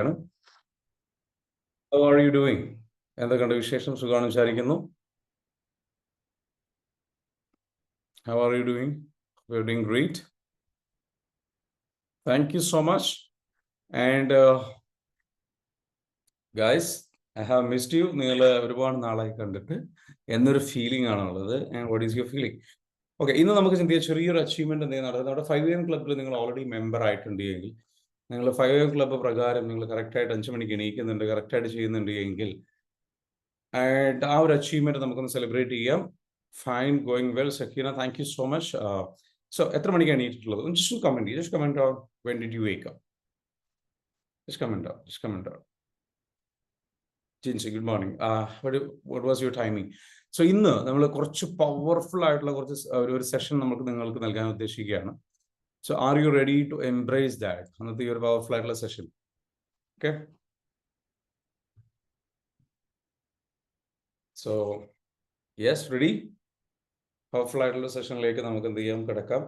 ാണ്. How are you doing? എന്തൊക്കെയുണ്ട് വിശേഷം? സുഖാണെന്ന് വിചാരിക്കുന്നു. How are you doing? We're doing great. Thank you so much. And guys, I have missed you. നിങ്ങൾ ഒരുപാട് നാളായി കണ്ടിട്ട് എന്നൊരു ഫീലിംഗ് ആണുള്ളത്. And what is your feeling? Okay, ഇന്ന് നമുക്ക് ചിന്തിക്കുക ചെറിയൊരു അച്ചീവ്മെന്റ് എന്തെങ്കിലും നടക്കുന്നത്. നമ്മുടെ 5am ക്ലബ്ബിൽ നിങ്ങൾ ഓൾറെഡി മെമ്പർ ആയിട്ടുണ്ട് എങ്കിൽ, നിങ്ങൾ 5am ക്ലബ്ബ് പ്രകാരം നിങ്ങൾ കറക്റ്റായിട്ട് 5 മണിക്ക് എണീക്കുന്നുണ്ട്, കറക്റ്റായിട്ട് ചെയ്യുന്നുണ്ട് എങ്കിൽ, ആൻഡ് ആ ഒരു അച്ചീവ്മെന്റ് നമുക്കൊന്ന് സെലിബ്രേറ്റ് ചെയ്യാം. Fine, going well. Sakeena, thank you so much. So എത്ര മണിക്കാണ് എണീറ്റിട്ടുള്ളത്? Just comment out when did you wake up. Just comment out. Jincy, good morning. What was your timing? So ഇന്ന് നമ്മൾ കുറച്ച് പവർഫുൾ ആയിട്ടുള്ള കുറച്ച് ഒരു സെഷൻ നിങ്ങൾക്ക് നൽകാൻ ഉദ്ദേശിക്കുകയാണ്. So are you ready to embrace that? അന്നത്തെ ഈ ഒരു പവർഫുൾ ആയിട്ടുള്ള session. Okay, so yes, ready? Powerful ആയിട്ടുള്ള സെഷനിലേക്ക് നമുക്ക് എന്ത് ചെയ്യാം, കിടക്കാം.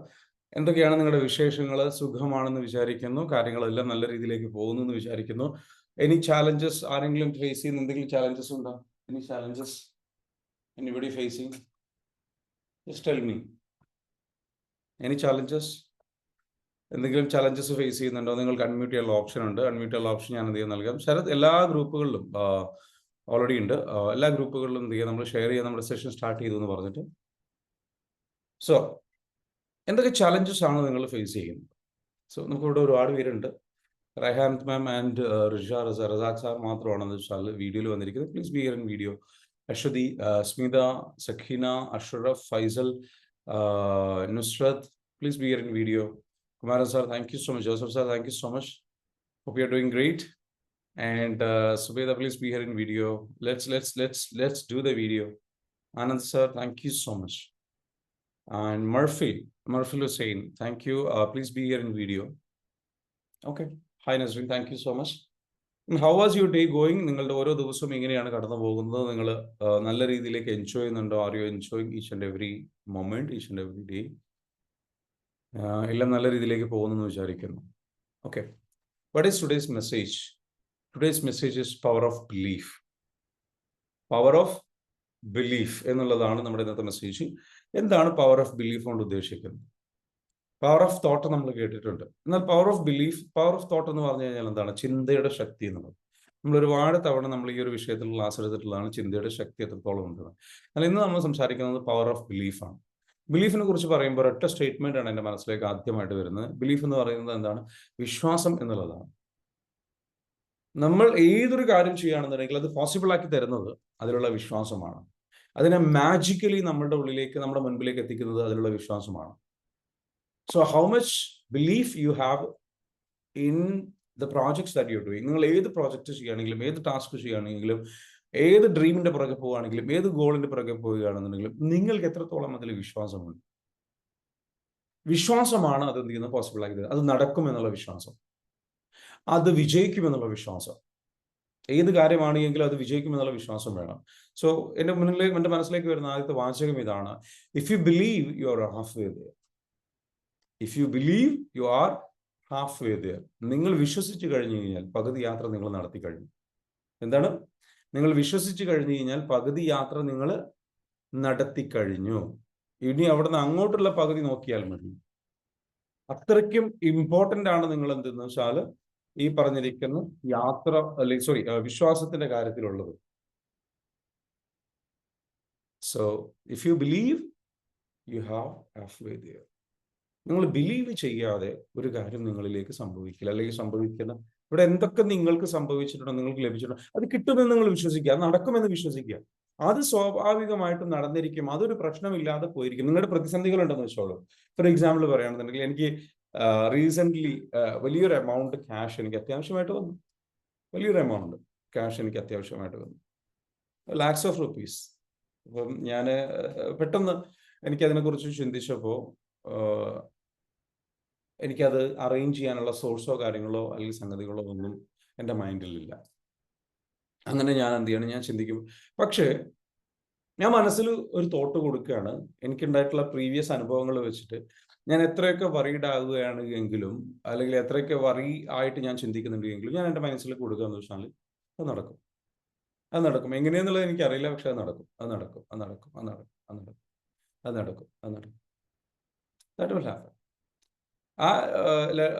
എന്തൊക്കെയാണ് നിങ്ങളുടെ വിശേഷങ്ങൾ? സുഖമാണെന്ന് വിചാരിക്കുന്നു. കാര്യങ്ങളെല്ലാം നല്ല രീതിയിലേക്ക് പോകുന്നു എന്ന് വിചാരിക്കുന്നു. എനി ചാലഞ്ചസ് ആരെങ്കിലും ഫേസ് ചെയ്യുന്ന എന്തെങ്കിലും ചാലഞ്ചസ് ഉണ്ടോ? Any challenges anybody facing? Just tell me. Any challenges? എന്തെങ്കിലും ചാലഞ്ചസ് ഫേസ് ചെയ്യുന്നുണ്ടോ? നിങ്ങൾക്ക് അൺമ്യൂട്ട് ചെയ്യാനുള്ള ഓപ്ഷൻ ഉണ്ട്. അൺമ്യൂട്ട് ചെയ്യാനുള്ള ഓപ്ഷൻ ഞാൻ എന്ത് ചെയ്യാൻ നൽകാം. ശരത്, എല്ലാ ഗ്രൂപ്പുകളിലും ഓൾറെഡി ഉണ്ട്. എല്ലാ ഗ്രൂപ്പുകളിലും എന്ത് ചെയ്യുക, നമ്മൾ ഷെയർ ചെയ്യാൻ നമ്മുടെ സെഷൻ സ്റ്റാർട്ട് ചെയ്തു എന്ന് പറഞ്ഞിട്ട്. സോ എന്തൊക്കെ ചാലഞ്ചസ് ആണ് നിങ്ങൾ ഫേസ് ചെയ്യുന്നത്? സോ നമുക്കിവിടെ ഒരുപാട് പേരുണ്ട്. Raihan ma'am and Razak sir മാത്രമാണെന്ന് വെച്ചാൽ വീഡിയോയിൽ വന്നിരിക്കുന്നത്. Please be here in video. Aswathy, Smitha, Sakeena, Ashraf, Faisal, Nusrath, please be here in video. Kumaran sir, thank you so much. Joseph sir, thank you so much. Hope you are doing great. And Subeda, please be here in video. Let's do the video. Anand sir, thank you so much. And Murphy Hussain, thank you. Please be here in video. Okay. Hi Nazreen, thank you so much. And how was your day going? നിങ്ങളുടെ ഓരോ ദിവസവും എങ്ങനെയാണ് കടന്നു പോകുന്നത്? നിങ്ങൾ നല്ല രീതിയിലേക്ക് enjoy ചെയ്യുന്നുണ്ടോ? Are you enjoying each and every moment, each and every day? എല്ലാം നല്ല രീതിയിലേക്ക് പോകുന്നു എന്ന് വിചാരിക്കുന്നു. Okay, what is today's message? Today's message is power of belief. Power of belief എന്നുള്ളതാണ് നമ്മുടെ ഇന്നത്തെ മെസ്സേജ്. എന്താണ് പവർ ഓഫ് ബിലീഫ് കൊണ്ട് ഉദ്ദേശിക്കുന്നത്? പവർ ഓഫ് തോട്ട് നമ്മൾ കേട്ടിട്ടുണ്ട്. എന്നാൽ power of belief, power of thought എന്ന് പറഞ്ഞു കഴിഞ്ഞാൽ എന്താണ്? ചിന്തയുടെ ശക്തി എന്നുള്ളത്. നമ്മൾ ഒരുപാട് തവണ നമ്മൾ ഈ ഒരു വിഷയത്തിൽ ക്ലാസ് എടുത്തിട്ടുള്ളതാണ്, ചിന്തയുടെ ശക്തി എത്രത്തോളം ഉണ്ട്. എന്നാൽ ഇന്ന് നമ്മൾ സംസാരിക്കുന്നത് പവർ ഓഫ് ബിലീഫാണ്. ബിലീഫിനെ കുറിച്ച് പറയുമ്പോൾ ഒറ്റ സ്റ്റേറ്റ്മെന്റ് ആണ് എൻ്റെ മനസ്സിലേക്ക് ആദ്യമായിട്ട് വരുന്നത്. ബിലീഫ് എന്ന് പറയുന്നത് എന്താണ്? വിശ്വാസം എന്നുള്ളതാണ്. നമ്മൾ ഏതൊരു കാര്യം ചെയ്യുകയാണെന്നുണ്ടെങ്കിൽ അത് പോസിബിൾ ആക്കി തരുന്നത് അതിലുള്ള വിശ്വാസമാണ്. അതിനെ മാജിക്കലി നമ്മുടെ ഉള്ളിലേക്ക്, നമ്മുടെ മുൻപിലേക്ക് എത്തിക്കുന്നത് അതിലുള്ള വിശ്വാസമാണ്. So how much belief you have in the projects that you are doing. നിങ്ങൾ ഏത് പ്രോജക്റ്റ് ചെയ്യുകയാണെങ്കിലും, ഏത് ടാസ്ക് ചെയ്യുകയാണെങ്കിലും, ഏത് ഡ്രീമിന്റെ പുറകെ പോവുകയാണെങ്കിലും, ഏത് ഗോളിന്റെ പുറകെ പോവുകയാണെന്നുണ്ടെങ്കിലും നിങ്ങൾക്ക് എത്രത്തോളം അതിൽ വിശ്വാസമുണ്ട്? വിശ്വാസമാണ് അത് എന്ത് ചെയ്യുന്നത്, പോസിബിൾ ആക്കി തരുന്നത്. അത് നടക്കുമെന്നുള്ള വിശ്വാസം, അത് വിജയിക്കുമെന്നുള്ള വിശ്വാസം. ഏത് കാര്യമാണെങ്കിലും അത് വിജയിക്കുമെന്നുള്ള വിശ്വാസം വേണം. സോ എൻ്റെ മനസ്സിലേക്ക് വരുന്ന ആദ്യത്തെ വാചകം ഇതാണ്: if you believe you are half way there. If you believe you are half way there. നിങ്ങൾ വിശ്വസിച്ച് കഴിഞ്ഞു കഴിഞ്ഞാൽ പകുതി യാത്ര നിങ്ങൾ നടത്തി കഴിഞ്ഞു. എന്താണ്? നിങ്ങൾ വിശ്വസിച്ച് കഴിഞ്ഞു കഴിഞ്ഞാൽ പകുതി യാത്ര നിങ്ങൾ നടത്തി കഴിഞ്ഞു. ഇനി അവിടുന്ന് അങ്ങോട്ടുള്ള പകുതി നോക്കിയാൽ മതി. അത്രയ്ക്കും ഇമ്പോർട്ടൻ്റ് ആണ് നിങ്ങൾ എന്തെന്ന് വെച്ചാൽ ഈ പറഞ്ഞിരിക്കുന്ന യാത്ര, വിശ്വാസത്തിന്റെ കാര്യത്തിലുള്ളത്. So if you believe you have half way there. നിങ്ങൾ ബിലീവ് ചെയ്യാതെ ഒരു കാര്യം നിങ്ങളിലേക്ക് സംഭവിക്കില്ല, അല്ലെങ്കിൽ സംഭവിക്കുന്ന ഇവിടെ എന്തൊക്കെ നിങ്ങൾക്ക് സംഭവിച്ചിട്ടുണ്ടോ, നിങ്ങൾക്ക് ലഭിച്ചിട്ടുണ്ടോ, അത് കിട്ടുമെന്ന് നിങ്ങൾ വിശ്വസിക്കുക, നടക്കുമെന്ന് വിശ്വസിക്കുക. അത് സ്വാഭാവികമായിട്ടും നടന്നിരിക്കും. അതൊരു പ്രശ്നമില്ലാതെ പോയിരിക്കും. നിങ്ങളുടെ പ്രതിസന്ധികൾ ഉണ്ടെന്ന് വെച്ചോളൂ. ഫോർ എക്സാമ്പിൾ പറയുകയാണെന്നുണ്ടെങ്കിൽ, എനിക്ക് റീസെൻ്റ്ലി വലിയൊരു എമൗണ്ട് ക്യാഷ് എനിക്ക് അത്യാവശ്യമായിട്ട് വന്നു. വലിയൊരു എമൗണ്ട് ക്യാഷ് എനിക്ക് അത്യാവശ്യമായിട്ട് വന്നു, ലാക്സ് ഓഫ് റുപ്പീസ്. അപ്പം ഞാൻ പെട്ടെന്ന് എനിക്കതിനെക്കുറിച്ച് ചിന്തിച്ചപ്പോൾ എനിക്കത് അറേഞ്ച് ചെയ്യാനുള്ള സോഴ്സോ കാര്യങ്ങളോ അല്ലെങ്കിൽ സംഗതികളോ ഒന്നും എൻ്റെ മൈൻഡിലില്ല. അങ്ങനെ ഞാൻ എന്ത് ചെയ്യണം, ഞാൻ ചിന്തിക്കും. പക്ഷേ ഞാൻ മനസ്സിൽ ഒരു തോട്ട് കൊടുക്കുകയാണ്. എനിക്കുണ്ടായിട്ടുള്ള പ്രീവിയസ് അനുഭവങ്ങൾ വെച്ചിട്ട് ഞാൻ എത്രയൊക്കെ വറീഡ് ആകുകയാണ് എങ്കിലും, അല്ലെങ്കിൽ എത്രയൊക്കെ വറി ആയിട്ട് ഞാൻ ചിന്തിക്കുന്നുണ്ടെങ്കിലും, ഞാൻ എൻ്റെ മനസ്സിൽ കൊടുക്കുക എന്ന് വെച്ചാൽ അത് നടക്കും. അത് നടക്കും. എങ്ങനെയെന്നുള്ളത് എനിക്കറിയില്ല. പക്ഷെ അത് നടക്കും. അത് നടക്കും. അത് നടക്കും. അത് നടക്കും. അത് നടക്കും. അത് നടക്കും. അത് നടക്കും. That will happen.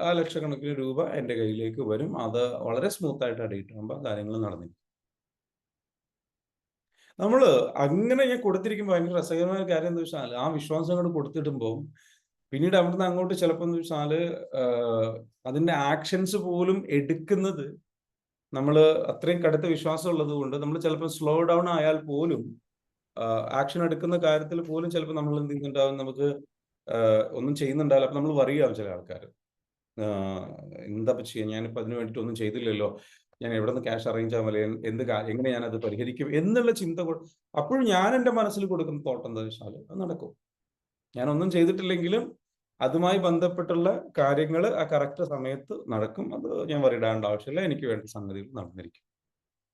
ആ ലക്ഷക്കണക്കിന് രൂപ എൻ്റെ കയ്യിലേക്ക് വരും. അത് വളരെ സ്മൂത്തായിട്ട് അടിയിട്ടാകുമ്പോൾ കാര്യങ്ങൾ നടന്നിരിക്കും. നമ്മള് അങ്ങനെ ഞാൻ കൊടുത്തിരിക്കുമ്പോൾ ഭയങ്കര രസകരമായ കാര്യം എന്താ വെച്ചാൽ, ആ വിശ്വാസം അങ്ങോട്ട് കൊടുത്തിടുമ്പോൾ പിന്നീട് അവിടുന്ന് അങ്ങോട്ട് ചിലപ്പോൾ എന്ന് വെച്ചാല് അതിന്റെ ആക്ഷൻസ് പോലും എടുക്കുന്നത്, നമ്മൾ അത്രയും കടുത്ത വിശ്വാസം ഉള്ളത് കൊണ്ട് നമ്മൾ ചിലപ്പോൾ സ്ലോ ഡൗൺ ആയാൽ പോലും ആക്ഷൻ എടുക്കുന്ന കാര്യത്തിൽ പോലും ചിലപ്പോൾ നമ്മൾ എന്ത് ചെയ്യുന്നുണ്ടാവും, നമുക്ക് ഒന്നും ചെയ്യുന്നുണ്ടാവില്ല. അപ്പൊ നമ്മൾ വറിയാവും ചില ആൾക്കാർ. എന്താ ചെയ്യാ, ഞാനിപ്പോൾ അതിന് വേണ്ടിയിട്ട് ഒന്നും ചെയ്തില്ലല്ലോ, ഞാൻ എവിടെ നിന്ന് ക്യാഷ് അറേഞ്ച് ആവാൻ, എങ്ങനെ ഞാനത് പരിഹരിക്കും എന്നുള്ള ചിന്ത. അപ്പോഴും ഞാൻ എൻ്റെ മനസ്സിൽ കൊടുക്കുന്ന തോട്ടം എന്താ വെച്ചാൽ അത് നടക്കും. ഞാനൊന്നും ചെയ്തിട്ടില്ലെങ്കിലും അതുമായി ബന്ധപ്പെട്ടുള്ള കാര്യങ്ങൾ ആ കറക്റ്റ് സമയത്ത് നടക്കും. അത് ഞാൻ വറിയിടാണ്ട ആവശ്യമില്ല, എനിക്ക് വേണ്ട സംഗതികൾ നടന്നിരിക്കും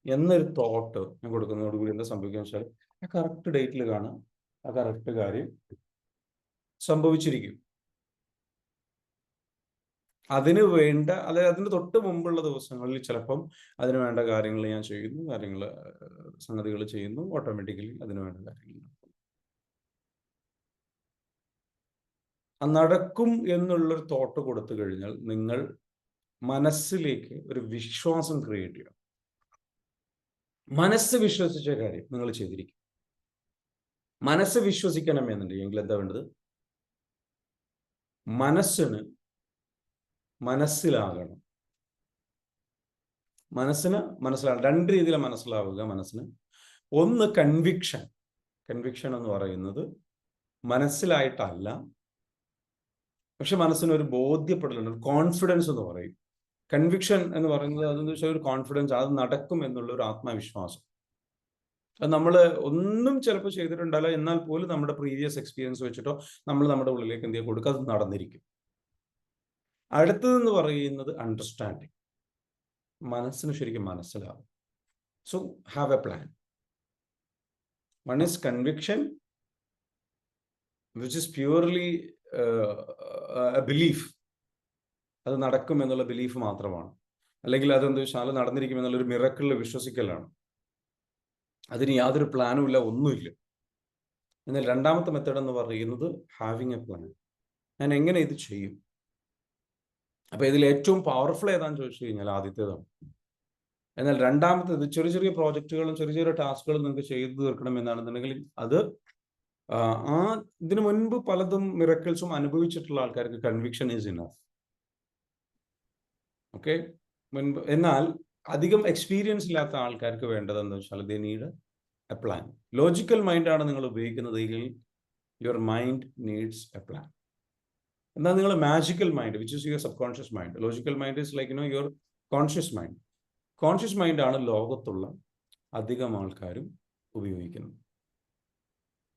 എന്നൊരു തോട്ട് ഞാൻ കൊടുക്കുന്നതോടുകൂടി എന്താ സംഭവിക്കുക വെച്ചാൽ, ആ കറക്റ്റ് ഡേറ്റിൽ കാണാം, ആ കറക്റ്റ് കാര്യം സംഭവിച്ചിരിക്കും. അതിന് വേണ്ട, അതായത് അതിന് തൊട്ട് മുമ്പുള്ള ദിവസങ്ങളിൽ ചിലപ്പം അതിന് വേണ്ട കാര്യങ്ങൾ ഞാൻ ചെയ്യുന്നു, സംഗതികൾ ചെയ്യുന്നു, ഓട്ടോമാറ്റിക്കലി അതിന് വേണ്ട കാര്യങ്ങൾ നടക്കും എന്നുള്ളൊരു തോട്ട് കൊടുത്തു കഴിഞ്ഞാൽ നിങ്ങൾ മനസ്സിലേക്ക് ഒരു വിശ്വാസം ക്രിയേറ്റ് ചെയ്യണം. മനസ്സ് വിശ്വസിച്ച കാര്യം നിങ്ങൾ ചെയ്തിരിക്കും. മനസ്സ് വിശ്വസിക്കണം എന്നുണ്ടെങ്കിൽ എന്താ വേണ്ടത്? മനസ്സിന് മനസ്സിലാകണം. മനസ്സിലാകണം. രണ്ട് രീതിയിലാണ് മനസ്സിലാവുക മനസ്സിന്. ഒന്ന് കൺവിക്ഷൻ. കൺവിക്ഷൻ എന്ന് പറയുന്നത് മനസ്സിലായിട്ടല്ല, പക്ഷെ മനസ്സിനൊരു ബോധ്യപ്പെടലുണ്ട്, കോൺഫിഡൻസ് എന്ന് പറയും. കൺവിക്ഷൻ എന്ന് പറയുന്നത് അതെന്ന് വെച്ചാൽ ഒരു കോൺഫിഡൻസ്, അത് നടക്കും എന്നുള്ള ഒരു ആത്മവിശ്വാസം. അത് നമ്മൾ ഒന്നും ചിലപ്പോൾ ചെയ്തിട്ടുണ്ടല്ലോ, എന്നാൽ പോലും നമ്മുടെ പ്രീവിയസ് എക്സ്പീരിയൻസ് വെച്ചിട്ടോ നമ്മൾ നമ്മുടെ ഉള്ളിലേക്ക് എന്ത് ചെയ്യുക, കൊടുക്കുക, അത് നടന്നിരിക്കും. അടുത്തതെന്ന് പറയുന്നത് അണ്ടർസ്റ്റാൻഡിങ്. മനസ്സിന് ശരിക്കും മനസ്സിലാവും. So have a plan. One is conviction, which is purely belief. അത് നടക്കും എന്നുള്ള ബിലീഫ് മാത്രമാണ്. അല്ലെങ്കിൽ അതെന്താ വെച്ചാൽ നടന്നിരിക്കും എന്നുള്ളൊരു മിറക്കിളിൽ വിശ്വസിക്കലാണ്. അതിന് യാതൊരു പ്ലാനും ഇല്ല, ഒന്നുമില്ല. എന്നാൽ രണ്ടാമത്തെ മെത്തേഡ് എന്ന് പറയുന്നത് ഹാവിങ് എ പ്ലാൻ. ഞാൻ എങ്ങനെ ഇത് ചെയ്യും? അപ്പൊ ഇതിൽ ഏറ്റവും പവർഫുൾ ഏതാന്ന് ചോദിച്ചു കഴിഞ്ഞാൽ ആദ്യത്തേതാണ്. എന്നാൽ രണ്ടാമത്തേത് ചെറിയ ചെറിയ പ്രോജക്റ്റുകളും ചെറിയ ചെറിയ ടാസ്കുകളും നിങ്ങൾക്ക് ചെയ്തു തീർക്കണം എന്നാണെന്നുണ്ടെങ്കിൽ അത് ഇതിനു മുൻപ് പലതും മിറക്കിൾസും അനുഭവിച്ചിട്ടുള്ള ആൾക്കാർക്ക് കൺവിക്ഷൻ ഈസ് ഇനഫ്. ഓക്കെ. എന്നാൽ അധികം എക്സ്പീരിയൻസ് ഇല്ലാത്ത ആൾക്കാർക്ക് വേണ്ടത് എന്താ വെച്ചാൽ they need a plan. Logical മൈൻഡാണ് നിങ്ങൾ ഉപയോഗിക്കുന്നതെങ്കിൽ your mind needs a plan. എന്നാൽ നിങ്ങൾ magical mind, which is your subconscious mind. Logical mind is like your conscious mind. Conscious മൈൻഡാണ് ലോകത്തുള്ള അധികം ആൾക്കാരും ഉപയോഗിക്കുന്നത്.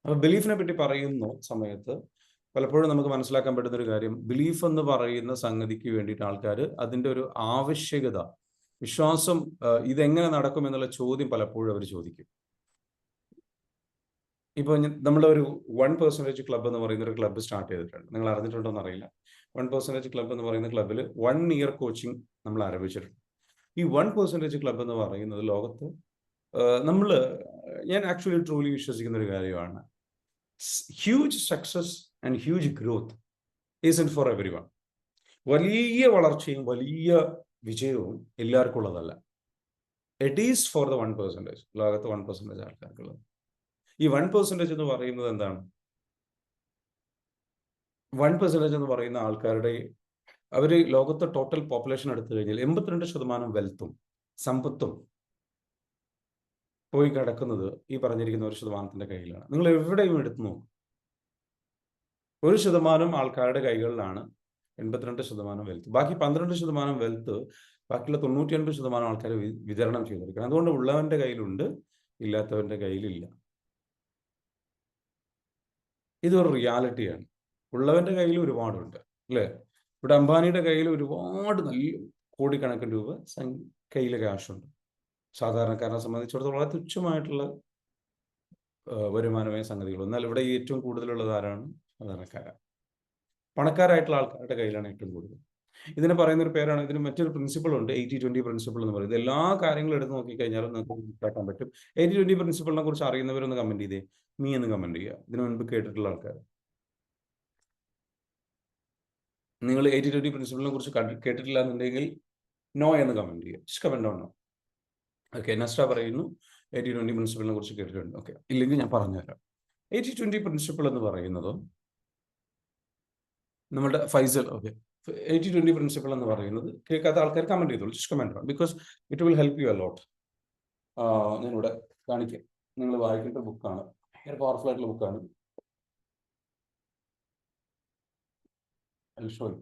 അപ്പൊ ബിലീഫിനെ പറ്റി പറയുന്ന സമയത്ത് പലപ്പോഴും നമുക്ക് മനസ്സിലാക്കാൻ പറ്റുന്ന ഒരു കാര്യം, ബിലീഫ് എന്ന് പറയുന്ന സംഗതിക്ക് വേണ്ടിയിട്ട് ആൾക്കാർ അതിൻ്റെ ഒരു ആവശ്യകത, വിശ്വാസം, ഇതെങ്ങനെ നടക്കും എന്നുള്ള ചോദ്യം പലപ്പോഴും അവർ ചോദിക്കും. ഇപ്പോൾ നമ്മളൊരു 1% ക്ലബ്ബ് എന്ന് പറയുന്ന ഒരു ക്ലബ്ബ് സ്റ്റാർട്ട് ചെയ്തിട്ടുണ്ട്. നിങ്ങൾ അറിഞ്ഞിട്ടുണ്ടോ എന്ന് അറിയില്ല. 1% ക്ലബ്ബ് എന്ന് പറയുന്ന ക്ലബ്ബിൽ 1 ഇയർ കോച്ചിങ് നമ്മൾ ആരംഭിച്ചിട്ടുണ്ട്. ഈ 1% ക്ലബ്ബ് എന്ന് പറയുന്നത് ലോകത്ത് ഞാൻ ആക്ച്വലി ട്രൂലി വിശ്വസിക്കുന്ന ഒരു കാര്യമാണ്. Huge success and huge growth is for every one. വലിയ വളർച്ചയും വലിയ വിജയവും എല്ലാവർക്കും ഉള്ളതല്ല. It is for the 1%. ലോകത്ത് 1% ആൾക്കാർക്കുള്ളത്. ഈ 1% എന്ന് പറയുന്നത് എന്താണ്? 1% എന്ന് പറയുന്ന ആൾക്കാരുടെ, അവർ ലോകത്തെ ടോട്ടൽ പോപ്പുലേഷൻ എടുത്തു കഴിഞ്ഞാൽ 82% വെൽത്തും സമ്പത്തും പോയി കിടക്കുന്നത് ഈ പറഞ്ഞിരിക്കുന്ന 1% കയ്യിലാണ്. നിങ്ങൾ എവിടെയും എടുത്തു നോക്കും, 1% ആൾക്കാരുടെ കൈകളിലാണ് 82% വെൽത്ത്. ബാക്കി 12% വെൽത്ത് ബാക്കിയുള്ള 99% ആൾക്കാർ വിതരണം ചെയ്തെടുക്കണം. അതുകൊണ്ട് ഉള്ളവന്റെ കയ്യിലുണ്ട്, ഇല്ലാത്തവന്റെ കയ്യിലില്ല. ഇതൊരു റിയാലിറ്റിയാണ്. ഉള്ളവന്റെ കയ്യിൽ ഒരുപാടുണ്ട്, അല്ലേ? ഇവിടെ അംബാനിയുടെ കയ്യിൽ ഒരുപാട് നല്ല കോടിക്കണക്കിന് രൂപ കയ്യിൽ ക്യാഷുണ്ട്. സാധാരണക്കാരനെ സംബന്ധിച്ചിടത്തോളം വളരെ തുച്ഛമായിട്ടുള്ള വരുമാനമായ സംഗതികളും. എന്നാൽ ഇവിടെ ഏറ്റവും കൂടുതലുള്ളത് ആരാണ്? സാധാരണക്കാരാണ്. പണക്കാരായിട്ടുള്ള ആൾക്കാരുടെ കയ്യിലാണ് ഏറ്റവും കൂടുതൽ. ഇതിന് പറയുന്ന ഒരു പേരാണ്, ഇതിന് മറ്റൊരു പ്രിൻസിപ്പിൾ ഉണ്ട്, 80-20 പ്രിൻസിപ്പിൾ എന്ന് പറയുന്നത്. എല്ലാ കാര്യങ്ങളും എടുത്ത് നോക്കിക്കഴിഞ്ഞാലും നിങ്ങൾക്ക് മനസ്സിലാക്കാൻ പറ്റും. 80-20 പ്രിൻസിപ്പിളിനെ കുറിച്ച് അറിയുന്നവരൊന്ന് കമന്റ് ചെയ്തേ. നീ എന്ന് കമന്റ് ചെയ്യുക, ഇതിനു മുൻപ് കേട്ടിട്ടുള്ള ആൾക്കാർ. നിങ്ങൾ 80-20 പ്രിൻസിപ്പിളിനെ കുറിച്ച് കേട്ടിട്ടില്ല എന്നുണ്ടെങ്കിൽ നോ എന്ന് കമന്റ് ചെയ്യുക. Just comment on no. Okay, Nesta പറയുന്നു 80-20 പ്രിൻസിപ്പിളിനെ കുറിച്ച് കേട്ടിട്ടുണ്ട്. ഓക്കെ, ഇല്ലെങ്കിൽ ഞാൻ പറഞ്ഞുതരാം. 80-20 പ്രിൻസിപ്പിൾ എന്ന് പറയുന്നത് നമ്മുടെ ഫൈസൽ. ഓക്കെ, 80-20 പ്രിൻസിപ്പിൾ എന്ന് പറയുന്നത് കേൾക്കാത്ത ആൾക്കാർ കമന്റ് ചെയ്തോളൂ. Just comment on, because it will help you allot. ഞാനിവിടെ കാണിക്കാം. നിങ്ങൾ വായിക്കേണ്ട ബുക്കാണ്, ഭയങ്കര പവർഫുൾ ആയിട്ടുള്ള ബുക്കാണ്. I'll show you.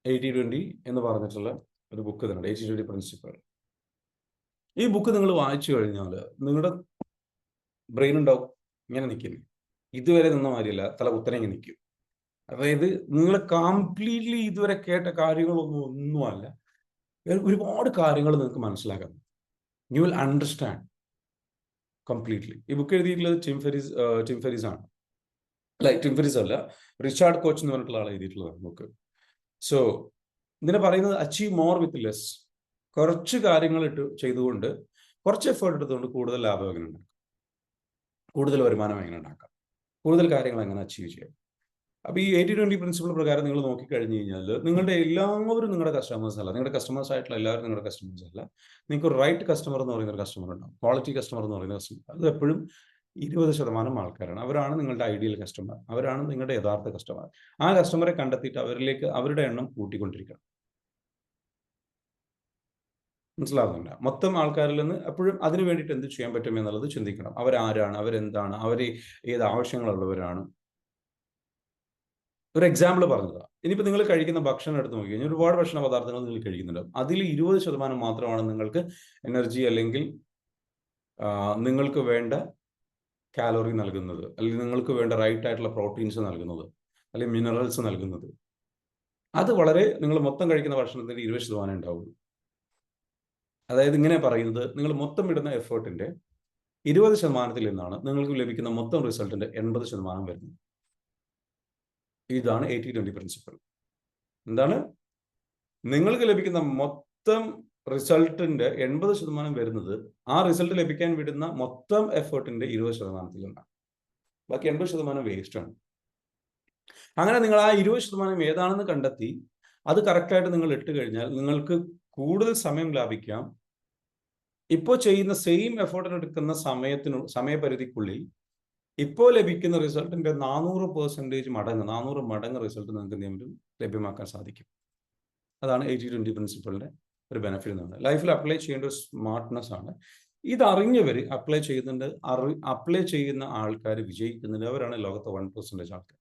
80-20 എന്ന് പറഞ്ഞിട്ടുള്ള ഒരു ബുക്ക് തന്നെയുണ്ട്, 80-20 പ്രിൻസിപ്പിൾ. ഈ ബുക്ക് നിങ്ങൾ വായിച്ചു കഴിഞ്ഞാൽ നിങ്ങളുടെ ബ്രെയിൻ ഉണ്ടാവും ഇങ്ങനെ നിൽക്കുന്നു. ഇതുവരെ നിന്ന മാതിരിയല്ല, തല കുത്തനെ ഇങ്ങനെ നിൽക്കും. അതായത് നിങ്ങൾ കംപ്ലീറ്റ്ലി ഇതുവരെ കേട്ട കാര്യങ്ങളൊന്നുമല്ല, ഒരുപാട് കാര്യങ്ങൾ നിങ്ങൾക്ക് മനസ്സിലാക്കാം. You will understand completely. ഈ ബുക്ക് എഴുതിയിട്ടുള്ളത് ടിം ഫെരീസ് ആണ്. അല്ല, ടിം ഫെരീസ് അല്ല, റിച്ചാർഡ് കോച്ച് എന്ന് പറഞ്ഞിട്ടുള്ള ആൾ എഴുതിയിട്ടുള്ളതാണ് ബുക്ക്. സോ ഇതിനെ പറയുന്നത് അച്ചീവ് മോർ വിത്ത് ലെസ്. കുറച്ച് കാര്യങ്ങൾ ചെയ്തുകൊണ്ട്, കുറച്ച് എഫേർട്ട് എടുത്തുകൊണ്ട് കൂടുതൽ ലാഭം എങ്ങനെ ഉണ്ടാക്കാം, കൂടുതൽ വരുമാനം എങ്ങനെ ഉണ്ടാക്കാം, കൂടുതൽ കാര്യങ്ങൾ എങ്ങനെ അച്ചീവ് ചെയ്യാം. അപ്പോൾ ഈ 80-20 പ്രിൻസിപ്പിൾ പ്രകാരം നിങ്ങൾ നോക്കിക്കഴിഞ്ഞ് കഴിഞ്ഞാൽ നിങ്ങളുടെ എല്ലാവരും നിങ്ങളുടെ കസ്റ്റമേഴ്സ് അല്ല. നിങ്ങളുടെ കസ്റ്റമേഴ്സ് ആയിട്ടുള്ള എല്ലാവരും നിങ്ങളുടെ കസ്റ്റമേഴ്സ് അല്ല. നിങ്ങൾക്ക് ഒരു റൈറ്റ് കസ്റ്റമർ എന്ന് പറയുന്ന ഒരു കസ്റ്റമർ ഉണ്ടാവും, ക്വാളിറ്റി കസ്റ്റമർ എന്ന് പറയുന്ന കസ്റ്റമർ. അത് എപ്പോഴും 20% ആൾക്കാരാണ്. അവരാണ് നിങ്ങളുടെ ഐഡിയൽ കസ്റ്റമർ, അവരാണ് നിങ്ങളുടെ യഥാർത്ഥ കസ്റ്റമർ. ആ കസ്റ്റമറെ കണ്ടെത്തിയിട്ട് അവരിലേക്ക് അവരുടെ എണ്ണം കൂട്ടിക്കൊണ്ടിരിക്കണം. മനസ്സിലാവുന്നില്ല? മൊത്തം ആൾക്കാരിൽ നിന്ന് എപ്പോഴും അതിന് വേണ്ടിയിട്ട് എന്ത് ചെയ്യാൻ പറ്റും എന്നുള്ളത് ചിന്തിക്കണം. അവരാരാണ്, അവരെന്താണ്, അവർ ഏത് ആവശ്യങ്ങളുള്ളവരാണ്. ഒരു എക്സാമ്പിൾ പറഞ്ഞതാണ്. ഇനിയിപ്പോൾ നിങ്ങൾ കഴിക്കുന്ന ഭക്ഷണം എടുത്ത് നോക്കി കഴിഞ്ഞാൽ ഒരുപാട് ഭക്ഷണ പദാർത്ഥങ്ങൾ നിങ്ങൾ കഴിക്കുന്നുണ്ടാവും. അതിൽ 20% മാത്രമാണ് നിങ്ങൾക്ക് എനർജി അല്ലെങ്കിൽ നിങ്ങൾക്ക് വേണ്ട കാലോറി നൽകുന്നത്, അല്ലെങ്കിൽ നിങ്ങൾക്ക് വേണ്ട റൈറ്റ് ആയിട്ടുള്ള പ്രോട്ടീൻസ് നൽകുന്നത്, അല്ലെങ്കിൽ മിനറൽസ് നൽകുന്നത്. അത് വളരെ നിങ്ങൾ മൊത്തം കഴിക്കുന്ന ഭക്ഷണത്തിന് 20% ഉണ്ടാവുള്ളൂ. അതായത് ഇങ്ങനെ പറയുന്നത്, നിങ്ങൾ മൊത്തം ഇടുന്ന എഫേർട്ടിന്റെ 20% നിന്നാണ് നിങ്ങൾക്ക് ലഭിക്കുന്ന മൊത്തം റിസൾട്ടിന്റെ 80% വരുന്നത്. ഇതാണ് 80-20 പ്രിൻസിപ്പിൾ. എന്താണ്? നിങ്ങൾക്ക് ലഭിക്കുന്ന മൊത്തം റിസൾട്ടിന്റെ 80% വരുന്നത് ആ റിസൾട്ട് ലഭിക്കാൻ വിടുന്ന മൊത്തം എഫേർട്ടിന്റെ 20% നിന്നാണ്. ബാക്കി 80% വേസ്റ്റ് ആണ്. അങ്ങനെ നിങ്ങൾ ആ 20% ഏതാണെന്ന് കണ്ടെത്തി അത് കറക്റ്റായിട്ട് നിങ്ങൾ ഇട്ട് കഴിഞ്ഞാൽ നിങ്ങൾക്ക് കൂടുതൽ സമയം ലാഭിക്കാം. ഇപ്പോൾ ചെയ്യുന്ന സെയിം എഫേർട്ടിന് എടുക്കുന്ന സമയപരിധിക്കുള്ളിൽ ഇപ്പോൾ ലഭിക്കുന്ന റിസൾട്ടിന്റെ 400% മടങ്ങ് റിസൾട്ട് നിങ്ങൾക്ക് എന്ത് ചെയ്യാൻ പറ്റും? ലഭ്യമാക്കാൻ സാധിക്കും. അതാണ് 80-20 പ്രിൻസിപ്പിളിന്റെ ഒരു ബെനിഫിറ്റ് എന്ന് പറയുന്നത്. ലൈഫിൽ അപ്ലൈ ചെയ്യേണ്ട ഒരു സ്മാർട്ട്നെസ് ആണ്. ഇതറിഞ്ഞവർ അപ്ലൈ ചെയ്യുന്ന ആൾക്കാർ വിജയിക്കുന്നുണ്ട്. അവരാണ് ലോകത്തെ 1% ആൾക്കാർ.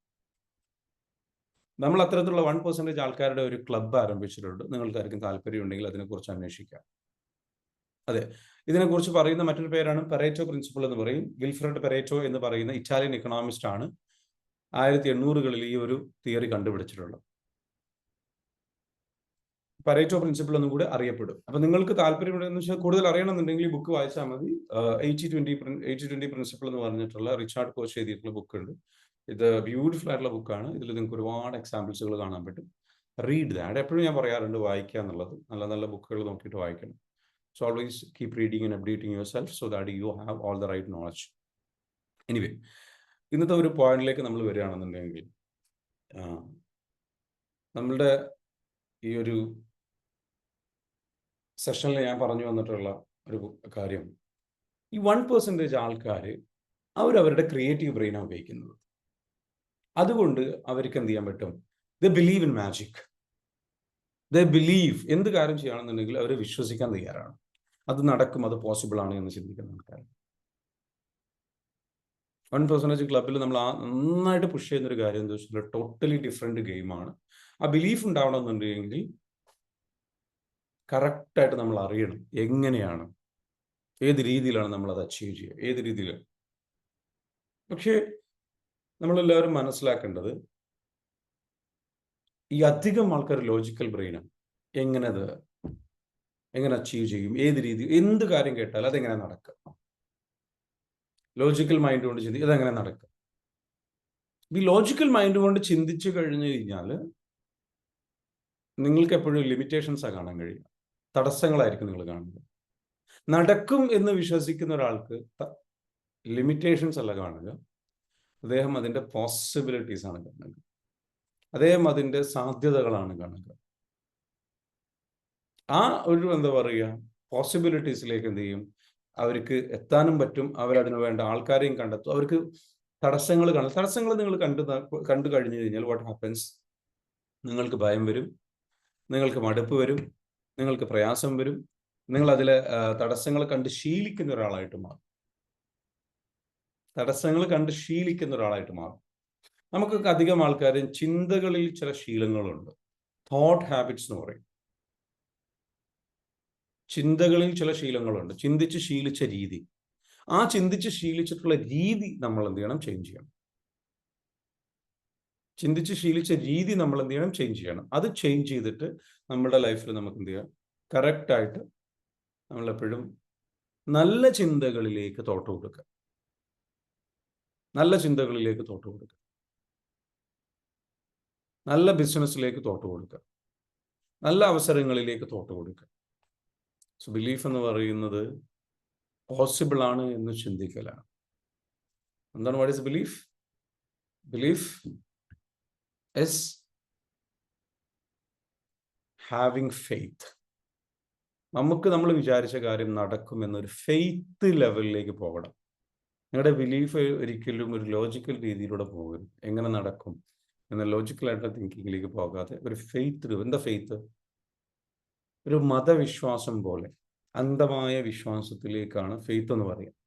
നമ്മൾ അത്തരത്തിലുള്ള 1% ആൾക്കാരുടെ ഒരു ക്ലബ്ബ് ആരംഭിച്ചിട്ടുണ്ട്. നിങ്ങൾക്കാർക്കും താല്പര്യം ഉണ്ടെങ്കിൽ അതിനെക്കുറിച്ച് അന്വേഷിക്കാം. അതെ, ഇതിനെക്കുറിച്ച് പറയുന്ന മറ്റൊരു പേരാണ് പരേറ്റോ പ്രിൻസിപ്പിൾ എന്ന് പറയും. വിൽഫ്രഡ് പരേറ്റോ എന്ന് പറയുന്ന ഇറ്റാലിയൻ ഇക്കണോമിസ്റ്റ് ആണ് 1800കളിൽ ഈ ഒരു തിയറി കണ്ടുപിടിച്ചിട്ടുള്ളത്. പരേറ്റോ പ്രിൻസിപ്പിൾ എന്നും കൂടെ അറിയപ്പെടും. അപ്പൊ നിങ്ങൾക്ക് താല്പര്യമുണ്ടെന്ന് വെച്ചാൽ കൂടുതൽ അറിയണമെന്നുണ്ടെങ്കിൽ ഈ ബുക്ക് വായിച്ചാൽ മതി. 80-20 പ്രിൻസിപ്പിൾ എന്ന് പറഞ്ഞിട്ടുള്ള റിച്ചാർഡ് കോച്ച് എഴുതിയിട്ടുള്ള ബുക്ക് ഉണ്ട്. ഇത് ബ്യൂട്ടിഫുൾ ആയിട്ടുള്ള ബുക്കാണ്. ഇതിൽ നിങ്ങൾക്ക് ഒരുപാട് എക്സാമ്പിൾസുകൾ കാണാൻ പറ്റും. Read that. എപ്പോഴും ഞാൻ പറയാറുണ്ട് വായിക്കുക എന്നുള്ളത്. നല്ല നല്ല ബുക്കുകൾ നോക്കിയിട്ട് വായിക്കണം. So always keep reading and updating yourself so that you have all the right knowledge. Anyway, ഇന്നത്തെ ഒരു പോയിന്റിലേക്ക് നമ്മൾ വരികയാണെന്നുണ്ടെങ്കിൽ, നമ്മളുടെ ഈ ഒരു സെഷനിൽ ഞാൻ പറഞ്ഞു വന്നിട്ടുള്ള ഒരു കാര്യം, ഈ 1% ആൾക്കാർ അവരവരുടെ ക്രിയേറ്റീവ് ബ്രെയിനാണ് ഉപയോഗിക്കുന്നത്. അതുകൊണ്ട് അവർക്ക് എന്ത് ചെയ്യാൻ പറ്റും? ദേ believe in magic. They believe എന്ത് കാര്യം ചെയ്യുകയാണെന്നുണ്ടെങ്കിൽ അവർ വിശ്വസിക്കാൻ തയ്യാറാണ്. അത് നടക്കും, അത് പോസിബിൾ ആണ് എന്ന് ചിന്തിക്കുന്ന ആൾക്കാർ. 1% ക്ലബിൽ നമ്മൾ നന്നായിട്ട് പുഷ് ചെയ്യുന്നൊരു കാര്യം എന്താ വെച്ചാൽ ടോട്ടലി ഡിഫറെന്റ് ഗെയിമാണ്. ആ ബിലീഫ് ഉണ്ടാവണമെന്നുണ്ടെങ്കിൽ കറക്റ്റായിട്ട് നമ്മൾ അറിയണം എങ്ങനെയാണ്, ഏത് രീതിയിലാണ് നമ്മൾ അത് അച്ചീവ് ചെയ്യുക, ഏത് രീതിയിലാണ്. പക്ഷേ നമ്മളെല്ലാവരും മനസ്സിലാക്കേണ്ടത്, ഈ അധികം ആൾക്കാർ ലോജിക്കൽ ബ്രെയിനാണ്. എങ്ങനെ അച്ചീവ് ചെയ്യും, ഏത് രീതി, എന്ത് കാര്യം കേട്ടാൽ അതെങ്ങനെ നടക്കുക. ലോജിക്കൽ മൈൻഡ് കൊണ്ട് ചിന്തിക്കും. ഇതെങ്ങനെ നടക്കും? ഈ ലോജിക്കൽ മൈൻഡ് കൊണ്ട് ചിന്തിച്ചു കഴിഞ്ഞു കഴിഞ്ഞാൽ നിങ്ങൾക്ക് എപ്പോഴും ലിമിറ്റേഷൻസാണ് കാണാൻ കഴിയുക, തടസ്സങ്ങളായിരിക്കും നിങ്ങൾ കാണുന്നത്. നടക്കും എന്ന് വിശ്വസിക്കുന്ന ഒരാൾക്ക് ലിമിറ്റേഷൻസ് അല്ല കാണുക, അദ്ദേഹം അതിൻ്റെ പോസിബിലിറ്റീസ് ആണ് കാണുക, അദ്ദേഹം അതിൻ്റെ സാധ്യതകളാണ് കാണുക. ആ ഒരു എന്താ പറയുക പോസിബിലിറ്റീസിലേക്ക് എന്ത് ചെയ്യും, അവർക്ക് എത്താനും പറ്റും. അവരതിനു വേണ്ട ആൾക്കാരെയും കണ്ടെത്തും. അവർക്ക് തടസ്സങ്ങൾ കാണും. തടസ്സങ്ങൾ നിങ്ങൾ കണ്ടു കഴിഞ്ഞു കഴിഞ്ഞാൽ വാട്ട് ഹാപ്പൻസ്? നിങ്ങൾക്ക് ഭയം വരും, നിങ്ങൾക്ക് മടുപ്പ് വരും, നിങ്ങൾക്ക് പ്രയാസം വരും. നിങ്ങൾ അതിലെ തടസ്സങ്ങൾ കണ്ട് ശീലിക്കുന്ന ഒരാളായിട്ട് മാറും. തടസ്സങ്ങൾ കണ്ട് ശീലിക്കുന്ന ഒരാളായിട്ട് മാറും. നമുക്കൊക്കെ അധികം ആൾക്കാരും ചിന്തകളിൽ ചില ശീലങ്ങളുണ്ട്, തോട്ട് ഹാബിറ്റ്സ് എന്ന് പറയും. ചിന്തകളിൽ ചില ശീലങ്ങളുണ്ട്, ചിന്തിച്ച് ശീലിച്ച രീതി. ആ ചിന്തിച്ച് ശീലിച്ചിട്ടുള്ള രീതി നമ്മൾ എന്ത് ചെയ്യണം? ചേഞ്ച് ചെയ്യണം. ചിന്തിച്ച് ശീലിച്ച രീതി നമ്മൾ എന്ത് ചെയ്യണം? ചേഞ്ച് ചെയ്യണം. അത് ചേഞ്ച് ചെയ്തിട്ട് നമ്മുടെ ലൈഫിൽ നമുക്ക് എന്ത് ചെയ്യാം? കറക്റ്റായിട്ട് നമ്മളെപ്പോഴും നല്ല ചിന്തകളിലേക്ക് തോട്ട് കൊടുക്കുക. നല്ല ചിന്തകളിലേക്ക് തോട്ട് കൊടുക്കുക. നല്ല ബിസിനസ്സിലേക്ക് തോട്ട് കൊടുക്കുക. നല്ല അവസരങ്ങളിലേക്ക് തോട്ട് കൊടുക്കുക. സോ ബിലീഫ് എന്ന് പറയുന്നത് പോസിബിൾ ആണ് എന്ന് ചിന്തിക്കലാണ്. എന്താണ് what is belief? Belief is having faith. നമ്മൾ വിചാരിച്ച കാര്യം നടക്കും എന്നൊരു ഫെയ്ത്ത് ലെവലിലേക്ക് പോകണം. നിങ്ങളുടെ ബിലീഫ് ഒരിക്കലും ഒരു ലോജിക്കൽ രീതിയിലൂടെ പോകരുത്. എങ്ങനെ നടക്കും എന്ന ലോജിക്കലായിട്ടുള്ള തിങ്കിങ്ങിലേക്ക് പോകാതെ ഒരു ഫെയ്ത്ത്. എന്താ ഫെയ്ത്ത്? ഒരു മതവിശ്വാസം പോലെ അന്ധമായ വിശ്വാസത്തിലേക്കാണ് ഫെയ്ത്ത് എന്ന് പറയുക.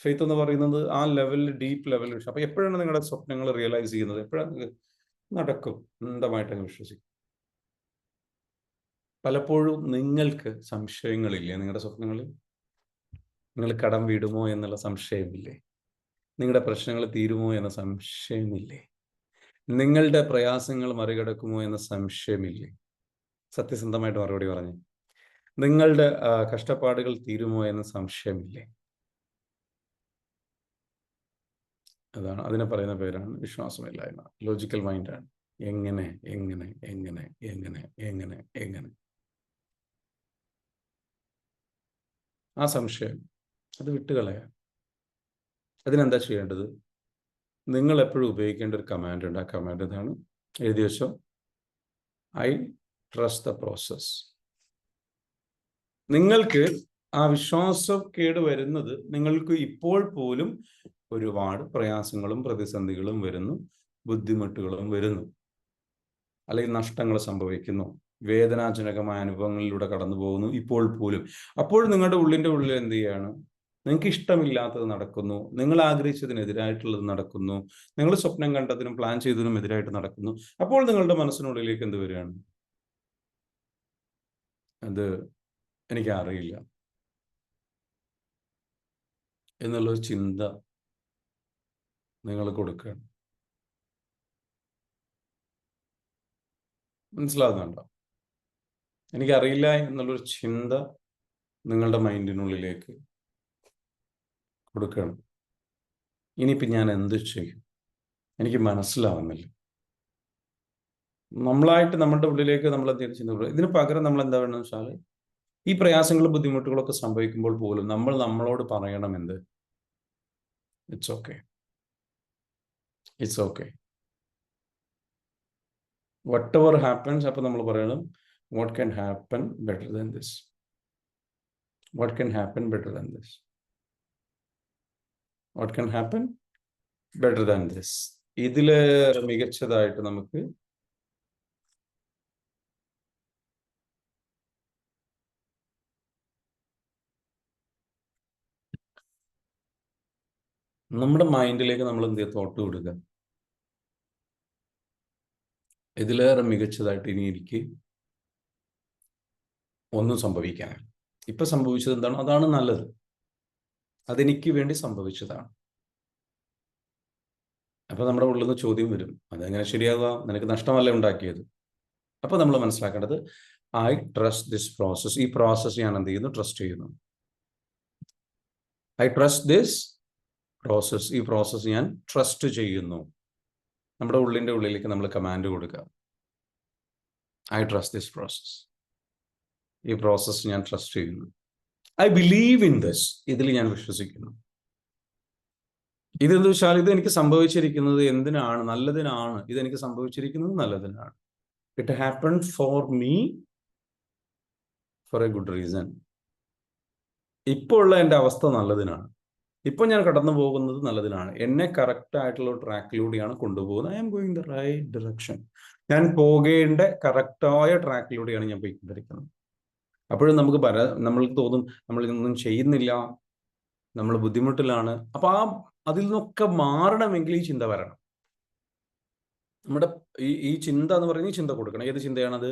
ഫെയ്ത്ത് എന്ന് പറയുന്നത് ആ ലെവലിൽ, ഡീപ്പ് ലെവലിൽ. അപ്പൊ എപ്പോഴാണ് നിങ്ങളുടെ സ്വപ്നങ്ങൾ റിയലൈസ് ചെയ്യുന്നത്? എപ്പോഴാണ് നടക്കും? അന്ധമായിട്ടങ്ങ് വിശ്വസിക്കും. പലപ്പോഴും നിങ്ങൾക്ക് സംശയങ്ങളില്ലേ നിങ്ങളുടെ സ്വപ്നങ്ങളിൽ? നിങ്ങൾ കടം വീടുമോ എന്നുള്ള സംശയമില്ലേ? നിങ്ങളുടെ പ്രശ്നങ്ങൾ തീരുമോ എന്ന സംശയമില്ലേ? നിങ്ങളുടെ പ്രയാസങ്ങൾ മറികടക്കുമോ എന്ന സംശയമില്ലേ? സത്യസന്ധമായിട്ട് മറുപടി പറഞ്ഞു. നിങ്ങളുടെ കഷ്ടപ്പാടുകൾ തീരുമോ എന്ന സംശയമില്ലേ? അതാണ്, അതിനെ പറയുന്ന പേരാണ് വിശ്വാസമില്ലായ്മ. ലോജിക്കൽ മൈൻഡാണ്. എങ്ങനെ എങ്ങനെ എങ്ങനെ എങ്ങനെ എങ്ങനെ എങ്ങനെ ആ സംശയം അത് വിട്ടുകളയാം. അതിനെന്താ ചെയ്യേണ്ടത്? നിങ്ങൾ എപ്പോഴും ഉപയോഗിക്കേണ്ട ഒരു കമാൻഡ് ഉണ്ട്. ആ കമാൻഡ് ഇതാണ്, എഴുതി വെച്ചോ. I trust the process. നിങ്ങൾക്ക് ആ വിശ്വാസക്കേട് വരുന്നത് നിങ്ങൾക്ക് ഇപ്പോൾ പോലും ഒരുപാട് പ്രയാസങ്ങളും പ്രതിസന്ധികളും വരുന്നു, ബുദ്ധിമുട്ടുകളും വരുന്നു, അല്ലെങ്കിൽ നഷ്ടങ്ങൾ സംഭവിക്കുന്നു, വേദനാജനകമായ അനുഭവങ്ങളിലൂടെ കടന്നു പോകുന്നു ഇപ്പോൾ പോലും. അപ്പോൾ നിങ്ങളുടെ ഉള്ളിൻ്റെ ഉള്ളിൽ എന്ത് ചെയ്യാണ്? നിങ്ങൾക്ക് ഇഷ്ടമില്ലാത്തത് നടക്കുന്നു, നിങ്ങൾ ആഗ്രഹിച്ചതിനെതിരായിട്ടുള്ളത് നടക്കുന്നു, നിങ്ങൾ സ്വപ്നം കണ്ടതിനും പ്ലാൻ ചെയ്തതിനും എതിരായിട്ട് നടക്കുന്നു. അപ്പോൾ നിങ്ങളുടെ മനസ്സിനുള്ളിലേക്ക് എന്ത് വരികയാണ്? അത് എനിക്കറിയില്ല എന്നുള്ളൊരു ചിന്ത നിങ്ങൾ കൊടുക്കുകയാണ്. മനസ്സിലാകുന്നുണ്ടോ? എനിക്കറിയില്ല എന്നുള്ളൊരു ചിന്ത നിങ്ങളുടെ മൈൻഡിനുള്ളിലേക്ക് കൊടുക്കണം. ഇനിയിപ്പോൾ ഞാൻ എന്ത് ചെയ്യും? എനിക്ക് മനസ്സിലാവുന്നില്ല. നമ്മളായിട്ട് നമ്മുടെ ഉള്ളിലേക്ക് നമ്മൾ എന്തെങ്കിലും ചിന്ത. ഇതിന് പകരം നമ്മൾ എന്താ വേണമെന്ന് വെച്ചാൽ, ഈ പ്രയാസങ്ങളും ബുദ്ധിമുട്ടുകളൊക്കെ സംഭവിക്കുമ്പോൾ പോലും നമ്മൾ നമ്മളോട് പറയണം എന്ത്? It's okay, it's okay, what ever happens. അപ്പോൾ നമ്മൾ പറയണം, what can happen better than this, what can happen better than this, what can happen better than this. ഇതിൽ മികച്ചതായിട്ട് നമുക്ക് നമ്മുടെ മൈൻഡിലേക്ക് നമ്മൾ എന്ത് ചെയ്യുക? തോട്ട് കൊടുക്കുക. ഇതിലേറെ മികച്ചതായിട്ട് ഇനി എനിക്ക് ഒന്നും സംഭവിക്കാനില്ല. ഇപ്പൊ സംഭവിച്ചത് എന്താണോ അതാണ് നല്ലത്, അതെനിക്ക് വേണ്ടി സംഭവിച്ചതാണ്. അപ്പൊ നമ്മുടെ ഉള്ളിൽ നിന്ന് ചോദ്യം വരും, അതെങ്ങനെ ശരിയാവുക? നിനക്ക് നഷ്ടമല്ല ഉണ്ടാക്കിയത്. അപ്പൊ നമ്മൾ മനസ്സിലാക്കേണ്ടത്, ഐ ട്രസ്റ്റ് ദിസ് പ്രോസസ്. ഈ പ്രോസസ് ഞാൻ എന്ത് ചെയ്യുന്നു? ട്രസ്റ്റ് ചെയ്യുന്നു. ഐ ട്രസ്റ്റ് ദിസ് ഈ പ്രോസസ്സ് ഞാൻ ട്രസ്റ്റ് ചെയ്യുന്നു. നമ്മുടെ ഉള്ളിലേക്ക് നമ്മൾ കമാൻഡ് കൊടുക്കുക, ഐ ട്രസ്റ്റ് ദിസ് പ്രോസസ്. ഈ പ്രോസസ്സ് ഞാൻ ട്രസ്റ്റ് ചെയ്യുന്നു. I believe in this. ഇതിൽ ഞാൻ വിശ്വസിക്കുന്നു. ഇതെന്ത് വെച്ചാൽ ഇത് എനിക്ക് സംഭവിച്ചിരിക്കുന്നത് എന്തിനാണ്? നല്ലതിനാണ്. ഇതെനിക്ക് സംഭവിച്ചിരിക്കുന്നത് നല്ലതിനാണ്. It happen for me for a good reason. ഇപ്പോൾ ഉള്ള എൻ്റെ അവസ്ഥ നല്ലതിനാണ്. ഇപ്പോൾ ഞാൻ കടന്നു പോകുന്നത് നല്ലതിനാണ്. എന്നെ കറക്റ്റ് ആയിട്ടുള്ള ട്രാക്കിലൂടെയാണ് കൊണ്ടുപോകുന്നത്. I am going the right direction. ഞാൻ പോകേണ്ട കറക്റ്റായ ട്രാക്കിലൂടെയാണ് ഞാൻ പോയിക്കൊണ്ടിരിക്കുന്നത്. അപ്പോഴും നമ്മൾക്ക് തോന്നും നമ്മൾ ഇതൊന്നും ചെയ്യുന്നില്ല, നമ്മൾ ബുദ്ധിമുട്ടിലാണ്. അപ്പൊ അതിൽ നിന്നൊക്കെ മാറണമെങ്കിൽ ഈ ചിന്ത വരണം. നമ്മുടെ ഈ ചിന്ത എന്ന് പറയുന്നത്, ഈ ചിന്ത കൊടുക്കണം. ഏത് ചിന്തയാണത്?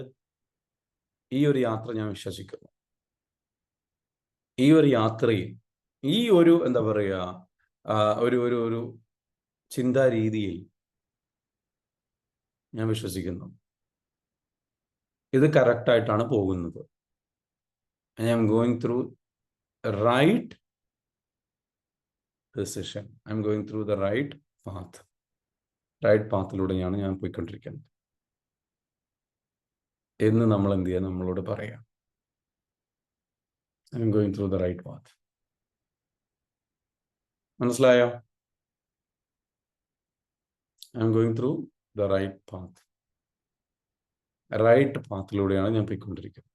ഈ ഒരു യാത്ര ഞാൻ വിശ്വസിക്കുന്നു. ഈ ഒരു യാത്രയിൽ, ഈ ഒരു എന്താ പറയുക, ഒരു ചിന്താ രീതിയിൽ ഞാൻ വിശ്വസിക്കുന്നു. ഇത് കറക്റ്റായിട്ടാണ് പോകുന്നത്. I am going through right decision. I'm going through the right path. Right പാത്തിലൂടെയാണ് ഞാൻ പോയിക്കൊണ്ടിരിക്കുന്നത് എന്ന് നമ്മൾ എന്ത് ചെയ്യാൻ നമ്മളോട് പറയാം. I'm going through the right path. മനസ്സിലായോ? I'm going through the right path. Right പാത്തിലൂടെയാണ് ഞാൻ പോയിക്കൊണ്ടിരിക്കുന്നത്.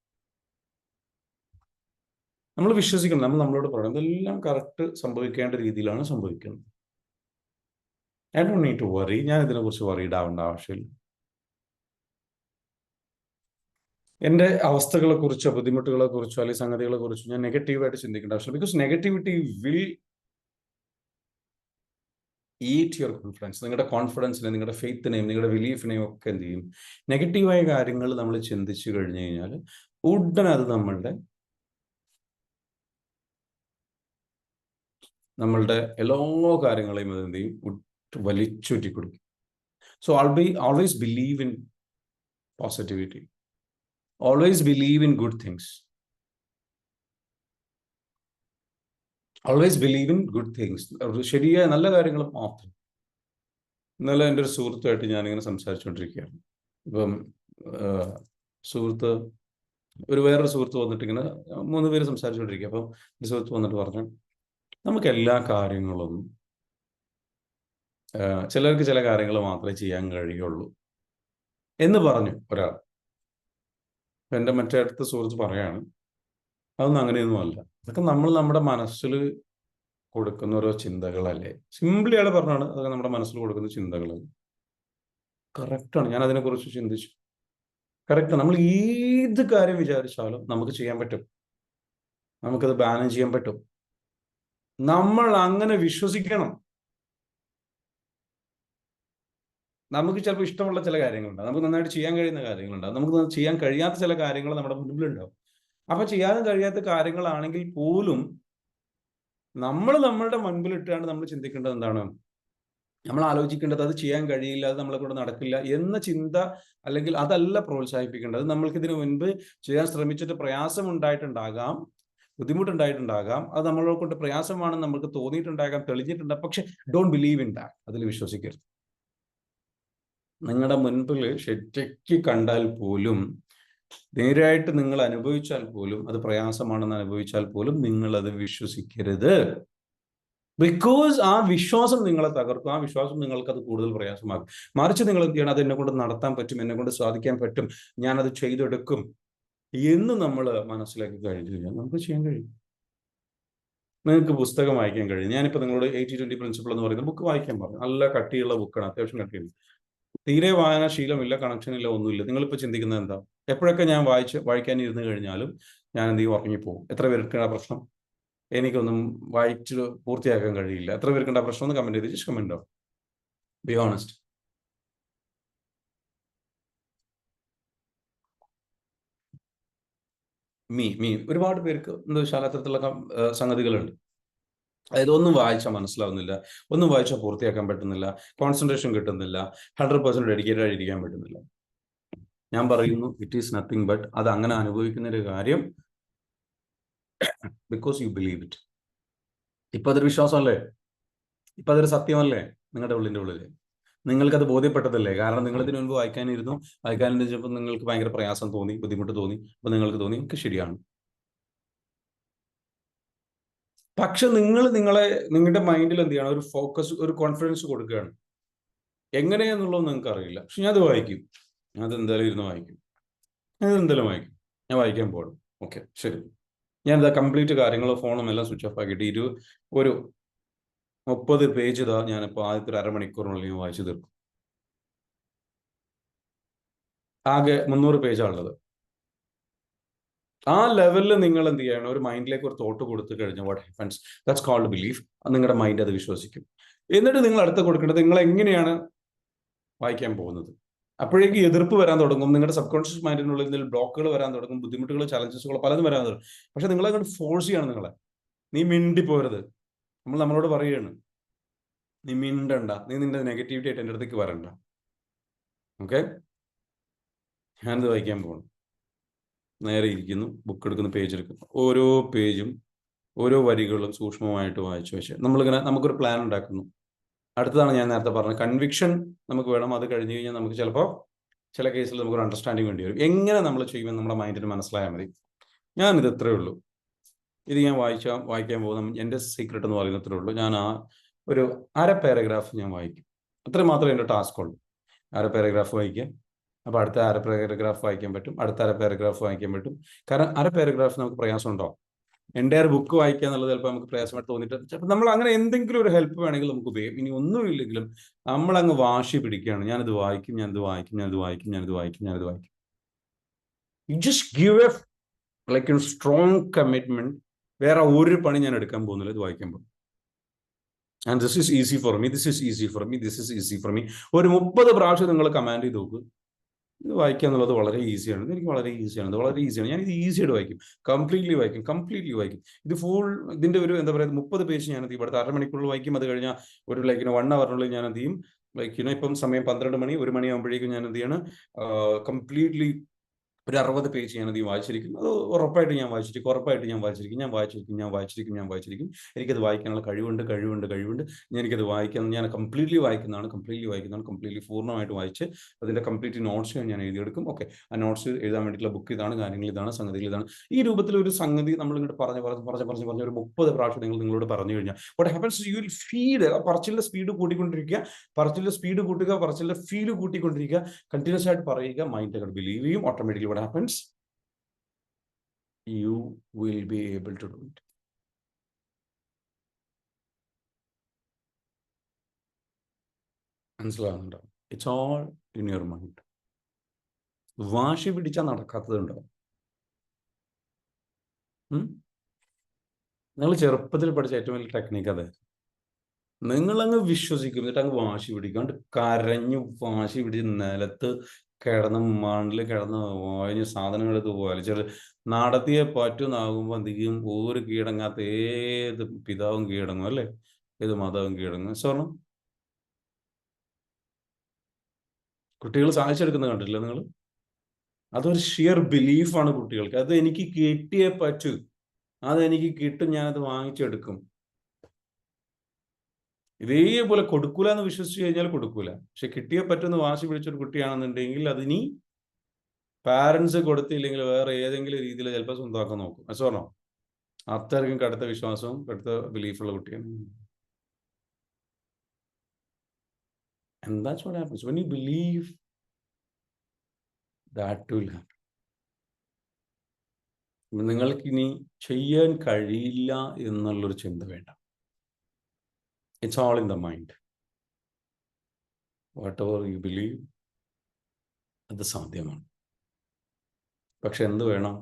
നമ്മൾ വിശ്വസിക്കണം. നമ്മളോട് പറയണം ഇതെല്ലാം കറക്റ്റ് സംഭവിക്കേണ്ട രീതിയിലാണ് സംഭവിക്കുന്നത്. I don't need to worry. ഞാൻ ഇതിനെക്കുറിച്ച് വറീഡ് ആവേണ്ട ആവശ്യമില്ല. എൻ്റെ അവസ്ഥകളെ കുറിച്ചോ ബുദ്ധിമുട്ടുകളെ കുറിച്ചോ അല്ലെങ്കിൽ സംഗതികളെ കുറിച്ചോ ഞാൻ നെഗറ്റീവായിട്ട് ചിന്തിക്കേണ്ട ആവശ്യമില്ല. Because negativity will eat your confidence. നിങ്ങളുടെ കോൺഫിഡൻസിനെ, നിങ്ങളുടെ ഫെയ്ത്തിനെയും നിങ്ങളുടെ ബിലീഫിനെയും ഒക്കെ എന്ത് ചെയ്യും? നെഗറ്റീവായ കാര്യങ്ങൾ നമ്മൾ ചിന്തിച്ചു കഴിഞ്ഞു കഴിഞ്ഞാൽ ഉടനെ അത് നമ്മളുടെ എല്ലാ കാര്യങ്ങളെയും അത് എന്ത് ചെയ്യും? വലിച്ചൂറ്റി കൊടുക്കും. So always believe in positivity. Always believe in good things. Always believe in good things. ശരിയായ നല്ല കാര്യങ്ങൾ മാത്രം. ഇന്നലെ എൻ്റെ ഒരു സുഹൃത്തുമായിട്ട് ഞാനിങ്ങനെ സംസാരിച്ചുകൊണ്ടിരിക്കുകയാണ്. ഇപ്പം വേറൊരു സുഹൃത്ത് വന്നിട്ട് ഇങ്ങനെ 3 പേര് സംസാരിച്ചുകൊണ്ടിരിക്കുക. അപ്പം ഒരു സുഹൃത്ത് വന്നിട്ട് പറഞ്ഞു, നമുക്ക് എല്ലാ കാര്യങ്ങളും ചിലർക്ക് ചില കാര്യങ്ങൾ മാത്രമേ ചെയ്യാൻ കഴിയുള്ളൂ എന്ന് പറഞ്ഞു ഒരാൾ. എൻ്റെ മറ്റേ അടുത്ത സുഹൃത്ത് പറയാണ്, അതൊന്നും അങ്ങനെയൊന്നും അല്ല. അതൊക്കെ നമ്മൾ നമ്മുടെ മനസ്സിൽ കൊടുക്കുന്ന ഓരോ ചിന്തകളല്ലേ. സിംപിളി ആൾ പറഞ്ഞാണ്, അതൊക്കെ നമ്മുടെ മനസ്സിൽ കൊടുക്കുന്ന ചിന്തകളല്ലേ. കറക്റ്റാണ്. ഞാൻ അതിനെക്കുറിച്ച് ചിന്തിച്ചു. കറക്റ്റാണ്. നമ്മൾ ഏത് കാര്യം വിചാരിച്ചാലും നമുക്ക് ചെയ്യാൻ പറ്റും. നമുക്കത് ബാൻ ചെയ്യാൻ പറ്റും. നമ്മൾ അങ്ങനെ വിശ്വസിക്കണം. നമുക്ക് ചിലപ്പോൾ ഇഷ്ടമുള്ള ചില കാര്യങ്ങളുണ്ടാവും, നമുക്ക് നന്നായിട്ട് ചെയ്യാൻ കഴിയുന്ന കാര്യങ്ങളുണ്ടാവും, നമുക്ക് ചെയ്യാൻ കഴിയാത്ത ചില കാര്യങ്ങൾ നമ്മുടെ മുൻപിലുണ്ടാവും. അപ്പൊ ചെയ്യാൻ കഴിയാത്ത കാര്യങ്ങളാണെങ്കിൽ പോലും നമ്മളുടെ മുൻപിലിട്ടാണ് നമ്മൾ ചിന്തിക്കേണ്ടത് എന്താണ്? നമ്മൾ ആലോചിക്കേണ്ടത് അത് ചെയ്യാൻ കഴിയില്ല, അത് നമ്മളെ കൊണ്ട് നടക്കില്ല എന്ന ചിന്ത, അല്ലെങ്കിൽ അതല്ല പ്രോത്സാഹിപ്പിക്കേണ്ടത്. നമ്മൾക്കിതിനു മുൻപ് ചെയ്യാൻ ശ്രമിച്ചിട്ട് പ്രയാസം ഉണ്ടായിട്ടുണ്ടാകാം, ബുദ്ധിമുട്ടുണ്ടായിട്ടുണ്ടാകാം, അത് നമ്മളെ കൊണ്ട് പ്രയാസമാണെന്ന് നമുക്ക് തോന്നിയിട്ടുണ്ടാകാം, തെളിഞ്ഞിട്ടുണ്ടാകാം. പക്ഷെ ഡോണ്ട് ബിലീവ് ഇൻ ദാറ്റ്. അതിൽ വിശ്വസിക്കരുത്. നിങ്ങളുടെ മുൻപിൽ ശരിക്ക് കണ്ടാൽ പോലും, നേരായിട്ട് നിങ്ങൾ അനുഭവിച്ചാൽ പോലും, അത് പ്രയാസമാണെന്ന് അനുഭവിച്ചാൽ പോലും നിങ്ങൾ അത് വിശ്വസിക്കരുത്. ബിക്കോസ് ആ വിശ്വാസം നിങ്ങളെ തകർക്കും. ആ വിശ്വാസം നിങ്ങൾക്ക് അത് കൂടുതൽ പ്രയാസമാകും. മറിച്ച് നിങ്ങൾ എന്ത് ചെയ്യണം? അത് എന്നെ കൊണ്ട് നടത്താൻ പറ്റും, എന്നെ കൊണ്ട് സാധിക്കാൻ പറ്റും, ഞാനത് ചെയ്തെടുക്കും എന്ന് നമ്മൾ മനസ്സിലാക്കി കഴിഞ്ഞു കഴിഞ്ഞാൽ നമുക്ക് ചെയ്യാൻ കഴിയും. നിങ്ങൾക്ക് പുസ്തകം വായിക്കാൻ കഴിയും. ഞാനിപ്പോൾ നിങ്ങളോട് 80-20 പ്രിൻസിപ്പിൾ എന്ന് പറയുന്ന ബുക്ക് വായിക്കാൻ പറഞ്ഞു. നല്ല കട്ടിയുള്ള ബുക്കാണ്, അത്യാവശ്യം കട്ടിയുണ്ട്. തീരെ വായനാ ശീലമില്ല, കണക്ഷൻ ഇല്ല, ഒന്നുമില്ല. നിങ്ങളിപ്പോൾ ചിന്തിക്കുന്നത് എന്താ? എപ്പോഴൊക്കെ ഞാൻ വായിക്കാൻ ഇരുന്ന് കഴിഞ്ഞാലും ഞാൻ എന്ത് ചെയ്യും? ഉറങ്ങിപ്പോകും. എത്ര പേർക്കുള്ള പ്രശ്നം? എനിക്കൊന്നും വായിച്ച് പൂർത്തിയാക്കാൻ കഴിയില്ല. എത്ര പേർക്കുണ്ട പ്രശ്നം? ഒന്ന് കമന്റ് ചെയ്ത് കമന്റ് ആവും. Be honest. ഒരുപാട് പേർക്ക് എന്താ വെച്ചാൽ അത്തരത്തിലുള്ള സംഗതികളുണ്ട്. അതായത് ഒന്നും വായിച്ചാൽ മനസ്സിലാവുന്നില്ല, ഒന്നും വായിച്ചാൽ പൂർത്തിയാക്കാൻ പറ്റുന്നില്ല, കോൺസെൻട്രേഷൻ കിട്ടുന്നില്ല, 100% ഡെഡിക്കേറ്റഡ് ആയിരിക്കാൻ പറ്റുന്നില്ല. ഞാൻ പറയുന്നു, ഇറ്റ് ഈസ് നത്തിങ് ബട്ട് അത് അങ്ങനെ അനുഭവിക്കുന്ന ഒരു കാര്യം ബിക്കോസ് യു ബിലീവ് ഇറ്റ്. ഇപ്പൊ അതൊരു വിശ്വാസമല്ലേ? ഇപ്പൊ അതൊരു സത്യമല്ലേ നിങ്ങളുടെ ഉള്ളിൽ? നിങ്ങൾക്കത് ബോധ്യപ്പെട്ടതല്ലേ? കാരണം നിങ്ങൾ ഇതിനു മുൻപ് വായിക്കാനിരുന്നപ്പോൾ നിങ്ങൾക്ക് ഭയങ്കര പ്രയാസം തോന്നി, ബുദ്ധിമുട്ട് തോന്നി, അപ്പൊ നിങ്ങൾക്ക് തോന്നി എനിക്ക് ശരിയാണ്. പക്ഷെ നിങ്ങളുടെ മൈൻഡിൽ എന്ത് ചെയ്യണം? ഒരു ഫോക്കസ്, ഒരു കോൺഫിഡൻസ് കൊടുക്കുകയാണ്. എങ്ങനെയാന്നുള്ളത് നിങ്ങൾക്ക് അറിയില്ല. പക്ഷെ ഞാൻ അത് വായിക്കും, അത് എന്തായാലും ഇരുന്ന് വായിക്കും, ഞാൻ വായിക്കാൻ പോകണം. ഓക്കെ, ശരി. ഞാൻ ഇതാ കംപ്ലീറ്റ് കാര്യങ്ങൾ ഫോണും എല്ലാം സ്വിച്ച് ഓഫ് ആക്കിയിട്ട് ഒരു 30 പേജ് ഇതാ ഞാനിപ്പോൾ ആദ്യത്തെ ഒരു അരമണിക്കൂറിനുള്ളിൽ ഞാൻ വായിച്ചു തീർക്കും. ആകെ 300 പേജാണുള്ളത്. ആ ലെവലിൽ നിങ്ങൾ എന്ത് ചെയ്യണം? ഒരു മൈൻഡിലേക്ക് ഒരു തോട്ട് കൊടുത്തു കഴിഞ്ഞാൽ what happens, that's called belief. നിങ്ങളുടെ മൈൻഡ് അത് വിശ്വസിക്കും. എന്നിട്ട് നിങ്ങൾ അടുത്ത് കൊടുക്കേണ്ടത് നിങ്ങൾ എങ്ങനെയാണ് വായിക്കാൻ പോകുന്നത്. അപ്പോഴേക്ക് എതിർപ്പ് വരാൻ തുടങ്ങും, നിങ്ങളുടെ സബ് കോൺഷ്യസ് മൈൻഡിനുള്ളിൽ ബ്ലോക്കുകൾ വരാൻ തുടങ്ങും, ബുദ്ധിമുട്ടുകൾ, ചലഞ്ചസുകൾ പലതും വരാൻ തുടങ്ങും. പക്ഷെ നിങ്ങളെ അങ്ങോട്ട് ഫോഴ്സ് ചെയ്യാണ് നിങ്ങളെ. നീ മിണ്ടിപ്പോരുത്. നമ്മളോട് പറയുകയാണ്, നീ മിണ്ടണ്ട, നീ നിന്റെ നെഗറ്റിവിറ്റി ആയിട്ട് എൻ്റെ അടുത്തേക്ക് വരണ്ട. ഓക്കെ, ഞാനിത് വായിക്കാൻ പോകണം. നേരെ ഇരിക്കുന്നു, ബുക്ക് എടുക്കുന്നു, പേജ് എടുക്കുന്നു. ഓരോ പേജും ഓരോ വരികളും സൂക്ഷ്മമായിട്ട് വായിച്ചു വെച്ച് നമുക്കൊരു പ്ലാൻ ഉണ്ടാക്കുന്നു. അടുത്തതാണ് ഞാൻ നേരത്തെ പറഞ്ഞത്, കൺവിക്ഷൻ നമുക്ക് വേണം. അത് കഴിഞ്ഞ് കഴിഞ്ഞാൽ നമുക്ക് ചിലപ്പോൾ ചില കേസിൽ നമുക്കൊരു അണ്ടർസ്റ്റാൻഡിങ് വേണ്ടി വരും. എങ്ങനെ നമ്മൾ ചെയ്യുമെന്ന് നമ്മുടെ മൈൻഡിന് മനസ്സിലായാൽ മതി. ഞാനിത് ഇത്രയേ ഉള്ളൂ. ഇത് ഞാൻ വായിക്കാൻ പോകുന്ന എൻ്റെ സീക്രട്ട് എന്ന് പറയുന്നത് ഇത്രയേ ഉള്ളൂ. ഞാൻ ഒരു അര പാരഗ്രാഫ് ഞാൻ വായിക്കും. അത്രയും മാത്രമേ എൻ്റെ ടാസ്ക് ഉള്ളൂ. അര പാരഗ്രാഫ് വായിക്കാം. അപ്പോൾ അടുത്ത അര പാരഗ്രാഫ് വായിക്കാൻ പറ്റും, അടുത്ത അര പാരഗ്രാഫ് വായിക്കാൻ പറ്റും. കാരണം അര പാരഗ്രാഫ് നമുക്ക് പ്രയാസം ഉണ്ടാവും. എൻ്റെ ബുക്ക് വായിക്കുക എന്നുള്ളത് ചിലപ്പോൾ നമുക്ക് പ്രയാസമായിട്ട് തോന്നിയിട്ട് ചിലപ്പോൾ നമ്മൾ അങ്ങനെ എന്തെങ്കിലും ഒരു ഹെൽപ്പ് വേണമെങ്കിൽ നമുക്ക് ഉപയോഗിക്കും. ഇനി ഒന്നുമില്ലെങ്കിലും നമ്മളങ്ങ് വാശി പിടിക്കുകയാണ്, ഞാനിത് വായിക്കും. You just give A like A strong commitment. വേറെ ഒരു പണി ഞാൻ എടുക്കാൻ പോകുന്നില്ല ഇത് വായിക്കുമ്പോൾ. And this is easy for me. ഒരു 30 പ്രാവശ്യം നിങ്ങൾ കമാൻഡ് ചെയ്ത് നോക്ക്. ഇത് വായിക്കുക എന്നുള്ളത് വളരെ ഈസിയാണ്. എനിക്ക് വളരെ ഈസിയാണ്. ഞാൻ ഇത് ഈസിയായിട്ട് വായിക്കും. കംപ്ലീറ്റ്ലി വായിക്കും. ഇത് ഇതിന്റെ ഒരു എന്താ പറയുക, 30 പേജ് ഞാൻ ഇവിടുത്തെ അരമണിക്കൂറിൽ വായിക്കും. അത് കഴിഞ്ഞാൽ ഒരു 1 അവറിനുള്ളിൽ ഞാൻ എന്ത് ചെയ്യും, ഇപ്പം സമയം 12 മണി, 1 മണിയാകുമ്പോഴേക്കും ഞാൻ എന്ത് ചെയ്യണം, കംപ്ലീറ്റ്ലി ഒരു 60 പേജ് ഞാനത് വായിച്ചിരിക്കും. അത് ഉറപ്പായിട്ട് ഞാൻ വായിച്ചിരിക്കും. എനിക്കത് വായിക്കാനുള്ള കഴിവുണ്ട്. എനിക്കത് ഞാൻ കംപ്ലീറ്റ്ലി വായിക്കുന്നതാണ്. കംപ്ലീറ്റ്ലി പൂർണ്ണമായിട്ട് വായിച്ച് അതിൻ്റെ കംപ്ലീറ്റ് നോട്ട്സ് ഞാൻ എഴുതിയെടുക്കും. ഓക്കെ, ആ നോട്ട്സ് എഴുതാൻ വേണ്ടിയിട്ടുള്ള ബുക്ക് ഇതാണ്, കാര്യങ്ങൾ ഇതാണ്, സംഗതികൾ ഇതാണ്. ഈ രൂപത്തിലൊരു സംഗതി നമ്മൾ ഇങ്ങോട്ട് പറഞ്ഞ് ഒരു 30 പ്രാവശ്യം നിങ്ങളോട് പറഞ്ഞു കഴിഞ്ഞാൽ what happens, you will feel പറച്ചിലിന്റെ സ്പീഡ് കൂട്ടിക്കൊണ്ടിരിക്കുക, പറച്ചിലിന്റെ ഫീൽ കൂട്ടിക്കൊണ്ടിരിക്കുക, കണ്ടിന്യൂസ് ആയിട്ട് പറയുക, മൈൻഡ് അങ്ങോട്ട് ബിലീവ് ചെയ്യും. Automatically what happens, you will be able to do it. മനസ്സിലാവുന്നുണ്ടോ? It's all in your mind. വാശി പിടിച്ചാൽ നടക്കാത്തതുണ്ടോ? നിങ്ങൾ ചെറുപ്പത്തിൽ പഠിച്ച ഏറ്റവും വലിയ ടെക്നിക്ക് അതെ. നിങ്ങളങ്ങ് വിശ്വസിക്കും, എന്നിട്ട് അങ്ങ് വാശി പിടിക്കാണ്ട് കരഞ്ഞു വാശി പിടിച്ച് നിലത്ത് മണ്ണിൽ കിടന്ന് വായു സാധനങ്ങൾ എടുത്ത് വലിച്ചെറിഞ്ഞ് നടത്തിയേ പറ്റുന്നാകുമ്പോൾ എന്തെങ്കിലും ഒരു കീഴടങ്ങാത്ത ഏത് പിതാവും കീഴടങ്ങും, അല്ലേ? ഏത് മതവും കീഴടങ്ങും. സ്വർണം കുട്ടികൾ സാധിച്ചെടുക്കുന്നത് കണ്ടിട്ടില്ല നിങ്ങൾ? അതൊരു ഷിയർ ബിലീഫാണ് കുട്ടികൾക്ക്. അത് എനിക്ക് കിട്ടിയേ പറ്റൂ, അതെനിക്ക് കിട്ടും, ഞാനത് വാങ്ങിച്ചെടുക്കും. ഇതേപോലെ കൊടുക്കൂല എന്ന് വിശ്വസിച്ച് കഴിഞ്ഞാൽ കൊടുക്കൂല. പക്ഷെ കിട്ടിയേ പറ്റുമെന്ന് വാശി പിടിച്ചൊരു കുട്ടിയാണെന്നുണ്ടെങ്കിൽ അതിനി പാരൻസ് കൊടുത്തില്ലെങ്കിൽ വേറെ ഏതെങ്കിലും രീതിയിൽ ചിലപ്പോൾ സ്വന്തമാക്കാൻ നോക്കും. മനസ്സിലാണോ? അത്രയ്ക്കും കടുത്ത വിശ്വാസവും കടുത്ത ബിലീഫുള്ള കുട്ടിയാണ്. And that's what happens when you believe, that will happen. നിങ്ങൾക്ക് ഇനി ചെയ്യാൻ കഴിയില്ല എന്നുള്ളൊരു ചിന്ത വേണ്ട. It's all in the mind. Whatever you believe, അത് സാധ്യമാണ്. പക്ഷെ എന്ത് വേണം?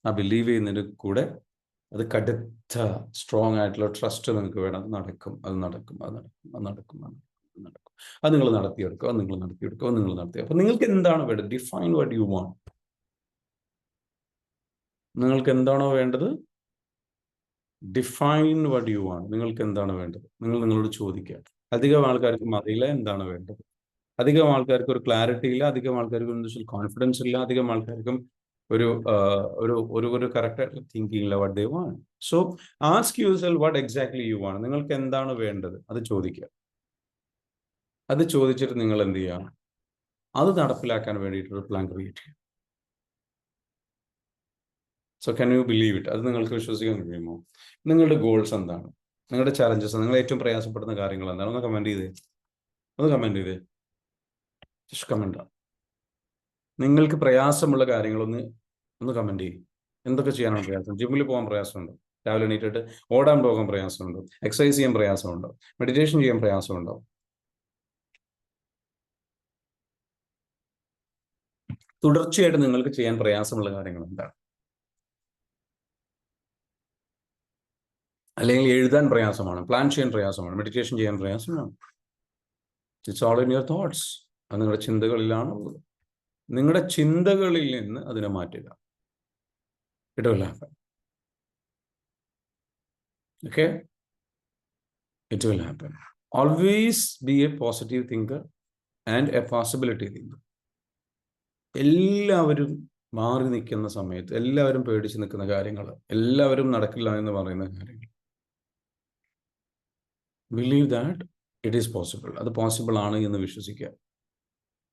ആ ബിലീവ് ചെയ്യുന്നതിന് കൂടെ അത് കടുത്ത സ്ട്രോങ് ആയിട്ടുള്ള ട്രസ്റ്റ് നിങ്ങൾക്ക് വേണം. അത് നടക്കും. അത് നിങ്ങൾ നടത്തിയെടുക്കുക. അപ്പൊ നിങ്ങൾക്ക് എന്താണ് വേണ്ടത്? Define what you want. നിങ്ങൾക്ക് എന്താണോ വേണ്ടത്, ഡിഫൈൻ വാട്ട് യു വാണ്ട്. നിങ്ങൾക്ക് എന്താണ് വേണ്ടത് നിങ്ങൾ നിങ്ങളോട് ചോദിക്കുക. അധികം ആൾക്കാർക്കും അറിയില്ല എന്താണ് വേണ്ടത്. അധികം ആൾക്കാർക്ക് ഒരു ക്ലാരിറ്റി ഇല്ല. അധികം ആൾക്കാർക്കും കോൺഫിഡൻസ് ഇല്ല. അധികം ആൾക്കാർക്കും ഒരു ഒരു കറക്റ്റ് ആയിട്ടുള്ള തിങ്കിങ് ഇല്ല what they want. So ask yourself what exactly you want. നിങ്ങൾക്ക് എന്താണ് വേണ്ടത് അത് ചോദിക്കുക. അത് ചോദിച്ചിട്ട് നിങ്ങൾ എന്ത് ചെയ്യുക, അത് നടപ്പിലാക്കാൻ വേണ്ടിയിട്ടൊരു പ്ലാൻ ക്രിയേറ്റ് ചെയ്യുക. So can you believe it? അത് നിങ്ങൾക്ക് വിശ്വസിക്കാൻ കഴിയുമോ? നിങ്ങളുടെ ഗോൾസ് എന്താണ്, നിങ്ങളുടെ ചാലഞ്ചസ്, നിങ്ങൾ ഏറ്റവും പ്രയാസപ്പെടുന്ന കാര്യങ്ങൾ എന്താണ്? ഒന്ന് കമന്റ് ചെയ്തേ, ഒന്ന് കമന്റ് ചെയ്തേ, ജസ്റ്റ് കമന്റ്. നിങ്ങൾക്ക് പ്രയാസമുള്ള കാര്യങ്ങളൊന്ന് കമന്റ് ചെയ്യും. എന്തൊക്കെ ചെയ്യാനാണ് പ്രയാസം? ജിമ്മിൽ പോകാൻ പ്രയാസമുണ്ടോ? രാവിലെ എണീറ്റിട്ട് ഓടാൻ പോകാൻ പ്രയാസമുണ്ടോ? എക്സസൈസ് ചെയ്യാൻ പ്രയാസമുണ്ടോ? മെഡിറ്റേഷൻ ചെയ്യാൻ പ്രയാസമുണ്ടോ? തുടർച്ചയായിട്ട് നിങ്ങൾക്ക് ചെയ്യാൻ പ്രയാസമുള്ള കാര്യങ്ങൾ എന്താണ്? അല്ലെങ്കിൽ എഴുതാൻ പ്രയാസമാണ്, പ്ലാൻ ചെയ്യാൻ പ്രയാസമാണ്, മെഡിറ്റേഷൻ ചെയ്യാൻ പ്രയാസമാണ്. It's all in your thoughts. അത് നിങ്ങളുടെ ചിന്തകളിലാണുള്ളത്. നിങ്ങളുടെ ചിന്തകളിൽ നിന്ന് അതിനെ മാറ്റുക. It will happen. Okay, it will happen. Always be A positive thinker and A possibility thinker. എല്ലാവരും മാറി നിൽക്കുന്ന സമയത്ത്, എല്ലാവരും പേടിച്ച് നിൽക്കുന്ന കാര്യങ്ങൾ, എല്ലാവരും നടക്കില്ല എന്ന് പറയുന്ന കാര്യങ്ങൾ, believe that it is possible. അത് പോസിബിൾ ആണ് എന്ന് വിശ്വസിക്കുക.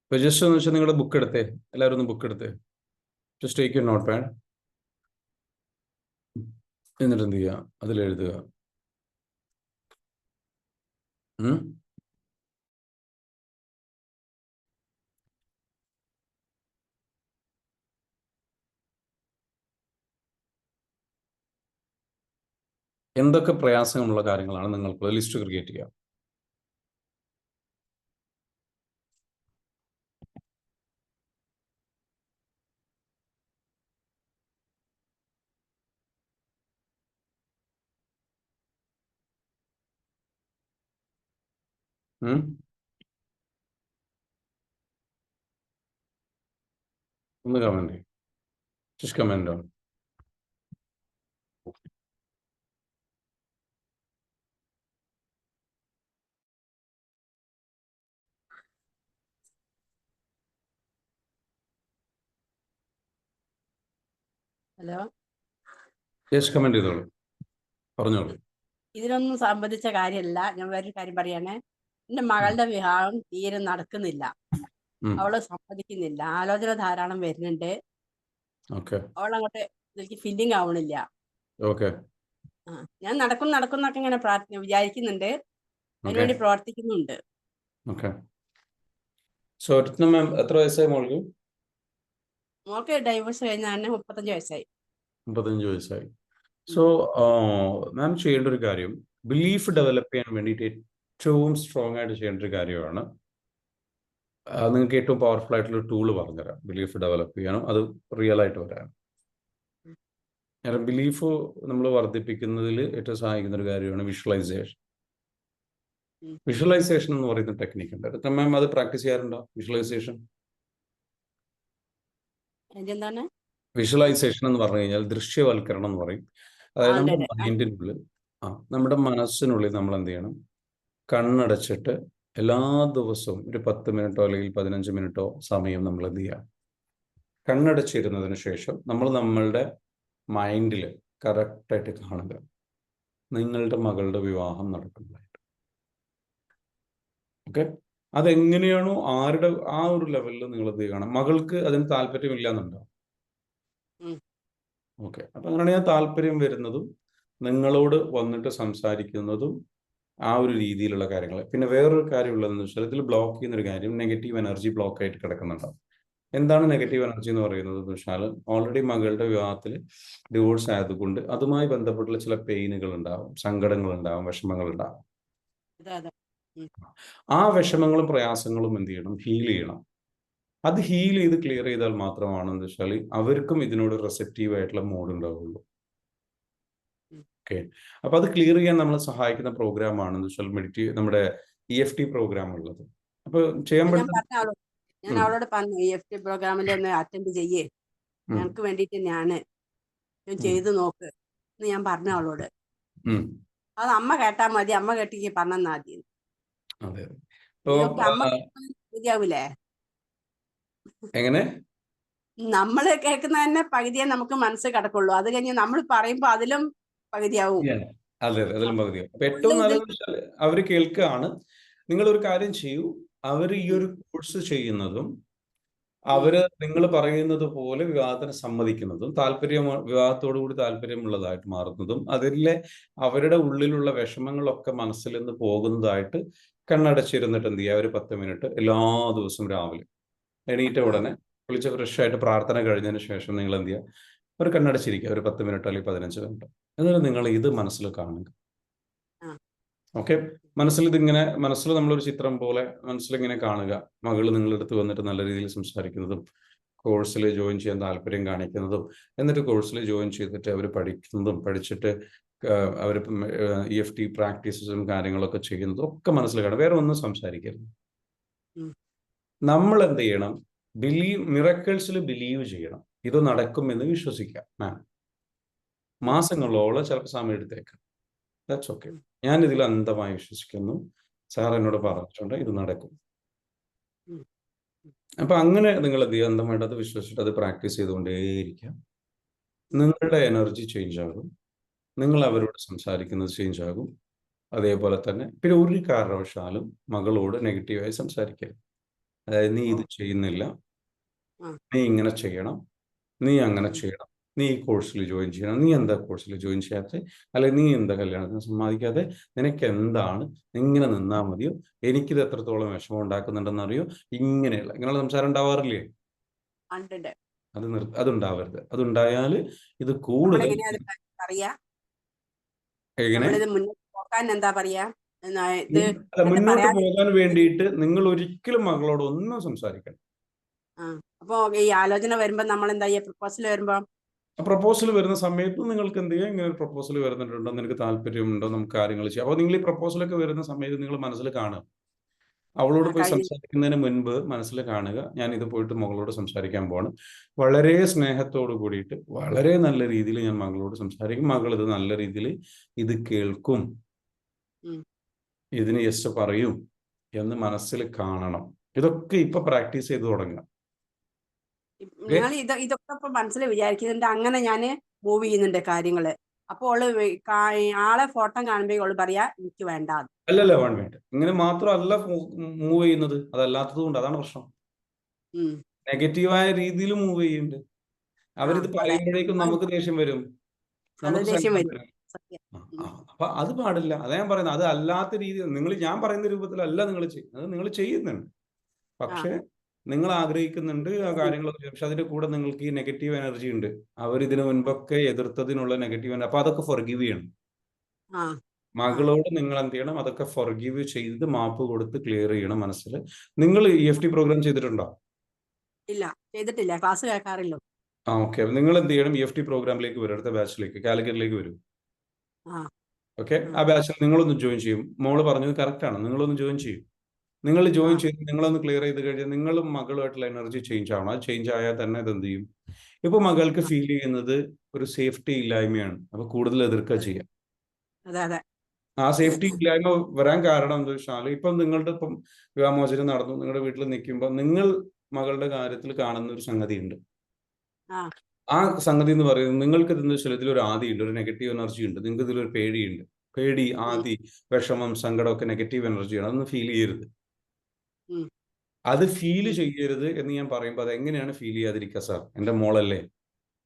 ഇപ്പൊ ജസ്റ്റ് എന്ന് വെച്ചാൽ നിങ്ങളുടെ ബുക്ക് എടുത്തേ, എല്ലാവരും ഒന്ന് ബുക്ക് എടുത്തേ, just take you note pad, എന്നിട്ട് എന്ത് ചെയ്യുക, അതിലെഴുതുക. എന്തൊക്കെ പ്രയാസങ്ങളുള്ള കാര്യങ്ങളാണ് നിങ്ങൾക്ക് ലിസ്റ്റ് ക്രിയേറ്റ് ചെയ്യുക. ഒന്ന് കമന്റ് ചെയ്യും, just comment on. Hello, just comment ചെയ്തോളൂ, പറഞ്ഞോളൂ. ഇതിനൊന്നും സംബന്ധിച്ച കാര്യമല്ല, ഞാൻ വേറൊരു കാര്യം പറയണേ. എന്റെ മകളുടെ വിവാഹം തീരെ നടക്കുന്നില്ല. അവള് സമ്മതിക്കുന്നില്ല. ആലോചന ധാരാളം വരുന്നുണ്ട്. അവളങ്ങോട്ട് എനിക്ക് ഫീലിംഗ് ആവണില്ല. ഞാൻ നടക്കും എന്നൊക്കെ ഇങ്ങനെ വിചാരിക്കുന്നുണ്ട്, അതിനുവേണ്ടി പ്രവർത്തിക്കുന്നുണ്ട്. എത്ര വയസ്സായി മോൾക്ക്? മോൾക്ക് ഡൈവേഴ്സ് കഴിഞ്ഞാൽ 35 വയസ്സായി. 35 വയസ്സായി. സോ മാം ചെയ്യേണ്ട ഒരു കാര്യം, ബിലീഫ് ഡെവലപ്പ് ചെയ്യാൻ വേണ്ടിയിട്ട് ഏറ്റവും സ്ട്രോങ് ആയിട്ട് ചെയ്യേണ്ട ഒരു കാര്യമാണ്, നിങ്ങൾക്ക് ഏറ്റവും പവർഫുൾ ആയിട്ടുള്ള ടൂള് പറഞ്ഞുതരാം ബിലീഫ് ഡെവലപ്പ് ചെയ്യാനും അത് റിയൽ ആയിട്ട് വരാനും. കാരണം ബിലീഫ് നമ്മൾ വർദ്ധിപ്പിക്കുന്നതിൽ ഏറ്റവും സഹായിക്കുന്ന ഒരു കാര്യമാണ് വിഷ്വലൈസേഷൻ. വിഷ്വലൈസേഷൻ എന്ന് പറയുന്ന ടെക്നിക്ക് ഉണ്ട്. അതൊക്കെ മാം അത് പ്രാക്ടീസ് ചെയ്യാറുണ്ടോ? വിഷ്വലൈസേഷൻ വിഷ്വലൈസേഷൻ എന്ന് പറഞ്ഞു കഴിഞ്ഞാൽ ദൃശ്യവൽക്കരണം എന്ന് പറയും. അതായത് നമ്മുടെ മൈൻഡിനുള്ളിൽ, നമ്മുടെ മനസ്സിനുള്ളിൽ നമ്മൾ എന്ത് ചെയ്യണം, കണ്ണടച്ചിട്ട് എല്ലാ ദിവസവും ഒരു 10 മിനിറ്റോ അല്ലെങ്കിൽ 15 മിനിറ്റോ സമയം നമ്മൾ എന്ത് ചെയ്യാം, കണ്ണടച്ചിരുന്നതിന് ശേഷം നമ്മൾ നമ്മളുടെ മൈൻഡിൽ കറക്റ്റായിട്ട് കാണുക നിങ്ങളുടെ മകളുടെ വിവാഹം നടക്കുന്നതായിട്ട്. ഓക്കെ, അതെങ്ങനെയാണോ ആരുടെ ആ ഒരു ലെവലിൽ നിങ്ങൾ എന്ത് ചെയ്യണം. മകൾക്ക് അതിന് താല്പര്യമില്ല എന്നുണ്ടോ? ഓക്കെ, അപ്പൊ അങ്ങനെയാണ് താല്പര്യം വരുന്നതും നിങ്ങളോട് വന്നിട്ട് സംസാരിക്കുന്നതും ആ ഒരു രീതിയിലുള്ള കാര്യങ്ങൾ. പിന്നെ വേറൊരു കാര്യം ഉള്ളതെന്ന് വെച്ചാൽ ഇതിൽ ബ്ലോക്ക് ചെയ്യുന്നൊരു കാര്യം നെഗറ്റീവ് എനർജി ബ്ലോക്ക് ആയിട്ട് കിടക്കുന്നുണ്ടാവും. എന്താണ് നെഗറ്റീവ് എനർജി എന്ന് പറയുന്നത് എന്ന് വെച്ചാൽ, ഓൾറെഡി മകളുടെ വിവാഹത്തിൽ ഡിവോഴ്സ് ആയതുകൊണ്ട് അതുമായി ബന്ധപ്പെട്ടുള്ള ചില പെയിനുകൾ ഉണ്ടാവും, സങ്കടങ്ങൾ ഉണ്ടാവും, വിഷമങ്ങൾ ഉണ്ടാവും. ആ വിഷമങ്ങളും പ്രയാസങ്ങളും എന്ത് ചെയ്യണം, ഹീൽ ചെയ്യണം. അത് ഹീൽ ചെയ്ത് ക്ലിയർ ചെയ്താൽ മാത്രമാണെന്ന് വെച്ചാൽ അവർക്കും ഇതിനോട് റെസെപ്റ്റീവ് ആയിട്ടുള്ള മോഡ് ഉണ്ടാവുള്ളൂ. ഓക്കെ, അപ്പൊ അത് ക്ലിയർ ചെയ്യാൻ നമ്മളെ സഹായിക്കുന്ന പ്രോഗ്രാം ആണെന്ന് വെച്ചാൽ നമ്മുടെ EFT പ്രോഗ്രാം ഉള്ളത്. അപ്പൊ ചെയ്യാൻ പറ്റുന്ന, ഞാൻ അവളോട് പറഞ്ഞു EFT പ്രോഗ്രാമിൽ ഒന്ന് അറ്റൻഡ് ചെയ്യേ, ഞങ്ങൾക്ക് വേണ്ടിയിട്ട് ഞാൻ ചെയ്തു നോക്ക് എന്ന് ഞാൻ പറഞ്ഞു അവളോട്. അത് അമ്മ കേട്ടാ മതി, അമ്മ കേട്ടിക്ക് പറഞ്ഞാ മതി. അമ്മ ശരിയാവൂലേ? എങ്ങനെ നമ്മള് കേൾക്കുന്ന തന്നെ പകുതിയെ നമുക്ക് മനസ്സിൽ കിടക്കുള്ളൂ. അത് കഴിഞ്ഞ് നമ്മൾ പറയുമ്പോ അതിലും പകുതിയാവും. Yeah. അതെ അതെ അതിലും പകുതിയാവും. അപ്പൊ ഫുള്ള് ഏറ്റവും ഇതിൽ നല്ലതെന്ന് വെച്ചാൽ അവര് കേൾക്കുകയാണ്. നിങ്ങളൊരു കാര്യം ചെയ്യൂ. അവർ ഈ ഒരു കോഴ്സ് ചെയ്യുന്നതും അവര് നിങ്ങൾ പറയുന്നത് പോലെ വിവാഹത്തിന് സമ്മതിക്കുന്നതും വിവാഹത്തോടു കൂടി താല്പര്യമുള്ളതായിട്ട് മാറുന്നതും അതിലെ അവരുടെ ഉള്ളിലുള്ള വിഷമങ്ങളൊക്കെ മനസ്സിൽ നിന്ന് പോകുന്നതായിട്ട് കണ്ണടച്ചിരുന്നിട്ട് എന്ത് ചെയ്യുക, ഒരു 10 മിനിറ്റ് എല്ലാ ദിവസവും രാവിലെ എണീറ്റ ഉടനെ കുളിച്ച് ഫ്രഷ് ആയിട്ട് പ്രാർത്ഥന കഴിഞ്ഞതിന് ശേഷം നിങ്ങൾ എന്ത് ചെയ്യുക, ഒരു കണ്ണടച്ചിരിക്കുക ഒരു 10 മിനിറ്റ് അല്ലെങ്കിൽ 15 മിനിറ്റ്. എന്നിട്ട് നിങ്ങൾ ഇത് മനസ്സിൽ കാണുക. ഓക്കെ, മനസ്സിൽ നമ്മളൊരു ചിത്രം പോലെ മനസ്സിലിങ്ങനെ കാണുക. മകള് നിങ്ങളുടെ അടുത്ത് വന്നിട്ട് നല്ല രീതിയിൽ സംസാരിക്കുന്നതും കോഴ്സിൽ ജോയിൻ ചെയ്യാൻ താല്പര്യം കാണിക്കുന്നതും എന്നിട്ട് കോഴ്സിൽ ജോയിൻ ചെയ്തിട്ട് അവർ പഠിക്കുന്നതും പഠിച്ചിട്ട് അവർ EFT പ്രാക്ടീസസും കാര്യങ്ങളൊക്കെ ചെയ്യുന്നതും ഒക്കെ മനസ്സിൽ കാണും. വേറെ ഒന്നും സംസാരിക്കരുത്. നമ്മൾ എന്ത് ചെയ്യണം? മിറക്കിൾസിൽ ബിലീവ് ചെയ്യണം. ഇത് നടക്കുമെന്ന് വിശ്വസിക്കാം. മാസങ്ങളോളം ചിലപ്പോൾ സമയം എടുത്തേക്കാം. That's okay. ഞാൻ ഇതിൽ അന്ധമായി വിശ്വസിക്കുന്നു. സാർ എന്നോട് പറഞ്ഞിട്ടുണ്ട് ഇത് നടക്കും. അപ്പൊ അങ്ങനെ നിങ്ങൾ എന്ത് ചെയ്യുക? അന്ധമായിട്ട് അത് വിശ്വസിച്ചിട്ട് അത് പ്രാക്ടീസ് ചെയ്തുകൊണ്ടേയിരിക്കാം. നിങ്ങളുടെ എനർജി ചേഞ്ച് ആകും. നിങ്ങൾ അവരോട് സംസാരിക്കുന്നത് ചേഞ്ച് ആകും. അതേപോലെ തന്നെ പിന്നെ ഒരു കാരണവശാലും മകളോട് നെഗറ്റീവായി സംസാരിക്കരുത്. അതായത് നീ ഇത് ചെയ്യുന്നില്ല, നീ ഇങ്ങനെ ചെയ്യണം, നീ അങ്ങനെ ചെയ്യണം, നീ ഈ കോഴ്സിൽ ജോയിൻ ചെയ്യണം, നീ എന്താ കോഴ്സിൽ ജോയിൻ ചെയ്യാത്ത, അല്ലെങ്കിൽ നീ എന്താ കല്യാണത്തിന് സമ്മതിക്കാതെ, നിനക്ക് എന്താണ്, ഇങ്ങനെ നിന്നാൽ മതിയോ, എനിക്കിത് എത്രത്തോളം വിഷമം ഉണ്ടാക്കുന്നുണ്ടെന്ന് അറിയോ, ഇങ്ങനെയുള്ള സംസാരം ഉണ്ടാവാറില്ലേ? അതുണ്ടാവരുത്. അതുണ്ടായാൽ ഇത് കൂടുതൽ മുന്നോട്ട് പോകാൻ വേണ്ടിയിട്ട് നിങ്ങൾ ഒരിക്കലും മകളോട് ഒന്നും സംസാരിക്കണം. അപ്പൊ ഈ ആലോചന വരുമ്പോ നമ്മൾ എന്താ ചെയ്യുക? പ്രപ്പോസൽ വരുന്ന സമയത്ത് നിങ്ങൾക്ക് എന്ത് ചെയ്യാം? ഇങ്ങനെ ഒരു പ്രപ്പോസൽ വരുന്നുണ്ടോ, നിനക്ക് താല്പര്യമുണ്ടോ, നമുക്ക് കാര്യങ്ങൾ ചെയ്യാം. അപ്പോൾ നിങ്ങൾ ഈ പ്രപ്പോസലൊക്കെ വരുന്ന സമയത്ത് നിങ്ങൾ മനസ്സിൽ കാണുക. അവളോട് പോയി സംസാരിക്കുന്നതിന് മുൻപ് മനസ്സിൽ കാണുക, ഞാൻ ഇത് പോയിട്ട് മകളോട് സംസാരിക്കാൻ പോകണം. വളരെ സ്നേഹത്തോട് കൂടിയിട്ട് വളരെ നല്ല രീതിയിൽ ഞാൻ മകളോട് സംസാരിക്കും. മകൾ ഇത് നല്ല രീതിയിൽ ഇത് കേൾക്കും, ഇതിന് യെസ് പറയും എന്ന് മനസ്സിൽ കാണണം. ഇതൊക്കെ ഇപ്പൊ പ്രാക്ടീസ് ചെയ്ത് തുടങ്ങുക. ഇതൊക്കെ ഇപ്പൊ മനസ്സിൽ വിചാരിക്കുന്നുണ്ട്. അങ്ങനെ ഞാൻ മൂവ് ചെയ്യുന്നുണ്ട് കാര്യങ്ങള്. അപ്പോൾ ആളെ ഫോട്ടോ കാണുമ്പോ ഓള് പറയാ എനിക്ക് വേണ്ട. അല്ലല്ല, വേണ്ട. ഇങ്ങനെ മാത്രമല്ല മൂവ് ചെയ്യുന്നത്, അതല്ലാത്തത് കൊണ്ട്. അതാണ് പ്രശ്നം. നെഗറ്റീവായ രീതിയിൽ മൂവ് ചെയ്യുന്നുണ്ട്. അവരിത് പറയുമ്പോഴേക്കും നമുക്ക് ദേഷ്യം വരും, നമുക്ക് വരും. അപ്പൊ അത് പാടില്ല. അതാ ഞാൻ പറയുന്നത്. അത് അല്ലാത്ത രീതിയിൽ ഞാൻ പറയുന്ന രൂപത്തിലല്ല നിങ്ങൾ ചെയ്യുന്നത്. നിങ്ങൾ ചെയ്യുന്നുണ്ട്, പക്ഷെ നിങ്ങൾ ആഗ്രഹിക്കുന്നുണ്ട് ആ കാര്യങ്ങളൊക്കെ. പക്ഷെ അതിന്റെ കൂടെ നിങ്ങൾക്ക് ഈ നെഗറ്റീവ് എനർജി ഉണ്ട്. അവർ ഇതിനു മുൻപൊക്കെ എതിർത്തതിനുള്ള നെഗറ്റീവ് എനർജി. അപ്പൊ അതൊക്കെ ഫോർഗീവ് ചെയ്യണം. മകളോട് നിങ്ങൾ എന്ത് ചെയ്യണം? അതൊക്കെ ഫോർഗീവ് ചെയ്ത് മാപ്പ് കൊടുത്ത് ക്ലിയർ ചെയ്യണം മനസ്സിൽ. നിങ്ങൾ EFT പ്രോഗ്രാം ചെയ്തിട്ടുണ്ടോ? ഇല്ല, ചെയ്തിട്ടില്ല. ക്ലാസ് കേൾക്കാറില്ല. ഓക്കെ. നിങ്ങൾ എന്ത് ചെയ്യണം? EFT പ്രോഗ്രാമിലേക്ക് വരും. അടുത്ത ബാച്ചിലേക്ക്, കാലിക്കറ്റിലേക്ക് വരും. ഓക്കെ, ആ ബാച്ചിൽ നിങ്ങളൊന്ന് ജോയിൻ ചെയ്യും. മോള് പറഞ്ഞത് കറക്റ്റ് ആണ്. നിങ്ങളൊന്ന് ജോയിൻ ചെയ്യും. നിങ്ങൾ ജോയിൻ ചെയ്ത് നിങ്ങളൊന്ന് ക്ലിയർ ചെയ്ത് കഴിഞ്ഞാൽ നിങ്ങളും മകളുമായിട്ടുള്ള എനർജി ചേഞ്ച് ആവണം. അത് ചേഞ്ച് ആയാൽ തന്നെ ഇത് എന്ത് ചെയ്യും? ഇപ്പൊ മകൾക്ക് ഫീൽ ചെയ്യുന്നത് ഒരു സേഫ്റ്റി ഇല്ലായ്മയാണ്. അപ്പൊ കൂടുതൽ എതിർക്കുക ചെയ്യാം. ആ സേഫ്റ്റി ഇല്ലായ്മ വരാൻ കാരണം എന്താ വെച്ചാൽ, ഇപ്പം നിങ്ങളുടെ വിവാഹമോചനം നടന്നു, നിങ്ങളുടെ വീട്ടിൽ നിൽക്കുമ്പോൾ നിങ്ങൾ മകളുടെ കാര്യത്തിൽ കാണുന്ന ഒരു സംഗതി ഉണ്ട്. ആ സംഗതി എന്ന് പറയുന്നത് നിങ്ങൾക്ക് എന്താ വെച്ചാൽ ഇതിലൊരു ആദിയുണ്ട്, ഒരു നെഗറ്റീവ് എനർജി ഉണ്ട്. നിങ്ങൾക്ക് ഇതിലൊരു പേടിയുണ്ട്. പേടി, ആദി, വിഷമം, സങ്കടം ഒക്കെ നെഗറ്റീവ് എനർജിയാണ്. അതൊന്നും ഫീൽ ചെയ്യരുത്. അത് ഫീൽ ചെയ്യരുത് എന്ന് ഞാൻ പറയുമ്പോൾ അത് എങ്ങനെയാണ് ഫീൽ ചെയ്യാതിരിക്കുക? സാർ, എൻ്റെ മോളല്ലേ,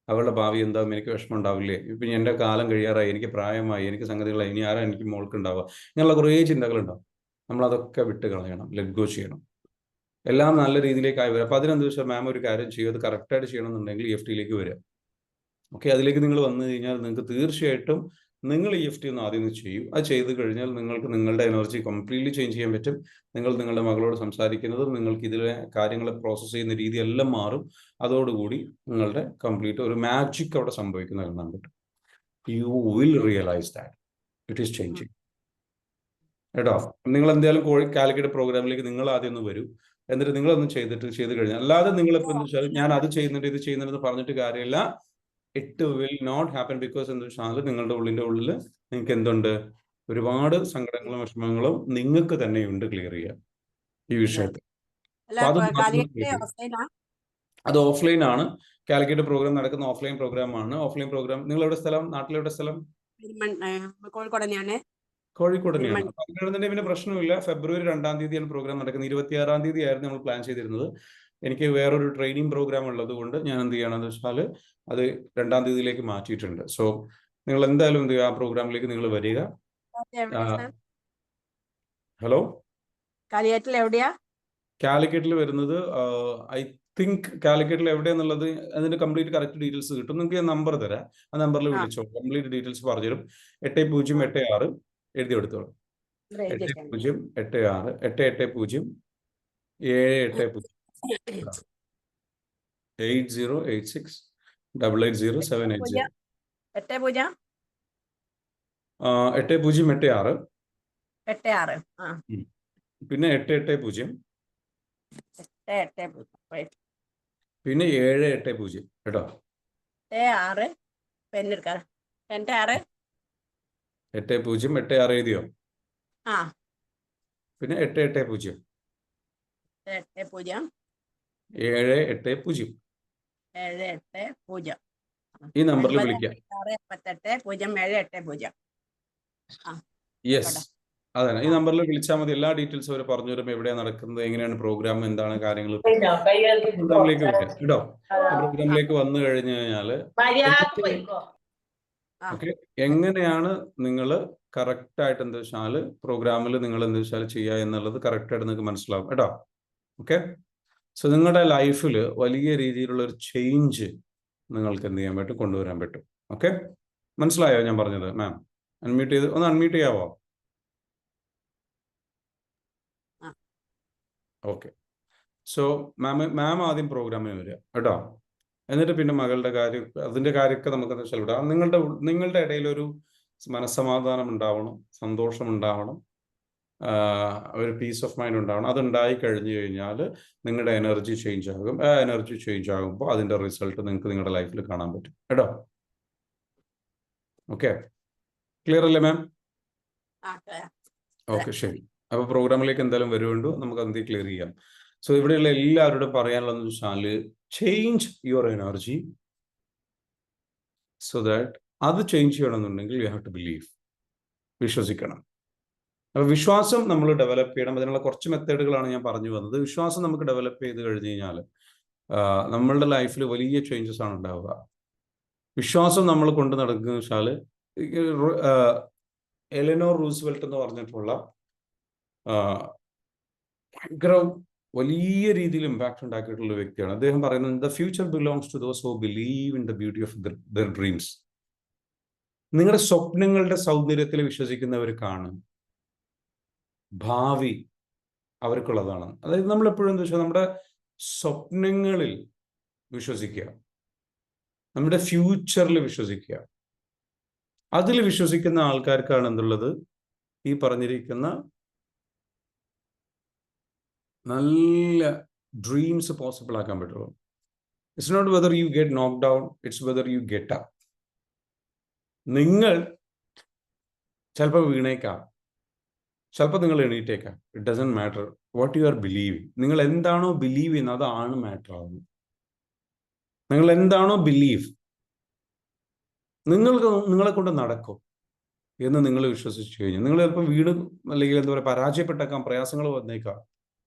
അവളുടെ ഭാവി എന്താവും, എനിക്ക് വിഷമം ഉണ്ടാവില്ലേ, ഇപ്പം എൻ്റെ കാലം കഴിയാറായി, എനിക്ക് പ്രായമായി, എനിക്ക് സംഗതികളായി, ഇനി ആരാ എനിക്ക് മോൾക്ക് ഉണ്ടാവുക, ഇങ്ങനെയുള്ള കുറേ ചിന്തകളുണ്ടാവും. നമ്മളതൊക്കെ വിട്ട് കളയണം, ലെറ്റ് ഗോ ചെയ്യണം. എല്ലാം നല്ല രീതിയിലേക്കായി വരും. അപ്പം അതിനെന്താ വെച്ചാൽ മാം ഒരു കാര്യം ചെയ്യും, അത് കറക്റ്റായിട്ട് ചെയ്യണമെന്നുണ്ടെങ്കിൽ EFTയിലേക്ക് വരിക. ഓക്കെ, അതിലേക്ക് നിങ്ങൾ വന്നു കഴിഞ്ഞാൽ നിങ്ങൾക്ക് തീർച്ചയായിട്ടും നിങ്ങൾ EFT ഒന്ന് ആദ്യം ചെയ്യും. അത് ചെയ്ത് കഴിഞ്ഞാൽ നിങ്ങൾക്ക് നിങ്ങളുടെ എനർജി കംപ്ലീറ്റ്ലി ചേഞ്ച് ചെയ്യാൻ പറ്റും. നിങ്ങൾ നിങ്ങളുടെ മകളോട് സംസാരിക്കുന്നതും നിങ്ങൾക്ക് ഇതിലെ കാര്യങ്ങൾ പ്രോസസ്സ് ചെയ്യുന്ന രീതി എല്ലാം മാറും. അതോടുകൂടി നിങ്ങളുടെ കംപ്ലീറ്റ് ഒരു മാജിക് അവിടെ സംഭവിക്കുന്നത് കാണാൻ പറ്റും. You will realise that it is changing. കേട്ടോ, നിങ്ങൾ എന്തായാലും കാലിക്കറ്റ് പ്രോഗ്രാമിലേക്ക് നിങ്ങൾ ആദ്യം ഒന്ന് വരൂ. എന്നിട്ട് നിങ്ങളൊന്ന് ചെയ്ത് കഴിഞ്ഞാൽ, അല്ലാതെ നിങ്ങളിപ്പോൾ എന്താ വെച്ചാൽ ഞാൻ അത് ചെയ്യുന്നുണ്ട് ഇത് ചെയ്യുന്നുണ്ടെന്ന് പറഞ്ഞിട്ട് കാര്യമില്ല. It will not happen. Because എന്താ വെച്ചാൽ നിങ്ങളുടെ ഉള്ളിൽ നിങ്ങൾക്ക് എന്തുണ്ട്? ഒരുപാട് സങ്കടങ്ങളും വിഷമങ്ങളും നിങ്ങൾക്ക് തന്നെയുണ്ട് ക്ലിയർ ചെയ്യാൻ ഈ വിഷയത്തിൽ. അത് ഓഫ്ലൈൻ ആണ്. കാലിക്കറ്റ് പ്രോഗ്രാം നടക്കുന്ന ഓഫ്ലൈൻ പ്രോഗ്രാമാണ്. ഓഫ്ലൈൻ പ്രോഗ്രാം നിങ്ങൾ എവിടെ സ്ഥലം? നാട്ടിലെവിടെ സ്ഥലം? കോഴിക്കോട് തന്നെയാണ്. കോഴിക്കോട് തന്നെയാണ്. അപ്പൊ അങ്ങനെ പിന്നെ പ്രശ്നമില്ല. ഫെബ്രുവരി 2-ാം തീയതിയാണ് പ്രോഗ്രാം നടക്കുന്നത്. 26-ാം തീയതി ആയിരുന്നു നമ്മൾ പ്ലാൻ ചെയ്തിരുന്നത്. എനിക്ക് വേറൊരു ട്രെയിനിങ് പ്രോഗ്രാം ഉള്ളത് കൊണ്ട് ഞാൻ എന്ത് ചെയ്യണമെന്ന് വെച്ചാൽ അത് 2-ാം തീയതിയിലേക്ക് മാറ്റിയിട്ടുണ്ട്. സോ നിങ്ങൾ എന്തായാലും എന്ത് ചെയ്യുക, ആ പ്രോഗ്രാമിലേക്ക് നിങ്ങൾ വരിക. ഹലോ, കാലിക്കറ്റിൽ എവിടെയാ? കാലിക്കറ്റിൽ വരുന്നത് ഐ തിങ്ക് കാലിക്കറ്റിൽ എവിടെയാന്നുള്ളത് അതിന്റെ കംപ്ലീറ്റ് കറക്റ്റ് ഡീറ്റെയിൽസ് കിട്ടും. നിങ്ങൾക്ക് ഞാൻ നമ്പർ തരാം, ആ നമ്പറിൽ വിളിച്ചോ, കംപ്ലീറ്റ് ഡീറ്റെയിൽസ് പറഞ്ഞുതരും. 8086 എഴുതി എടുത്തോളൂ. 8086 880 780 8086 880 780 8086 പിന്നെ 880 പിന്നെ 780 കേട്ടോ. 8086 എഴുതിയോ? പിന്നെ 880 780 ഈ നമ്പറിൽ വിളിക്കാം. യെസ്, അതെ, ഈ നമ്പറിൽ വിളിച്ചാൽ മതി. എല്ലാ ഡീറ്റെയിൽസ് അവർ പറഞ്ഞു തരും. എവിടെയാണ് നടക്കുന്നത്, എങ്ങനെയാണ് പ്രോഗ്രാം, എന്താണ് കാര്യങ്ങൾ. പ്രോഗ്രാമിലേക്ക് വിളിക്കാം കേട്ടോ. പ്രോഗ്രാമിലേക്ക് വന്നു കഴിഞ്ഞു കഴിഞ്ഞാല് ഓക്കെ, എങ്ങനെയാണ് നിങ്ങൾ കറക്റ്റ് ആയിട്ട് എന്താ വെച്ചാൽ പ്രോഗ്രാമിൽ നിങ്ങൾ എന്താ വെച്ചാൽ ചെയ്യുക എന്നുള്ളത് കറക്റ്റ് ആയിട്ട് നിങ്ങൾക്ക് മനസ്സിലാവും കേട്ടോ. ഓക്കെ, സോ നിങ്ങളുടെ ലൈഫിൽ വലിയ രീതിയിലുള്ള ഒരു ചേഞ്ച് നിങ്ങൾക്ക് എന്ത് ചെയ്യാൻ പറ്റും, കൊണ്ടുവരാൻ പറ്റും. ഓക്കെ, മനസ്സിലായോ ഞാൻ പറഞ്ഞത്? മാം അൺമ്യൂട്ട് ചെയ്ത് ഒന്ന് അൺമ്യൂട്ട് ചെയ്യാവോ? ഓക്കെ, സോ മാം ആദ്യം പ്രോഗ്രാമിന് വരിക കേട്ടോ. എന്നിട്ട് പിന്നെ മകളുടെ കാര്യം, അതിന്റെ കാര്യമൊക്കെ നമുക്ക് എന്താ വെച്ചാൽ വിടാം. നിങ്ങളുടെ ഇടയിൽ ഒരു മനസ്സമാധാനം ഉണ്ടാവണം, സന്തോഷം ഉണ്ടാവണം, ഒരു പീസ് ഓഫ് മൈൻഡ് ഉണ്ടാവണം. അതുണ്ടായി കഴിഞ്ഞു കഴിഞ്ഞാൽ നിങ്ങളുടെ എനർജി ചേഞ്ച് ആകും. ആ എനർജി ചേഞ്ച് ആകുമ്പോൾ അതിന്റെ റിസൾട്ട് നിങ്ങൾക്ക് നിങ്ങളുടെ ലൈഫിൽ കാണാൻ പറ്റും കേട്ടോ. ഓക്കെ, ക്ലിയർ അല്ലേ മാം? ഓക്കെ, ശരി. അപ്പൊ പ്രോഗ്രാമിലേക്ക് എന്തായാലും വരുന്നുണ്ടോ, നമുക്ക് അത് ക്ലിയർ ചെയ്യാം. സോ ഇവിടെയുള്ള എല്ലാവരോടും പറയാനുള്ളതെന്ന് വെച്ചാൽ change your energy so that അത് ചേഞ്ച് ചെയ്യണമെന്നുണ്ടെങ്കിൽ യു ഹാവ് ടു ബിലീവ്, വിശ്വസിക്കണം. അപ്പൊ വിശ്വാസം നമ്മൾ ഡെവലപ്പ് ചെയ്യണം. അതിനുള്ള കുറച്ച് മെത്തേഡുകളാണ് ഞാൻ പറഞ്ഞു വന്നത്. വിശ്വാസം നമുക്ക് ഡെവലപ്പ് ചെയ്ത് കഴിഞ്ഞ് കഴിഞ്ഞാൽ നമ്മളുടെ ലൈഫിൽ വലിയ ചേഞ്ചസ് ആണ് ഉണ്ടാവുക. വിശ്വാസം നമ്മൾ കൊണ്ട് നടക്കുന്ന വെച്ചാൽ എലനോർ റൂസ്വെൽറ്റ് എന്ന് പറഞ്ഞിട്ടുള്ള ഭയങ്കര വലിയ രീതിയിൽ ഇമ്പാക്ട് ഉണ്ടാക്കിയിട്ടുള്ള വ്യക്തിയാണ്. അദ്ദേഹം പറയുന്നത് the future belongs to those who believe in the beauty of their dreams. നിങ്ങളുടെ സ്വപ്നങ്ങളുടെ സൗന്ദര്യത്തിൽ വിശ്വസിക്കുന്നവർ കാണും. ഭാവി അവർക്കുള്ളതാണ്. അതായത് നമ്മൾ എപ്പോഴും എന്താ വെച്ചാൽ നമ്മുടെ സ്വപ്നങ്ങളിൽ വിശ്വസിക്കുക, നമ്മുടെ ഫ്യൂച്ചറിൽ വിശ്വസിക്കുക. അതിൽ വിശ്വസിക്കുന്ന ആൾക്കാർക്കാണ് എന്തുള്ളത്, ഈ പറഞ്ഞിരിക്കുന്ന നല്ല ഡ്രീംസ് പോസിബിൾ ആക്കാൻ പറ്റുള്ളൂ. It's not whether you get knock down, it's whether you get up. നിങ്ങൾ ചിലപ്പോൾ വീണേക്കാം, ചിലപ്പോൾ നിങ്ങൾ എണീറ്റേക്കാം. It doesn't matter what you are believing. നിങ്ങൾ എന്താണോ ബിലീവ് ചെയ്യുന്നത് അതാണ് മാറ്റർ ആവുന്നത്. നിങ്ങൾ എന്താണോ ബിലീവ്, നിങ്ങളെ കൊണ്ട് നടക്കും എന്ന് നിങ്ങൾ വിശ്വസിച്ചു കഴിഞ്ഞാൽ നിങ്ങൾ ചിലപ്പോൾ വീട് അല്ലെങ്കിൽ എന്താ പറയുക പരാജയപ്പെട്ടേക്കാം, പ്രയാസങ്ങൾ വന്നേക്കാം.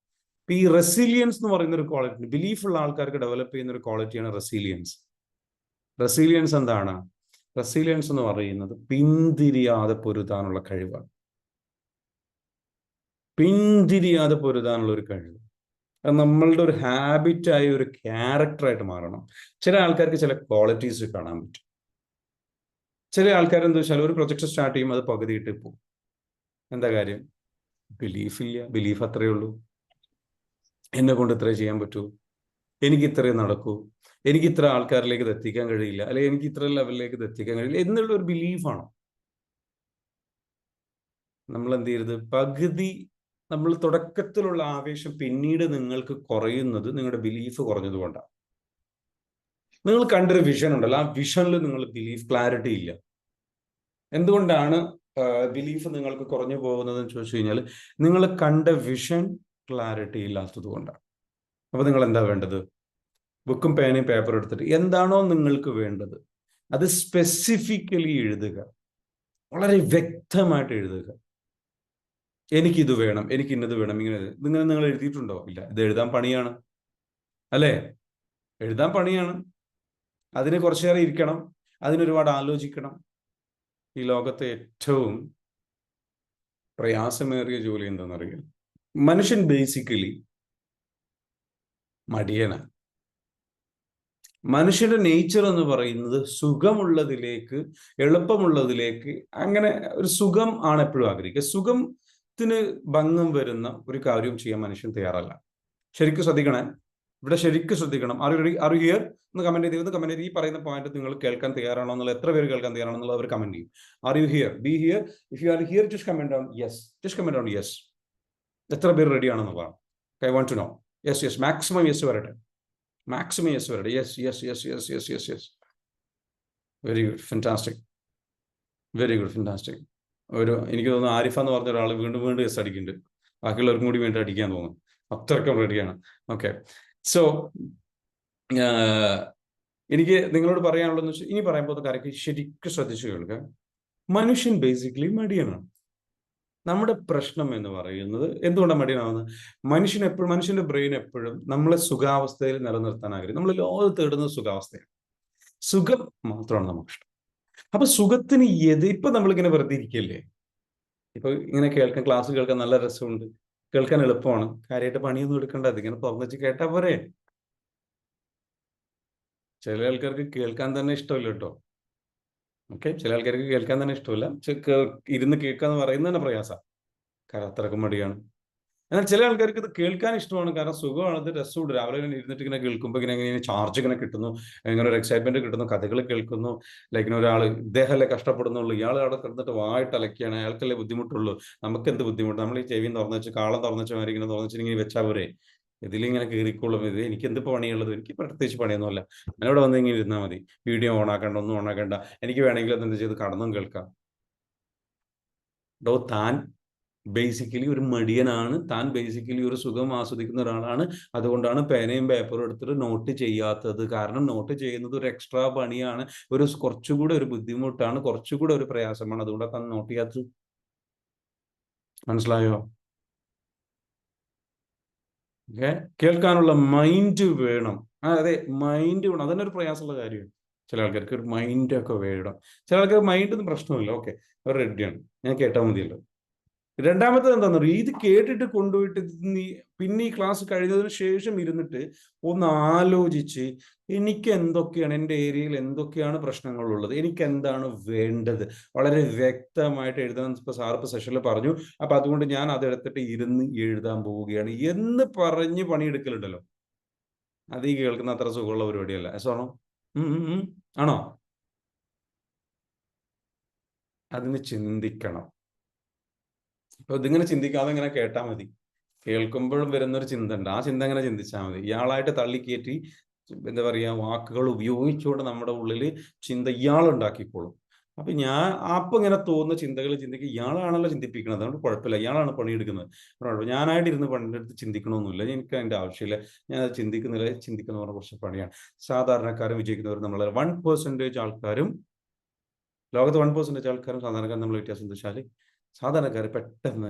ഈ റെസിലിയൻസ് എന്ന് പറയുന്ന ഒരു ക്വാളിറ്റി, ബിലീഫ് ഉള്ള ആൾക്കാർക്ക് ഡെവലപ്പ് ചെയ്യുന്ന ഒരു ക്വാളിറ്റിയാണ് റെസിലിയൻസ്. റെസിലിയൻസ് എന്താണ്? റെസിലിയൻസ് എന്ന് പറയുന്നത് പിന്തിരിയാതെ പൊരുതാനുള്ള കഴിവാണ്. പിന്തിരിയാതെ പൊരുതാനുള്ള ഒരു കഴിവ്. അത് നമ്മളുടെ ഒരു ഹാബിറ്റായി, ഒരു ക്യാരക്ടറായിട്ട് മാറണം. ചില ആൾക്കാർക്ക് ചില ക്വാളിറ്റീസ് കാണാൻ പറ്റും. ചില ആൾക്കാർ എന്താ വെച്ചാൽ ഒരു പ്രൊജക്ട് സ്റ്റാർട്ട് ചെയ്യും, അത് പകുതിയിട്ട് പോകും. എന്താ കാര്യം? ബിലീഫില്ല. ബിലീഫ് അത്രയേ ഉള്ളൂ. എന്നെ കൊണ്ട് ഇത്രേ ചെയ്യാൻ പറ്റൂ, എനിക്ക് ഇത്രേ നടക്കൂ, എനിക്ക് ഇത്ര ആൾക്കാരിലേക്ക് ഇത് എത്തിക്കാൻ കഴിയില്ല, അല്ലെങ്കിൽ എനിക്ക് ഇത്ര ലെവലിലേക്ക് ഇത് എത്തിക്കാൻ കഴിയില്ല എന്നുള്ള ഒരു ബിലീഫാണ്. നമ്മൾ എന്ത് ചെയ്യരുത്, പകുതി നമ്മൾ തുടക്കത്തിലുള്ള ആവേശം പിന്നീട് നിങ്ങൾക്ക് കുറയുന്നത് നിങ്ങളുടെ ബിലീഫ് കുറഞ്ഞതുകൊണ്ടാണ്. നിങ്ങൾ കണ്ടൊരു വിഷൻ ഉണ്ടല്ലോ, ആ വിഷനിൽ നിങ്ങൾ ബിലീഫ് ക്ലാരിറ്റി ഇല്ല. എന്തുകൊണ്ടാണ് ബിലീഫ് നിങ്ങൾക്ക് കുറഞ്ഞു പോകുന്നതെന്ന് ചോദിച്ചു കഴിഞ്ഞാൽ നിങ്ങൾ കണ്ട വിഷൻ ക്ലാരിറ്റി ഇല്ലാത്തത് കൊണ്ടാണ്. അപ്പൊ നിങ്ങൾ എന്താ വേണ്ടത്? ബുക്കും പേനയും പേപ്പറും എടുത്തിട്ട് എന്താണോ നിങ്ങൾക്ക് വേണ്ടത് അത് സ്പെസിഫിക്കലി എഴുതുക, വളരെ വ്യക്തമായിട്ട് എഴുതുക. എനിക്കിത് വേണം, എനിക്ക് ഇന്നത് വേണം, ഇങ്ങനെ. നിങ്ങൾ എഴുതിയിട്ടുണ്ടോ? ഇല്ല. ഇത് എഴുതാൻ പണിയാണ് അല്ലേ? എഴുതാൻ പണിയാണ്. അതിന് കുറച്ചേറെ ഇരിക്കണം, അതിനൊരുപാട് ആലോചിക്കണം. ഈ ലോകത്തെ ഏറ്റവും പ്രയാസമേറിയ ജോലി എന്താണെന്നറിയാം? മനുഷ്യൻ ബേസിക്കലി മടിയനാണ്. മനുഷ്യന്റെ നേച്ചർ എന്ന് പറയുന്നത് സുഖമുള്ളതിലേക്ക്, എളുപ്പമുള്ളതിലേക്ക്, അങ്ങനെ ഒരു സുഖം ആണ് എപ്പോഴും ആഗ്രഹിക്കുക. സുഖത്തിന് ഭംഗം വരുന്ന ഒരു കാര്യം ചെയ്യാൻ മനുഷ്യൻ തയ്യാറല്ല. ശരിക്കും ശ്രദ്ധിക്കണേ, ഇവിടെ ശരിക്കും ശ്രദ്ധിക്കണം. ആർ യു ഹിയർ എന്ന് കമന്റ് ചെയ്ത് കമന്റ് ചെയ്ത് ഈ പറയുന്ന പോയിന്റ് നിങ്ങൾ കേൾക്കാൻ തയ്യാറാണോ എന്നുള്ള, എത്ര പേര് കേൾക്കാൻ തയ്യാറാണെന്നുള്ളത് അവർ കമന്റ് ചെയ്യും. Are you here? Be here. If you are here, just comment down yes. Just comment down yes. എത്ര പേര് റെഡി ആണെന്നുള്ളതാണ്. I want to know. Yes yes, maximum yes വരട്ടെ, മാക്സിമം യെസ് വരട്ടെ. Yes yes yes yes yes yes yes. Very good, fantastic, very good, fantastic. എനിക്ക് തോന്നുന്നു ആരിഫ എന്ന് പറഞ്ഞ ഒരാൾ വീണ്ടും വീണ്ടും യെസ് അടിക്കുന്നുണ്ട്. ബാക്കിയുള്ളവർക്കും കൂടി വേണ്ടി അടിക്കാൻ തോന്നുന്നു. അത്രയ്ക്കും റെഡിയാണ്. ഓക്കെ, സോ എനിക്ക് നിങ്ങളോട് പറയാനുള്ളതെന്ന് വെച്ചാൽ, ഇനി പറയാൻ പോകുന്ന കാര്യത്തിൽ ശരിക്കും ശ്രദ്ധിച്ചു കേൾക്കുക. മനുഷ്യൻ ബേസിക്കലി മടിയനാണ്. നമ്മുടെ പ്രശ്നം എന്ന് പറയുന്നത് എന്തുകൊണ്ടാണ് മടിയനാവുന്നത്? മനുഷ്യന്റെ ബ്രെയിൻ എപ്പോഴും നമ്മളെ സുഖാവസ്ഥയിൽ നിലനിർത്താൻ ആഗ്രഹിക്കും. നമ്മൾ ലോകത്ത് തേടുന്നത് സുഖാവസ്ഥയാണ്. സുഖം മാത്രമാണ് നമുക്ക് ഇഷ്ടം. അപ്പൊ സുഖത്തിന് ഇപ്പൊ നമ്മളിങ്ങനെ വെറുതെ ഇരിക്കല്ലേ? ഇപ്പൊ ഇങ്ങനെ കേൾക്കാൻ, ക്ലാസ് കേൾക്കാൻ നല്ല രസമുണ്ട്, കേൾക്കാൻ എളുപ്പമാണ്, കാര്യമായിട്ട് പണിയൊന്നും എടുക്കേണ്ട, അതിങ്ങനെ തുറന്നു വെച്ച് കേട്ടാ പോരെ. ചില ആൾക്കാർക്ക് കേൾക്കാൻ തന്നെ ഇഷ്ടമില്ല കേട്ടോ. ഓക്കെ, ചില ആൾക്കാർക്ക് കേൾക്കാൻ തന്നെ ഇഷ്ടമില്ല. ഇരുന്ന് കേൾക്കാന്ന് പറയുന്നത് തന്നെ പ്രയാസമാണ്, കാരണം അത്രക്കും മടിയാണ്. എന്നാൽ ചില ആൾക്കാർക്ക് ഇത് കേൾക്കാൻ ഇഷ്ടമാണ്, കാരണം സുഖമാണ്, അത് രസമുണ്ട്. രാവിലെ ഇങ്ങനെ ഇരുന്നിട്ട് ഇങ്ങനെ കേൾക്കുമ്പോൾ ഇങ്ങനെ ചാർജ് ഇങ്ങനെ കിട്ടുന്നു, ഇങ്ങനെ ഒരു എക്സൈറ്റ്മെന്റ് കിട്ടുന്നു, കഥകൾ കേൾക്കുന്നു. ലൈക്ക് ഒരാൾ ഇദ്ദേഹമല്ലേ കഷ്ടപ്പെടുന്നുള്ളൂ, ഇയാൾ അവിടെ കിടന്നിട്ട് വായിട്ട് അലക്കിയാണ്, അയാൾക്കല്ലേ ബുദ്ധിമുട്ടുള്ളൂ, നമുക്ക് എന്ത് ബുദ്ധിമുട്ട്? നമ്മൾ ഈ ചെവിയും തുറന്നു വെച്ച്, കാളം തുറന്നു വെച്ച മാതിരി ഇങ്ങനെ തുറന്നു വെച്ചിട്ട് ഇങ്ങനെ വെച്ചാൽ പോരെ, ഇതിലിങ്ങനെ കീറിക്കോളും. ഇത് എനിക്ക് എന്ത് പണിയുള്ളത്? എനിക്ക് പ്രത്യേകിച്ച് പണിയൊന്നുമല്ല, ഞാനിവിടെ വന്ന് ഇങ്ങനെ ഇരുന്നാൽ മതി, വീഡിയോ ഓൺ ആക്കണ്ട, ഒന്നും ഓൺ ആക്കണ്ട, എനിക്ക് വേണമെങ്കിൽ അതെന്ത് ചെയ്ത് കടന്നും കേൾക്കാം. താൻ ബേസിക്കലി ഒരു മടിയനാണ്, താൻ ബേസിക്കലി ഒരു സുഖം ആസ്വദിക്കുന്ന ഒരാളാണ്. അതുകൊണ്ടാണ് പേനയും പേപ്പറും എടുത്തിട്ട് നോട്ട് ചെയ്യാത്തത്. കാരണം നോട്ട് ചെയ്യുന്നത് ഒരു എക്സ്ട്രാ പണിയാണ്, കുറച്ചുകൂടെ ഒരു ബുദ്ധിമുട്ടാണ്, കുറച്ചുകൂടെ ഒരു പ്രയാസമാണ്. അതുകൊണ്ടാണ് താൻ നോട്ട് ചെയ്യാത്തത്. മനസ്സിലായോ? ഓക്കെ, കേൾക്കാനുള്ള മൈൻഡ് വേണം. അതെ, മൈൻഡ് വേണം. അതന്നെ ഒരു പ്രയാസമുള്ള കാര്യമാണ്. ചില ആൾക്കാർക്ക് ഒരു മൈൻഡൊക്കെ വേണം. ചില ആൾക്കാർക്ക് മൈൻഡൊന്നും പ്രശ്നമില്ല, ഓക്കെ, അവർ റെഡിയാണ്, ഞാൻ കേട്ടാൽ മതിയല്ലോ. രണ്ടാമത്തത് എന്താണെന്ന് പറയുക, ഇത് കേട്ടിട്ട് കൊണ്ടുപോയിട്ട് പിന്നെ ഈ ക്ലാസ് കഴിഞ്ഞതിന് ശേഷം ഇരുന്നിട്ട് ഒന്ന് ആലോചിച്ച്, എനിക്ക് എന്തൊക്കെയാണ്, എൻ്റെ ഏരിയയിൽ എന്തൊക്കെയാണ് പ്രശ്നങ്ങളുള്ളത്, എനിക്ക് എന്താണ് വേണ്ടത്, വളരെ വ്യക്തമായിട്ട് എഴുതാൻ സാറിപ്പ് സെഷനിൽ പറഞ്ഞു. അപ്പൊ അതുകൊണ്ട് ഞാൻ അതെടുത്തിട്ട് ഇരുന്ന് എഴുതാൻ പോവുകയാണ് എന്ന് പറഞ്ഞ് പണിയെടുക്കലുണ്ടല്ലോ, അത് ഈ കേൾക്കുന്ന അത്ര സുഖമുള്ള പരിപാടിയല്ല. ആണോ? ആണോ? അതിന് ചിന്തിക്കണം. അപ്പൊ ഇതിങ്ങനെ ചിന്തിക്കാതെ ഇങ്ങനെ കേട്ടാൽ മതി. കേൾക്കുമ്പോഴും വരുന്നൊരു ചിന്ത ഉണ്ട്, ആ ചിന്ത അങ്ങനെ ചിന്തിച്ചാൽ മതി. ഇയാളായിട്ട് തള്ളിക്കയറ്റി, എന്താ പറയുക, വാക്കുകൾ ഉപയോഗിച്ചുകൊണ്ട് നമ്മുടെ ഉള്ളിൽ ചിന്ത ഇയാളുണ്ടാക്കിക്കോളും. അപ്പൊ അപ്പൊ ഇങ്ങനെ തോന്നുന്ന ചിന്തകൾ ചിന്തിക്കുക, ഇയാളാണല്ലോ ചിന്തിപ്പിക്കുന്നത്, അതുകൊണ്ട് കുഴപ്പമില്ല, ഇയാളാണ് പണിയെടുക്കുന്നത്. ഞാനായിട്ട് ഇരുന്ന് പണിയെടുത്ത് ചിന്തിക്കണമെന്നില്ല, എനിക്ക് അതിന്റെ ആവശ്യമില്ല, ഞാൻ അത് ചിന്തിക്കുന്നില്ല. ചിന്തിക്കുന്ന പറഞ്ഞ കുറച്ച് പണിയാണ്. സാധാരണക്കാരും വിജയിക്കുന്നവരും നമ്മൾ 1% ആൾക്കാരും, ലോകത്ത് 1% ആൾക്കാരും സാധാരണക്കാരും നമ്മൾ വ്യത്യാസം എന്താ വെച്ചാൽ, സാധാരണക്കാർ പെട്ടെന്ന്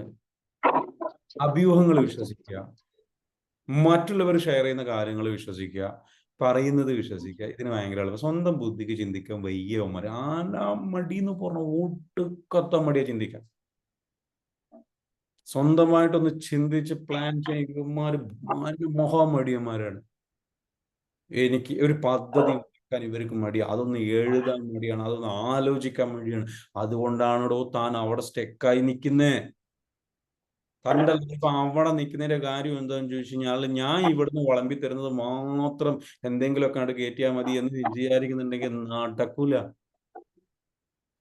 അഭ്യൂഹങ്ങൾ വിശ്വസിക്കുക, മറ്റുള്ളവർ ഷെയർ ചെയ്യുന്ന കാര്യങ്ങൾ വിശ്വസിക്കുക, പറയുന്നത് വിശ്വസിക്കുക, ഇതിന് ഭയങ്കര എളുപ്പം. സ്വന്തം ബുദ്ധിക്ക് ചിന്തിക്കാൻ വയ്യവന്മാർ. മടി എന്ന് പറഞ്ഞ ഒട്ടുക്കത്ത മടിയാ ചിന്തിക്കാൻ. സ്വന്തമായിട്ടൊന്ന് ചിന്തിച്ച് പ്ലാൻ ചെയ്യുന്നവന്മാര് മഹാമടിയന്മാരാണ്. എനിക്ക് ഒരു പദ്ധതി ഉണ്ടാക്കാൻ ഇവർക്ക് മടിയാ, അതൊന്ന് എഴുതാൻ മടിയാണ്, അതൊന്ന് ആലോചിക്കാൻ മടിയാണ്. അതുകൊണ്ടാണോ താൻ അവിടെ സ്റ്റെക്കായി നിൽക്കുന്നേ? തന്റെ ലൈഫ് അവിടെ നിൽക്കുന്നതിന്റെ കാര്യം എന്താണെന്ന് ചോദിച്ചു കഴിഞ്ഞാൽ, ഞാൻ ഇവിടുന്ന് വിളമ്പി തരുന്നത് മാത്രം എന്തെങ്കിലുമൊക്കെ അങ്ങോട്ട് കയറ്റിയാൽ മതി എന്ന് വിചാരിക്കുന്നുണ്ടെങ്കിൽ നടക്കൂല.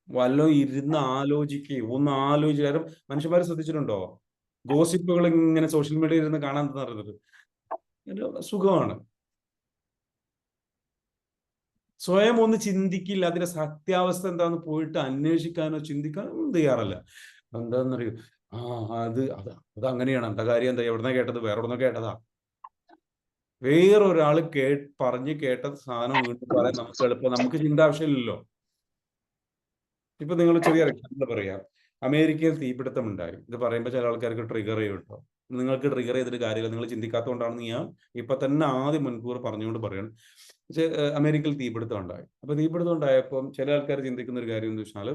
വല്ലതും ഇരുന്ന് ആലോചിക്കുക, ഒന്ന് ആലോചിക്കുക. കാരണം മനുഷ്യന്മാരെ ശ്രദ്ധിച്ചിട്ടുണ്ടോ, ഗോസിപ്പുകൾ ഇങ്ങനെ സോഷ്യൽ മീഡിയയിൽ ഇരുന്ന് കാണാൻ പറയുന്നത് സുഖമാണ്. സ്വയം ഒന്ന് ചിന്തിക്കില്ല, അതിന്റെ സത്യാവസ്ഥ എന്താന്ന് പോയിട്ട് അന്വേഷിക്കാനോ ചിന്തിക്കാനോ തയ്യാറല്ല. എന്താണെന്നറിയോ, അത് അങ്ങനെയാണ്, എന്താ കാര്യം, എന്താ എവിടുന്ന കേട്ടത്, വേറെ എവിടുന്ന കേട്ടതാ. വേറൊരാൾ പറഞ്ഞ് കേട്ട സാധനം വീണ്ടും പറയാൻ നമുക്ക് എളുപ്പം, നമുക്ക് ചിന്ത ആവശ്യമില്ലല്ലോ. ഇപ്പൊ നിങ്ങൾ ചെറിയ എക്സാമ്പിൾ പറയാം, അമേരിക്കയിൽ തീപിടുത്തം ഉണ്ടായി. ഇത് പറയുമ്പോൾ ചില ആൾക്കാർക്ക് ട്രിഗർ ചെയ്യും കേട്ടോ. നിങ്ങൾക്ക് ട്രിഗർ ചെയ്തിട്ട് കാര്യമില്ല, നിങ്ങൾ ചിന്തിക്കാത്തതുകൊണ്ടാണെന്ന് ഞാൻ ഇപ്പൊ തന്നെ ആദ്യം മുൻകൂർ പറഞ്ഞുകൊണ്ട് പറയണം. അമേരിക്കയിൽ തീപിടുത്തം ഉണ്ടായി. അപ്പൊ തീപിടുത്തം ഉണ്ടായപ്പോൾ ചില ആൾക്കാർ ചിന്തിക്കുന്ന ഒരു കാര്യം എന്ന് വെച്ചാൽ,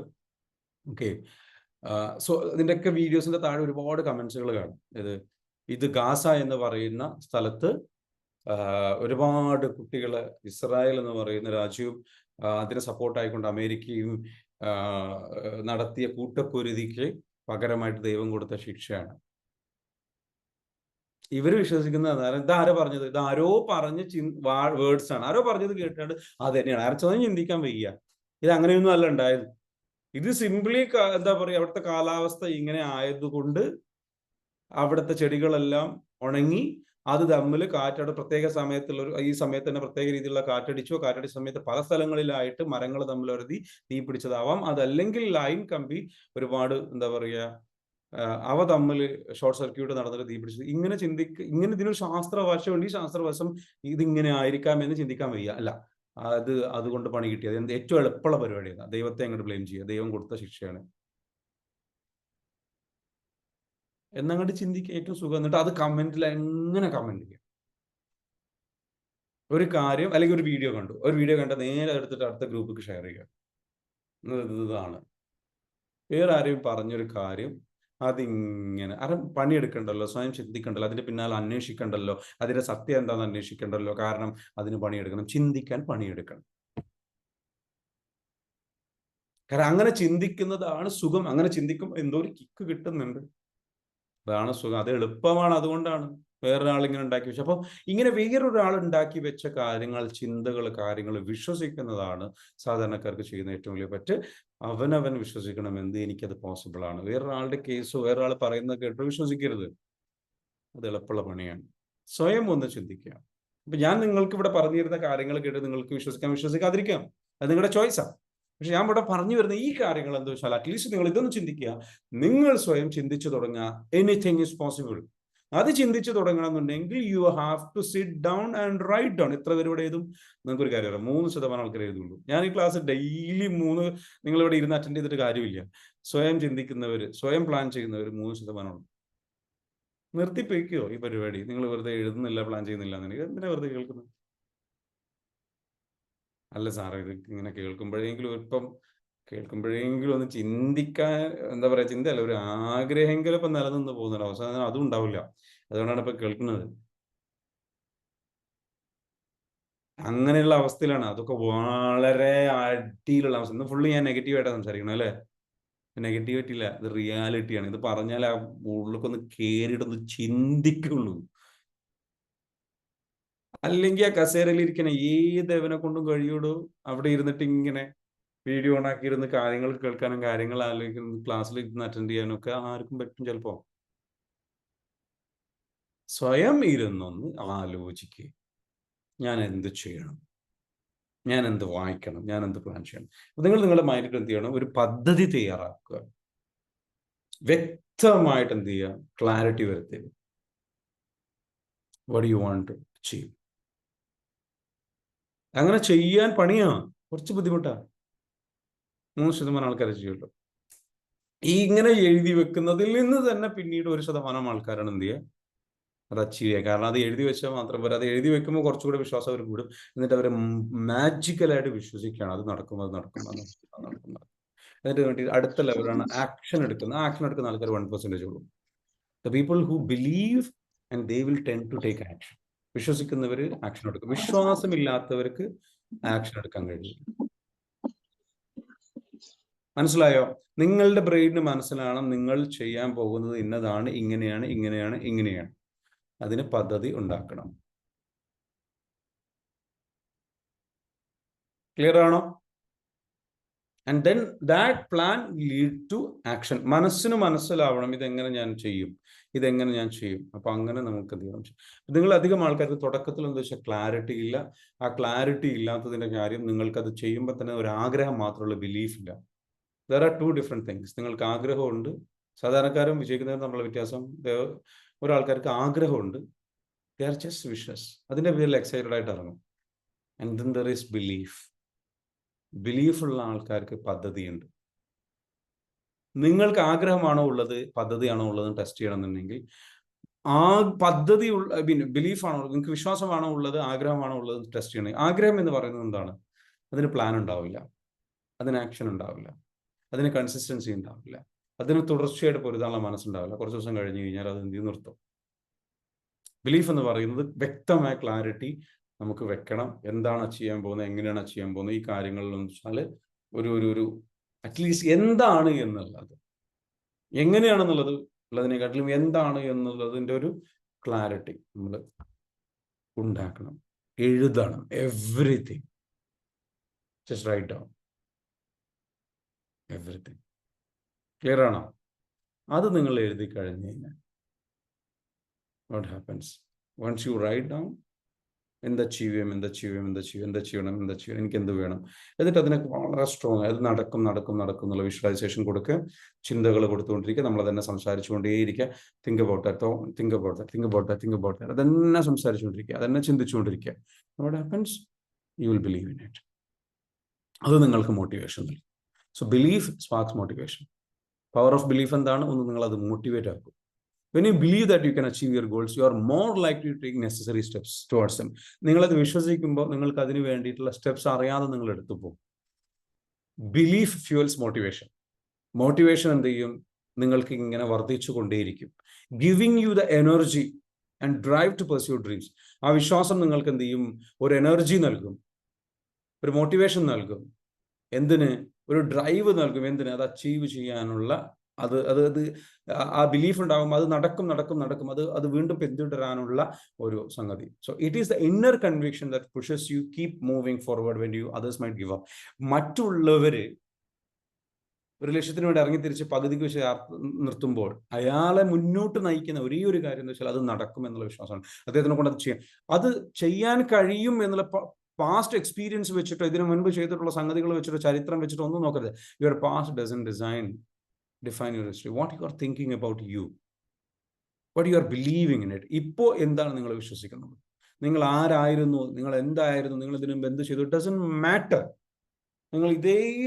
ഓക്കെ, സോ ഇതിന്റെയൊക്കെ വീഡിയോസിന്റെ താഴെ ഒരുപാട് കമന്റ്സുകൾ കാണും. ഇത് ഗാസ എന്ന് പറയുന്ന സ്ഥലത്ത് ഒരുപാട് കുട്ടികള്, ഇസ്രായേൽ എന്ന് പറയുന്ന രാജ്യവും അതിന് സപ്പോർട്ടായിക്കൊണ്ട് അമേരിക്കയും നടത്തിയ കൂട്ടക്കുരുതിക്ക് പകരമായിട്ട് ദൈവം കൊടുത്ത ശിക്ഷയാണ്. ഇവര് വിശ്വസിക്കുന്നത് ഇതാരോ പറഞ്ഞത്, ഇത് ആരോ പറഞ്ഞ വേർഡ്സ് ആണ്, ആരോ പറഞ്ഞത് കേട്ടിട്ട് അത് തന്നെയാണ്. ആർച്ചൊന്നും ചിന്തിക്കാൻ വയ്യ. ഇത് അങ്ങനെയൊന്നും അല്ല ഉണ്ടായത്. ഇത് സിംപ്ലി എന്താ പറയുക, അവിടുത്തെ കാലാവസ്ഥ ഇങ്ങനെ ആയതുകൊണ്ട് അവിടുത്തെ ചെടികളെല്ലാം ഉണങ്ങി, അത് തമ്മിൽ കാറ്റടി പ്രത്യേക സമയത്തുള്ള ഈ സമയത്ത് തന്നെ പ്രത്യേക രീതിയിലുള്ള കാറ്റടിച്ച സമയത്ത് പല സ്ഥലങ്ങളിലായിട്ട് മരങ്ങൾ തമ്മിൽ ഒരുതി തീ പിടിച്ചതാവാം. അതല്ലെങ്കിൽ ലൈൻ കമ്പി ഒരുപാട് എന്താ പറയുക, അവ തമ്മിൽ ഷോർട്ട് സർക്യൂട്ട് നടന്നിട്ട് തീ പിടിച്ചത്. ഇങ്ങനെ ഇങ്ങനെ ഇതിനൊരു ശാസ്ത്രവശമുണ്ട്. ഈ ശാസ്ത്രവശം ഇതിങ്ങനെ ആയിരിക്കാം എന്ന് ചിന്തിക്കാൻ വയ്യ. അല്ല, അതുകൊണ്ട് പണി കിട്ടിയത് ഏറ്റവും എളുപ്പമുള്ള പരിപാടിയാണ്. ദൈവത്തെ അങ്ങോട്ട് ബ്ലെയിം ചെയ്യുക, ദൈവം കൊടുത്ത ശിക്ഷയാണ് എന്നങ്ങോട്ട് ചിന്തിക്കുക ഏറ്റവും സുഖം. എന്നിട്ട് അത് കമന്റിൽ എങ്ങനെ കമന്റ് ചെയ്യാം. ഒരു കാര്യം അല്ലെങ്കിൽ ഒരു വീഡിയോ കണ്ട് നേരെ എടുത്തിട്ട് അടുത്ത ഗ്രൂപ്പിക്ക് ഷെയർ ചെയ്യുക. ഇതാണ് വേറെ ആരെയും പറഞ്ഞൊരു കാര്യം അതിങ്ങനെ പണിയെടുക്കണ്ടല്ലോ, സ്വയം ചിന്തിക്കണ്ടല്ലോ, അതിന്റെ പിന്നാലെ അന്വേഷിക്കണ്ടല്ലോ, അതിന്റെ സത്യം എന്താണെന്ന് അന്വേഷിക്കണ്ടല്ലോ. കാരണം അതിന് പണിയെടുക്കണം, ചിന്തിക്കാൻ പണിയെടുക്കണം. കാരണം അങ്ങനെ ചിന്തിക്കുന്നതാണ് സുഖം. അങ്ങനെ ചിന്തിക്കും എന്തോ ഒരു കിക്ക് കിട്ടുന്നുണ്ട്. അതാണ് സുഖം, അത് എളുപ്പമാണ്. അതുകൊണ്ടാണ് വേറൊരാൾ ഇങ്ങനെ ഉണ്ടാക്കി വെച്ചു. അപ്പോൾ ഇങ്ങനെ വേറൊരാൾ ഉണ്ടാക്കി വെച്ച കാര്യങ്ങൾ, ചിന്തകൾ, കാര്യങ്ങൾ വിശ്വസിക്കുന്നതാണ് സാധാരണക്കാർക്ക് ചെയ്യുന്ന ഏറ്റവും വലിയ പറ്റ്. അവനവൻ വിശ്വസിക്കണം, എനിക്കത് പോസിബിൾ ആണ്. വേറൊരാളുടെ കേസോ വേറൊരാൾ പറയുന്നത് കേട്ടോ വിശ്വസിക്കരുത്. അത് എളുപ്പമുള്ള പണിയാണ്. സ്വയം ഒന്ന് ചിന്തിക്കുക. അപ്പൊ ഞാൻ നിങ്ങൾക്ക് ഇവിടെ പറഞ്ഞു തരുന്ന കാര്യങ്ങൾ കേട്ട് നിങ്ങൾക്ക് വിശ്വസിക്കാതിരിക്കാം, അത് നിങ്ങളുടെ ചോയ്സാണ്. പക്ഷെ ഞാൻ ഇവിടെ പറഞ്ഞു വരുന്ന ഈ കാര്യങ്ങൾ എന്താ വെച്ചാൽ, അറ്റ്ലീസ്റ്റ് നിങ്ങൾ ഇതൊന്ന് ചിന്തിക്കുക. നിങ്ങൾ സ്വയം ചിന്തിച്ചു തുടങ്ങുക. Anything is possible. അത് ചിന്തിച്ചു തുടങ്ങണമെന്നുണ്ടെങ്കിൽ you have to sit down and write down. എത്ര പേര് ഇവിടെ എഴുതും? നിങ്ങൾക്കൊരു കാര്യം അറിയാം, 3% ആൾക്കാർ എഴുതുള്ളൂ. ഞാൻ ഈ ക്ലാസ് ഡെയിലി നിങ്ങൾ ഇവിടെ ഇരുന്ന് അറ്റൻഡ് ചെയ്തിട്ട് കാര്യമില്ല. സ്വയം ചിന്തിക്കുന്നവർ, സ്വയം പ്ലാൻ ചെയ്യുന്നവർ 3%. നിർത്തിപ്പിക്കോ ഈ പരിപാടി. നിങ്ങൾ വെറുതെ എഴുതുന്നില്ല, പ്ലാൻ ചെയ്യുന്നില്ല എന്നുണ്ടെങ്കിൽ എന്തിനാ വെറുതെ കേൾക്കുന്നത്? അല്ല സാറേ, ഇത് ഇങ്ങനെ കേൾക്കുമ്പോഴെങ്കിലും ഒന്ന് ചിന്തിക്കാൻ, എന്താ പറയാ, ചിന്തയല്ല, ഒരു ആഗ്രഹമെങ്കിലും ഇപ്പൊ നിലനിന്ന് പോകുന്നുണ്ട്. അവസാനം അതും ഉണ്ടാവില്ല. അതുകൊണ്ടാണ് ഇപ്പൊ കേൾക്കുന്നത്. അങ്ങനെയുള്ള അവസ്ഥയിലാണ്. അതൊക്കെ വളരെ അടിയിലുള്ള അവസ്ഥ. ഇന്ന് ഫുള്ള് ഞാൻ നെഗറ്റീവായിട്ടാണ് സംസാരിക്കണം അല്ലേ? നെഗറ്റിവിറ്റി ഇല്ല, ഇത് റിയാലിറ്റിയാണ്. ഇത് പറഞ്ഞാൽ ആ ഉള്ളിലേക്കൊന്ന് കേറിയിട്ടൊന്ന് ചിന്തിക്കുള്ളൂ. അല്ലെങ്കിൽ ആ കസേരയിൽ ഇരിക്കണ ഏതവനെ കൊണ്ടും കഴിയൂടൂ അവിടെ ഇരുന്നിട്ട് ഇങ്ങനെ വീഡിയോ ഓണാക്കി ഇരുന്ന് കാര്യങ്ങൾ കേൾക്കാനും കാര്യങ്ങൾ ആലോചിക്കാനും ക്ലാസ്സിൽ ഇരുന്ന് അറ്റൻഡ് ചെയ്യാനും ഒക്കെ ആർക്കും പറ്റും ചിലപ്പോ. സ്വയം ഇരുന്നൊന്ന് ആലോചിക്കുക, ഞാൻ എന്ത് ചെയ്യണം, ഞാൻ എന്ത് വായിക്കണം, ഞാൻ എന്ത് പ്ലാൻ ചെയ്യണം. നിങ്ങൾ നിങ്ങളുടെ മൈൻഡിൽ എന്ത് ചെയ്യണം? ഒരു പദ്ധതി തയ്യാറാക്കുക. വ്യക്തമായിട്ട് എന്ത് ചെയ്യുക? ക്ലാരിറ്റി വരുത്തുക. What you want to achieve. അങ്ങനെ ചെയ്യാൻ പണിയാണ്, കുറച്ച് ബുദ്ധിമുട്ടാണ്. 3% ആൾക്കാരെ ചെയ്യുള്ളൂ. ഇങ്ങനെ എഴുതി വെക്കുന്നതിൽ നിന്ന് തന്നെ പിന്നീട് 1% ആൾക്കാരാണ് എന്ത് ചെയ്യുക? അത് അച്ചീവ് ചെയ്യുക. കാരണം അത് എഴുതി വെച്ചാൽ മാത്രം പോരാ, അത് എഴുതി വെക്കുമ്പോൾ കുറച്ചുകൂടെ വിശ്വാസം അവർ കൂടും. എന്നിട്ട് അവർ മാജിക്കലായിട്ട് വിശ്വസിക്കുകയാണ് അത് നടക്കും. എന്നിട്ട് വേണ്ടി അടുത്ത ലെവലാണ് ആക്ഷൻ എടുക്കുന്നത്. ആക്ഷൻ എടുക്കുന്ന ആൾക്കാർ 1% ഉള്ളൂ. The people who believe and they will tend to take action. വിശ്വസിക്കുന്നവർ ആക്ഷൻ എടുക്കും. വിശ്വാസമില്ലാത്തവർക്ക് ആക്ഷൻ എടുക്കാൻ കഴിയില്ല. മനസ്സിലായോ? നിങ്ങളുടെ ബ്രെയിനിന് മനസ്സിലാവണം നിങ്ങൾ ചെയ്യാൻ പോകുന്നത് ഇന്നതാണ്, ഇങ്ങനെയാണ്, ഇങ്ങനെയാണ്, ഇങ്ങനെയാണ്. അതിന് പദ്ധതി ഉണ്ടാക്കണം. ക്ലിയർ ആണോ? And then that plan lead to action. മനസ്സിന് മനസ്സിലാവണം ഇതെങ്ങനെ ഞാൻ ചെയ്യും. അപ്പൊ അങ്ങനെ നമുക്ക് എന്ത് ചെയ്യണം? നിങ്ങൾ അധികം ആൾക്കാർക്ക് തുടക്കത്തിൽ എന്താ വെച്ചാൽ ക്ലാരിറ്റി ഇല്ല. ആ ക്ലാരിറ്റി ഇല്ലാത്തതിന്റെ കാര്യം നിങ്ങൾക്കത് ചെയ്യുമ്പോൾ തന്നെ ഒരു ആഗ്രഹം മാത്രമുള്ള ബിലീഫ് ഇല്ല. There are 2 different things. നിങ്ങൾക്ക് ആഗ്രഹമുണ്ട്. സാധാരണക്കാരും വിജയിക്കുന്നതും തമ്മിലുള്ള വ്യത്യാസം, ഒരാൾക്കാർക്ക് ആഗ്രഹമുണ്ട്, ദേ ആർ ജസ്റ്റ് വിഷസ്. അതിൻ്റെ പേരിൽ എക്സൈറ്റഡ് ആയിട്ട് ഇറങ്ങും. And then there is belief. ബിലീഫുള്ള ആൾക്കാർക്ക് പദ്ധതിയുണ്ട്. നിങ്ങൾക്ക് ആഗ്രഹമാണോ ഉള്ളത്, പദ്ധതിയാണോ ഉള്ളത് ടെസ്റ്റ് ചെയ്യണമെന്നുണ്ടെങ്കിൽ ആ പദ്ധതി പിന്നെ ബിലീഫാണോ, നിങ്ങൾക്ക് വിശ്വാസമാണോ ഉള്ളത്, ആഗ്രഹമാണോ ഉള്ളത് ടെസ്റ്റ് ചെയ്യണം. ആഗ്രഹം എന്ന് പറയുന്നത് എന്താണ്? അതിന് പ്ലാൻ ഉണ്ടാവില്ല, അതിന് ആക്ഷൻ ഉണ്ടാവില്ല, അതിന് കൺസിസ്റ്റൻസി ഉണ്ടാവില്ല, അതിന് തുടർച്ചയായിട്ട് പൊരുതാനുള്ള മനസ്സുണ്ടാവില്ല. കുറച്ച് ദിവസം കഴിഞ്ഞ് കഴിഞ്ഞാൽ അത് എന്ത് നിർത്തും. ബിലീഫ് എന്ന് പറയുന്നത് വ്യക്തമായ ക്ലാരിറ്റി നമുക്ക് വെക്കണം. എന്താണ് ചെയ്യാൻ പോകുന്നത്, എങ്ങനെയാണ് ചെയ്യാൻ പോകുന്നത്, ഈ കാര്യങ്ങളിലെന്ന് വെച്ചാൽ ഒരു അറ്റ്ലീസ്റ്റ് എന്താണ് എന്നുള്ളത്, എങ്ങനെയാണെന്നുള്ളത് ഉള്ളതിനെക്കാട്ടിലും എന്താണ് എന്നുള്ളതിൻ്റെ ഒരു ക്ലാരിറ്റി നമ്മൾ ഉണ്ടാക്കണം. എഴുതണം. Everything. Just write down everything. Clear ആണോ? അത് നിങ്ങൾ എഴുതി കഴിഞ്ഞ് കഴിഞ്ഞാൽ what happens? Once you write down എന്താ ചെയ്യണം, എനിക്ക് എന്ത് വേണം, എന്നിട്ട് അതിനൊക്കെ വളരെ സ്ട്രോങ് അത് നടക്കും എന്നുള്ള വിഷ്വലൈസേഷൻ കൊടുക്കുക, ചിന്തകൾ കൊടുത്തുകൊണ്ടിരിക്കുക, നമ്മൾ തന്നെ സംസാരിച്ചുകൊണ്ടേയിരിക്കുക. തിങ്ക് അബൌട്ട് ദാറ്റ്, അതന്നെ സംസാരിച്ചുകൊണ്ടിരിക്കുക, അതന്നെ ചിന്തിച്ചുകൊണ്ടിരിക്കുക. What happens? You will believe in it. അത് നിങ്ങൾക്ക് മോട്ടിവേഷൻ നൽകും. So belief sparks motivation. Power of belief എന്താണ്? ഒന്ന് നിങ്ങൾ അത് മോട്ടിവേറ്റ് ആക്കും. When you believe that you can achieve your goals, you are more likely to take necessary steps towards them. നിങ്ങളത് വിശ്വസിക്കുമ്പോൾ നിങ്ങൾക്ക് അതിന് വേണ്ടിയിട്ടുള്ള സ്റ്റെപ്സ് അറിയാതെ നിങ്ങൾ എടുത്തു പോകും. Belief fuels motivation. മോട്ടിവേഷൻ എന്ത് ചെയ്യും? നിങ്ങൾക്ക് ഇങ്ങനെ വർദ്ധിച്ചു കൊണ്ടേയിരിക്കും. Giving you the energy and drive to pursue dreams. ആ വിശ്വാസം നിങ്ങൾക്ക് എന്ത് ചെയ്യും? ഒരു എനർജി നൽകും, ഒരു മോട്ടിവേഷൻ നൽകും. എന്തിന്? ഒരു ഡ്രൈവ് നൽകും. എന്തിന്? അത് അച്ചീവ് ചെയ്യാനുള്ള ആ ബിലീഫ് ഉണ്ടാകും. അത് നടക്കും. അത് വീണ്ടും പിന്തുടരാനുള്ള ഒരു സംഗതി. So it is the inner conviction that pushes you keep moving forward when you others might give up. മറ്റുള്ളവര് ഒരു ലക്ഷ്യത്തിന് വേണ്ടി ഇറങ്ങി തിരിച്ച് പകുതിക്ക് വെച്ച് നിർത്തുമ്പോൾ അയാളെ മുന്നോട്ട് നയിക്കുന്ന ഒരേ ഒരു കാര്യം എന്ന് വെച്ചാൽ അത് നടക്കും എന്നുള്ള വിശ്വാസമാണ്. അദ്ദേഹത്തിനെ കൊണ്ട് അത് ചെയ്യാൻ കഴിയും എന്നുള്ള പാസ്റ്റ് എക്സ്പീരിയൻസ് വെച്ചിട്ടോ ഇതിനു മുൻപ് ചെയ്തിട്ടുള്ള സംഗതികൾ വെച്ചിട്ടോ ചരിത്രം വെച്ചിട്ടോ ഒന്നും നോക്കരുത്. Your past doesn't define your history. What you are thinking about you, what you are believing in it. ഇപ്പോൾ എന്താണ് നിങ്ങൾ വിശ്വസിക്കുന്നത്? നിങ്ങൾ ആരായിരുന്നു, നിങ്ങൾ എന്തായിരുന്നു, നിങ്ങൾ ഇതിനു മുമ്പ് എന്ത് ചെയ്തു, ഇറ്റ് ഡസൻറ്റ് മാറ്റർ. നിങ്ങൾ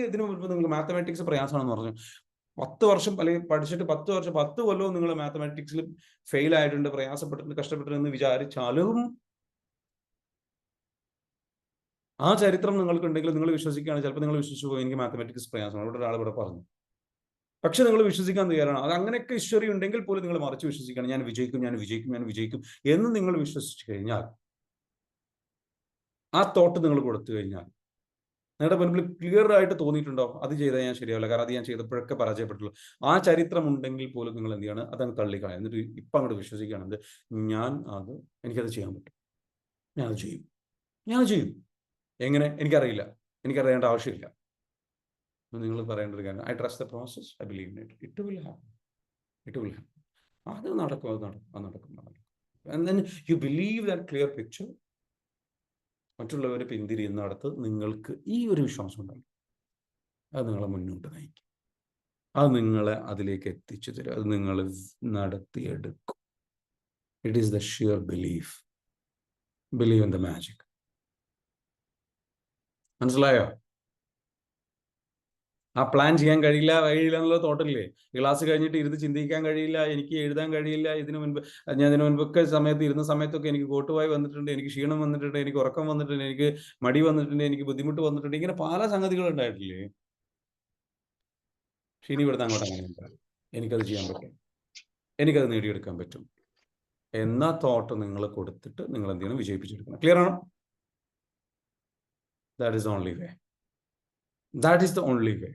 ഇതിനു മുൻപ് നിങ്ങൾ മാത്തമാറ്റിക്സ് പ്രയാസമാണെന്ന് പറഞ്ഞു 10 വർഷം അല്ലെങ്കിൽ പഠിച്ചിട്ട് 10 കൊല്ലവും നിങ്ങൾ മാത്തമാറ്റിക്സിൽ ഫെയിൽ ആയിട്ടുണ്ട്, പ്രയാസപ്പെട്ടിട്ടുണ്ട്, കഷ്ടപ്പെട്ടിട്ടുണ്ട് എന്ന് വിചാരിച്ചാലും ആ ചരിത്രം നിങ്ങൾക്കുണ്ടെങ്കിൽ നിങ്ങൾ വിശ്വസിക്കുകയാണ്. ചിലപ്പോൾ നിങ്ങൾ വിശ്വസിച്ചു പോകും, എനിക്ക് മാത്തമാറ്റിക്സ് പ്രയാസമാണ്, ഇവിടെ ഒരാൾ ഇവിടെ പറഞ്ഞു. പക്ഷെ നിങ്ങൾ വിശ്വസിക്കാൻ തയ്യാറാണ്. അത് അങ്ങനെയൊക്കെ ഹിസ്റ്ററി ഉണ്ടെങ്കിൽ പോലും നിങ്ങൾ മറിച്ച് വിശ്വസിക്കണം. ഞാൻ വിജയിക്കും എന്ന് നിങ്ങൾ വിശ്വസിച്ചു കഴിഞ്ഞാൽ, ആ തോട്ട് നിങ്ങൾ കൊടുത്തു കഴിഞ്ഞാൽ, നിങ്ങളുടെ മുൻപിൽ ക്ലിയർ ആയിട്ട് തോന്നിയിട്ടുണ്ടോ അത് ചെയ്താൽ ഞാൻ ശരിയാവില്ല, കാരണം അത് ഞാൻ ചെയ്തപ്പോഴൊക്കെ പരാജയപ്പെട്ടുള്ളൂ. ആ ചരിത്രം ഉണ്ടെങ്കിൽ പോലും നിങ്ങൾ എന്ത് ചെയ്യാണ്? അതങ്ങ് തള്ളിക്കളയാം. എന്നിട്ട് ഇപ്പം അങ്ങോട്ട് വിശ്വസിക്കുകയാണെന്ന്, എനിക്കത് ചെയ്യാൻ പറ്റും, ഞാനത് ചെയ്യും. എങ്ങനെ? എനിക്കറിയേണ്ട ആവശ്യമില്ല. നിങ്ങൾ പറയേണ്ട ഒരു കാര്യം, I trust the process, I believe in it, it will happen. അത് നടക്കും. And then you believe that clear picture. മറ്റുള്ളവർ പിന്തിരിയുന്നിടത്ത് നിങ്ങൾക്ക് ഈ ഒരു വിശ്വാസം ഉണ്ടാകും. അത് നിങ്ങളെ മുന്നോട്ട് നയിക്കും. അത് നിങ്ങളെ അതിലേക്ക് എത്തിച്ചു തരും. അത് നിങ്ങൾ നടത്തിയെടുക്കും. It is the sheer believe in the magic. മനസ്സിലായോ? ആ പ്ലാൻ ചെയ്യാൻ കഴിയില്ല എന്നുള്ള തോട്ടല്ലേ? ക്ലാസ് കഴിഞ്ഞിട്ട് ഇരുന്ന് ചിന്തിക്കാൻ കഴിയില്ല, എനിക്ക് എഴുതാൻ കഴിയില്ല. ഞാൻ ഇതിനു മുൻപൊക്കെ ഇരുന്ന സമയത്തൊക്കെ എനിക്ക് കോട്ടുവായി വന്നിട്ടുണ്ട്, എനിക്ക് ക്ഷീണം വന്നിട്ടുണ്ട്, എനിക്ക് ഉറക്കം വന്നിട്ടുണ്ട്, എനിക്ക് മടി വന്നിട്ടുണ്ട്, എനിക്ക് ബുദ്ധിമുട്ട് വന്നിട്ടുണ്ട്. ഇങ്ങനെ പല സംഗതികൾ ഉണ്ടായിട്ടില്ലേ? പക്ഷെ ഇനി ഇവിടുന്ന് അങ്ങോട്ട് അങ്ങനെ ഉണ്ടാകും. എനിക്കത് ചെയ്യാൻ പറ്റും, എനിക്കത് നേടിയെടുക്കാൻ പറ്റും എന്ന തോട്ട് നിങ്ങൾ കൊടുത്തിട്ട് നിങ്ങൾ എന്ത് ചെയ്യണം? വിജയിപ്പിച്ചെടുക്കണം. ക്ലിയർ ആണോ? That is the only way.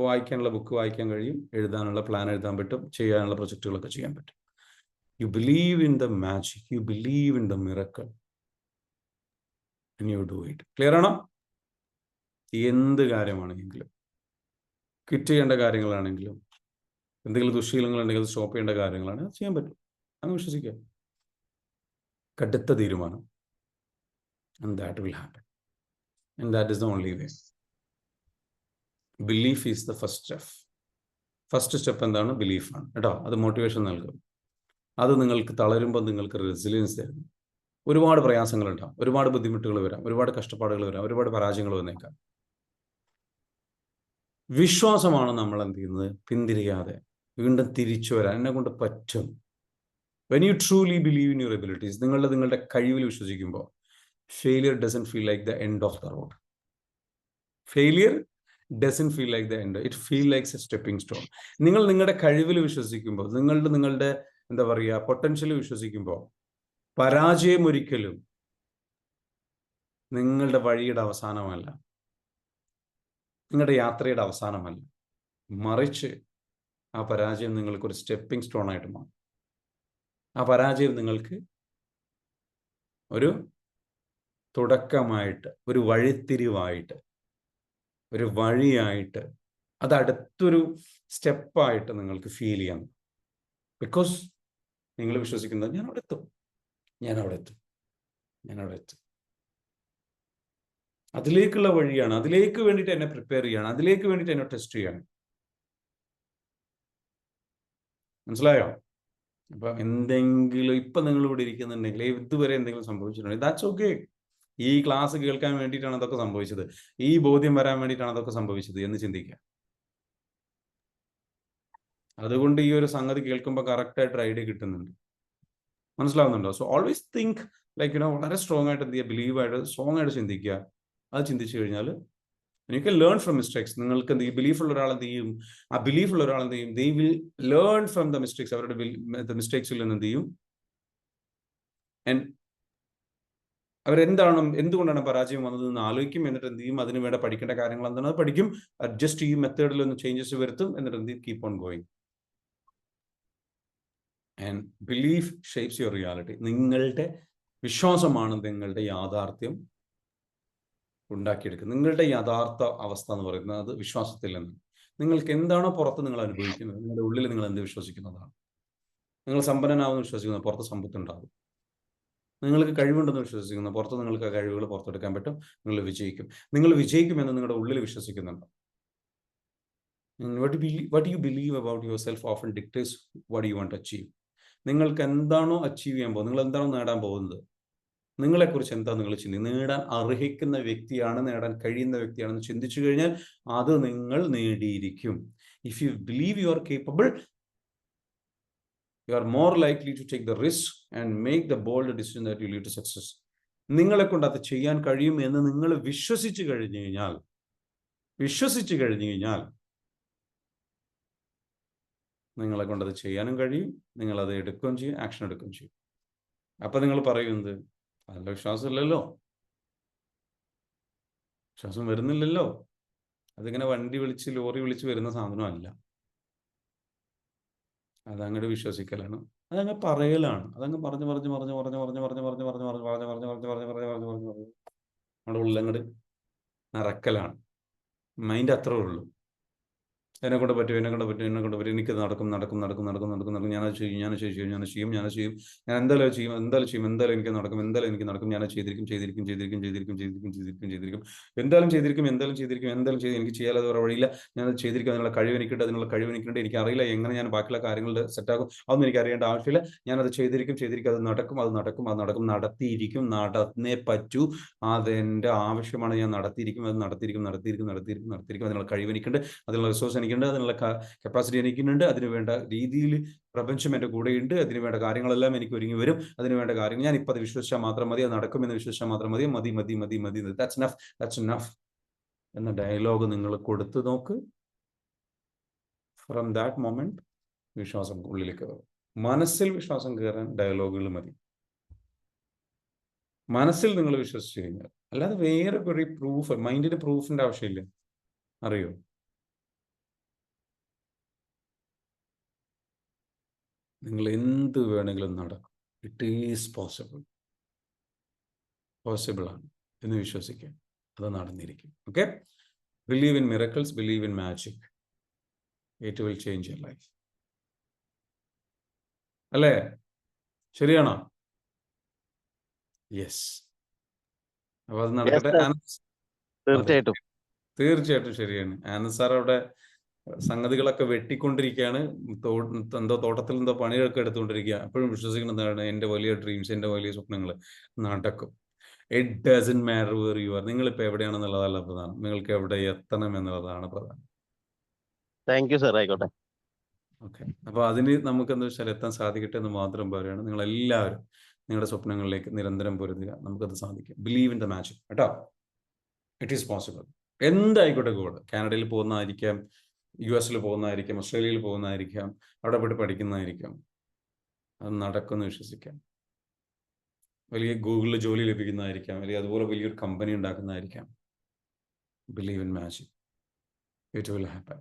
വായിക്കാനുള്ള ബുക്ക് വായിക്കാൻ കഴിയും, എഴുതാനുള്ള പ്ലാൻ എഴുതാൻ പറ്റും, ചെയ്യാനുള്ള പ്രൊജക്റ്റുകളൊക്കെ ചെയ്യാൻ പറ്റും. You believe in the magic, you believe in the miracle and you do it. Clear ആണോ? എന്ത് കാര്യമാണെങ്കിലും, ക്വിറ്റ് ചെയ്യേണ്ട കാര്യങ്ങളാണെങ്കിലും, എന്തെങ്കിലും ദുശ്ശീലങ്ങളുണ്ടെങ്കിൽ സ്റ്റോപ്പ് ചെയ്യേണ്ട കാര്യങ്ങളാണ്, അത് ചെയ്യാൻ പറ്റും. അങ്ങ് വിശ്വസിക്കുക. കടുത്ത തീരുമാനം. And that will happen. And that is the only way. Belief is the first step. First step എന്താണ്? ബിലീഫാണ് കേട്ടോ. അത് മോട്ടിവേഷൻ നൽകും. അത് നിങ്ങൾക്ക് തളരുമ്പോൾ നിങ്ങൾക്ക് റെസിലിയൻസ് തരുന്നു. ഒരുപാട് പ്രയാസങ്ങളുണ്ടാവും, ഒരുപാട് ബുദ്ധിമുട്ടുകൾ വരാം, ഒരുപാട് കഷ്ടപ്പാടുകൾ വരാം, ഒരുപാട് പരാജയങ്ങൾ വന്നേക്കാം. വിശ്വാസമാണ് നമ്മൾ എന്ത് ചെയ്യുന്നത്? പിന്തിരിയാതെ വീണ്ടും തിരിച്ചു വരാൻ എന്നെ കൊണ്ട് പറ്റും. When you truly believe in your abilities, നിങ്ങളുടെ കഴിവിൽ വിശ്വസിക്കുമ്പോൾ failure doesn't feel like the end of the road. Failure doesn't feel like the end, it feel likes a stepping stone. നിങ്ങൾ നിങ്ങളുടെ കഴിവിൽ വിശ്വസിക്കുമ്പോൾ, നിങ്ങളുടെ എന്താ പറയുക, പൊട്ടൻഷ്യൽ വിശ്വസിക്കുമ്പോൾ, പരാജയം ഒരിക്കലും നിങ്ങളുടെ വഴിയുടെ അവസാനമല്ല, നിങ്ങളുടെ യാത്രയുടെ അവസാനമല്ല. മറിച്ച് ആ പരാജയം നിങ്ങൾക്കൊരു സ്റ്റെപ്പിംഗ് സ്റ്റോൺ ആയിട്ട് മാറും. ആ പരാജയം നിങ്ങൾക്ക് ഒരു തുടക്കമായിട്ട്, ഒരു വഴിത്തിരിവായിട്ട്, ഒരു വഴിയായിട്ട്, അത് അടുത്തൊരു സ്റ്റെപ്പായിട്ട് നിങ്ങൾക്ക് ഫീൽ ചെയ്യാം. ബിക്കോസ് നിങ്ങൾ വിശ്വസിക്കുന്നത് ഞാൻ അവിടെ എത്തും, ഞാൻ അവിടെ എത്തും, ഞാൻ അവിടെ എത്തും. അതിലേക്കുള്ള വഴിയാണ്, അതിലേക്ക് വേണ്ടിയിട്ട് എന്നെ പ്രിപ്പയർ ചെയ്യാണ്, അതിലേക്ക് വേണ്ടിയിട്ട് എന്നെ ടെസ്റ്റ് ചെയ്യാണ്. മനസ്സിലായോ? അപ്പൊ എന്തെങ്കിലും ഇപ്പൊ നിങ്ങൾ ഇവിടെ ഇരിക്കുന്നുണ്ടെങ്കിൽ, ഇതുവരെ എന്തെങ്കിലും സംഭവിച്ചിട്ടുണ്ടെങ്കിൽ ദാറ്റ്സ് ഓക്കെ. ഈ ക്ലാസ് കേൾക്കാൻ വേണ്ടിയിട്ടാണ് അതൊക്കെ സംഭവിച്ചത്, ഈ ബോധ്യം വരാൻ വേണ്ടിയിട്ടാണ് അതൊക്കെ സംഭവിച്ചത് എന്ന് ചിന്തിക്കുക. അതുകൊണ്ട് ഈ ഒരു സംഗതി കേൾക്കുമ്പോൾ കറക്റ്റായിട്ട് ഐഡിയ കിട്ടുന്നുണ്ട്. മനസ്സിലാവുന്നുണ്ടോ? സോ ഓൾവേസ് തിങ്ക് ലൈക്ക് വളരെ സ്ട്രോങ് ആയിട്ട് എന്ത് ചെയ്യുക, ബിലീവ് ആയിട്ട് സ്ട്രോങ് ആയിട്ട് ചിന്തിക്കുക. അത് ചിന്തിച്ചു കഴിഞ്ഞാൽ you can learn from mistakes. നിങ്ങൾക്ക് എന്ത് ചെയ്യും, ബിലീഫുള്ള ഒരാൾ എന്ത് ചെയ്യും, ആ ബിലീഫുള്ള ഒരാൾ എന്ത് ചെയ്യും, they will learn from the mistakes. അവരുടെ മിസ്റ്റേക്സിൽ നിന്ന് എന്ത് ചെയ്യും, എന്തുകൊണ്ടാണ് പരാജയം വന്നതെന്ന് ആലോചിക്കും. എന്നിട്ട് എന്ത് ചെയ്യും, അതിന് വേണ്ട പഠിക്കേണ്ട കാര്യങ്ങൾ എന്താണ് അത് പഠിക്കും, അഡ്ജസ്റ്റ് ചെയ്യും, മെത്തേഡിൽ ഒന്ന് ചേഞ്ചസ് വരുത്തും, എന്നിട്ട് എന്ത് ചെയ്യും, keep on going. And belief shapes your reality. നിങ്ങളുടെ വിശ്വാസമാണ് നിങ്ങളുടെ യാഥാർത്ഥ്യം ഉണ്ടാക്കിയെടുക്കുക. നിങ്ങളുടെ യഥാർത്ഥ അവസ്ഥ എന്ന് പറയുന്നത് അത് വിശ്വാസത്തിൽ നിന്ന്. നിങ്ങൾക്ക് എന്താണോ പുറത്ത് നിങ്ങൾ അനുഭവിക്കുന്നത്, നിങ്ങളുടെ ഉള്ളിൽ നിങ്ങൾ എന്ത് വിശ്വസിക്കുന്നതാണ്. നിങ്ങൾ സമ്പന്നനാവെന്ന് വിശ്വസിക്കുന്നത്, പുറത്ത് സമ്പത്ത് ഉണ്ടാകും. നിങ്ങൾക്ക് കഴിവുണ്ടെന്ന് വിശ്വസിക്കുന്നു, പുറത്ത് നിങ്ങൾക്ക് ആ കഴിവുകൾ പുറത്തെടുക്കാൻ പറ്റും, നിങ്ങൾ വിജയിക്കും. നിങ്ങൾ വിജയിക്കുമെന്ന് നിങ്ങളുടെ ഉള്ളിൽ വിശ്വസിക്കുന്നുണ്ട്. What you believe about yourself often dictates what you want to achieve. നിങ്ങൾക്ക് എന്താണോ അച്ചീവ് ചെയ്യാൻ പോകുന്നത്, നിങ്ങൾ എന്താണോ നേടാൻ പോകുന്നത്, നിങ്ങളെക്കുറിച്ച് എന്താ നിങ്ങൾ ചിന്തിക്കുന്നത്, നേടാൻ അർഹിക്കുന്ന വ്യക്തിയാണ്, നേടാൻ കഴിയുന്ന വ്യക്തിയാണെന്ന് ചിന്തിച്ചു കഴിഞ്ഞാൽ അത് നിങ്ങൾ നേടിയിരിക്കും. If you believe you are capable, you are more likely to take the risk and make the bold decision that will lead to success. നിങ്ങളെ കൊണ്ട് അത് ചെയ്യാൻ കഴിയും എന്ന് നിങ്ങൾ വിശ്വസിച്ചു കഴിഞ്ഞു കഴിഞ്ഞാൽ നിങ്ങളെ കൊണ്ട് അത് ചെയ്യാനും കഴിയും, നിങ്ങളത് എടുക്കുകയും ചെയ്യും, ആക്ഷൻ എടുക്കുകയും ചെയ്യും. അപ്പൊ നിങ്ങൾ പറയുന്നത് നല്ല വിശ്വാസമില്ലല്ലോ, വിശ്വാസം വരുന്നില്ലല്ലോ, അതിങ്ങനെ വണ്ടി വിളിച്ച് ലോറി വിളിച്ച് വരുന്ന സാധനമല്ല. അതങ്ങോട്ട് വിശ്വസിക്കലാണ്, അതങ്ങ് പറയലാണ്, അതങ്ങ് പറഞ്ഞു നമ്മുടെ ഉള്ളങ്ങോട്ട് നിറക്കലാണ്. മൈൻഡ് അത്രേ ഉള്ളൂ. എന്നെ കൊണ്ട് പറ്റും, എനിക്കത് നടക്കും, ഞാനത് ചെയ്യും, ഞാൻ എന്തായാലും ചെയ്യും, എന്തായാലും എനിക്ക് നടക്കും, ഞാനത് ചെയ്തിരിക്കും, എന്തായാലും ചെയ്തിരിക്കും, എനിക്ക് ചെയ്യാതെ വേറെ വഴിയില്ല, ഞാനത് ചെയ്തിരിക്കും, അതിനുള്ള കഴിവ് എനിക്കുണ്ട്, എനിക്ക് അറിയില്ല എങ്ങനെ ഞാൻ ബാക്കിയുള്ള കാര്യങ്ങൾ സെറ്റാക്കും, അതൊന്നും എനിക്ക് അറിയേണ്ട ആവശ്യമില്ല, ഞാനത് ചെയ്തിരിക്കും, അത് നടക്കും, നടത്തിയിരിക്കും, നടന്നേ പറ്റൂ, അതെന്റെ ആവശ്യമാണ്, ഞാൻ നടത്തിയിരിക്കും, അതിനുള്ള കഴിവ് എനിക്കുണ്ട്, അതിനുള്ള റിസോഴ്സ് എനിക്കുണ്ട്, അതിനുള്ള കപ്പാസിറ്റി എനിക്കുണ്ട്, അതിന് വേണ്ട രീതിയിൽ പ്രപഞ്ചം എൻ്റെ കൂടെയുണ്ട്, അതിന് വേണ്ട കാര്യങ്ങളെല്ലാം എനിക്ക് ഒരുങ്ങി വരും, അതിന് വേണ്ട കാര്യങ്ങൾ ഞാൻ ഇപ്പം അത് വിശ്വസിച്ചാൽ മാത്രം മതി, അത് നടക്കുമെന്ന് വിശ്വസിച്ചാൽ മാത്രം മതി, മതി, that's enough എന്ന ഡയലോഗ് നിങ്ങൾ കൊടുത്തു നോക്ക്. ഫ്രം ദാറ്റ് മൊമെന്റ് വിശ്വാസം ഉള്ളിലേക്ക് കയറും. മനസ്സിൽ വിശ്വാസം കയറാൻ ഡയലോഗുകൾ മതി. മനസ്സിൽ നിങ്ങൾ വിശ്വസിച്ചു കഴിഞ്ഞാൽ, അല്ലാതെ വേറെ ഒരു പ്രൂഫ്, മൈൻഡിന് പ്രൂഫിന്റെ ആവശ്യമില്ല. അറിയോ, നിങ്ങൾ എന്ത് വേണമെങ്കിലും നടക്കും. ഇറ്റ് ഈസ് പോസിബിൾ ആണ് എന്ന് വിശ്വസിക്കുക, അത് നടന്നിരിക്കും. Okay, believe in miracles, believe in magic, it will change your life. അല്ലേ? ശരിയാണോ? യെസ്. അപ്പൊ അത് നടക്കട്ടെ. തീർച്ചയായിട്ടും തീർച്ചയായിട്ടും ശരിയാണ്. ആനന്ദ് സാർ അവിടെ സംഗതികളൊക്കെ വെട്ടിക്കൊണ്ടിരിക്കുകയാണ്, എന്തോ തോട്ടത്തിൽ എന്തോ പണികളൊക്കെ എടുത്തുകൊണ്ടിരിക്കുക. എപ്പോഴും വിശ്വസിക്കുന്നതാണ് എൻ്റെ വലിയ ഡ്രീംസ്, എൻ്റെ വലിയ സ്വപ്നങ്ങൾ നടക്കും. It doesn't matter where you are. നിങ്ങളിപ്പോൾ എവിടെയാണെന്നുള്ളതല്ല പ്രധാനം, നിങ്ങൾക്ക് എവിടെ എത്തണം എന്നുള്ളതാണ് പ്രധാനം. Thank you sir. ആയിക്കോട്ടെ. ഓക്കെ, അപ്പോൾ അതിന് നമുക്ക് എന്താ വെച്ചാൽ എത്താൻ സാധിക്കട്ടെ എന്ന് മാത്രം പറയുകയാണ്. നിങ്ങളെല്ലാവരും നിങ്ങളുടെ സ്വപ്നങ്ങളിലേക്ക് നിരന്തരം പൊരുതുക, നമുക്കത് സാധിക്കും. ബിലീവ് ഇൻ ദ മാജിക് കേട്ടോ. It is possible. എന്തായിക്കോട്ടെ ഗോഡ്. കാനഡയിൽ പോകുന്നതായിരിക്കാം, US പോകുന്നതായിരിക്കാം, ഓസ്ട്രേലിയയിൽ പോകുന്നതായിരിക്കാം, അവിടെ പോയിട്ട് പഠിക്കുന്നതായിരിക്കാം. അത് നടക്കുമെന്ന് വിശ്വസിക്കാം. വലിയ ഗൂഗിളിൽ ജോലി ലഭിക്കുന്നതായിരിക്കാം, അല്ലെങ്കിൽ അതുപോലെ വലിയൊരു കമ്പനി ഉണ്ടാക്കുന്നതായിരിക്കാം. Believe in magic, it will happen.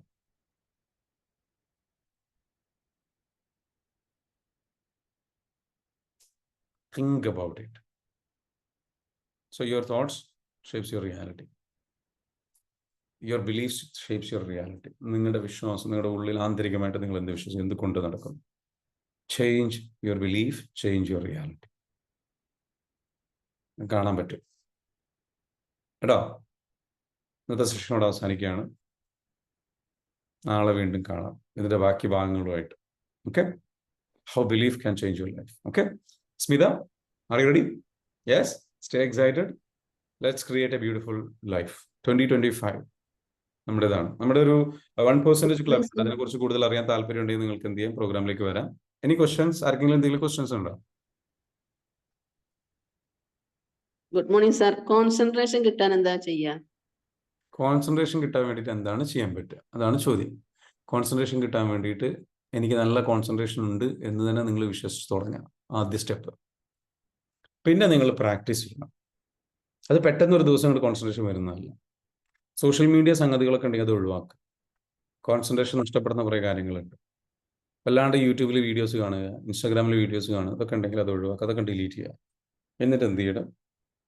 Think about it. So your thoughts shapes your reality. Your beliefs shapes your reality. നിങ്ങളുടെ വിശ്വാസം, നിങ്ങളുടെ ഉള്ളിൽ ആന്തരികമായിട്ട് നിങ്ങൾ എന്ത് വിശ്വസിക്കും, എന്തുകൊണ്ട് നടക്കുന്നു. Change your belief, change your reality. കാണാൻ പറ്റും കേട്ടോ. ഇന്നത്തെ സെഷനോട് അവസാനിക്കുകയാണ്. നാളെ വീണ്ടും കാണാം ഇതിന്റെ ബാക്കി ഭാഗങ്ങളുമായിട്ട്. Okay, how belief can change your life. Okay, Smita, are you ready? Yes? Stay excited. Let's create a beautiful life. 2025 നമ്മുടേതാണ്. നമ്മുടെ ഒരു 1% ക്ലബ്. അതിനെക്കുറിച്ച് കൂടുതൽ അറിയാൻ താല്പര്യം ഉണ്ടെങ്കിൽ നിങ്ങൾക്ക് എന്ത് ചെയ്യാം, പ്രോഗ്രാമിലേക്ക് വരാം. Any questions? ആർക്കെങ്കിലും എന്തെങ്കിലും ക്വസ്റ്റ്യൻസ് ഉണ്ടോ? Good morning sir. കോൺസെൻട്രേഷൻ കിട്ടാൻ എന്താ ചെയ്യാ? കോൺസെൻട്രേഷൻ കിട്ടാൻ വേണ്ടിയിട്ട് എന്താണ് ചെയ്യാൻ പറ്റുക, അതാണ് ചോദ്യം. കോൺസെൻട്രേഷൻ കിട്ടാൻ വേണ്ടിയിട്ട് എനിക്ക് നല്ല കോൺസെൻട്രേഷൻ ഉണ്ട് എന്ന് തന്നെ നിങ്ങൾ വിശ്വസിച്ച് തുടങ്ങുക, ആദ്യ സ്റ്റെപ്പ്. പിന്നെ നിങ്ങൾ പ്രാക്ടീസ് ചെയ്യണം. അത് പെട്ടെന്ന് ഒരു ദിവസം കൊണ്ട് കോൺസെൻട്രേഷൻ വരുന്നതല്ല. സോഷ്യൽ മീഡിയ സംഗതികളൊക്കെ ഉണ്ടെങ്കിൽ അത് ഒഴിവാക്കുക. കോൺസെൻട്രേഷൻ നഷ്ടപ്പെടുന്ന കുറേ കാര്യങ്ങളുണ്ട്. അല്ലാണ്ട് യൂട്യൂബിൽ വീഡിയോസ് കാണുക, ഇൻസ്റ്റാഗ്രാമിൽ വീഡിയോസ് കാണുക, അതൊക്കെ ഉണ്ടെങ്കിൽ അത് ഒഴിവാക്കുക, അതൊക്കെ ഡിലീറ്റ് ചെയ്യുക. എന്നിട്ട് എന്ത് ചെയ്യണം,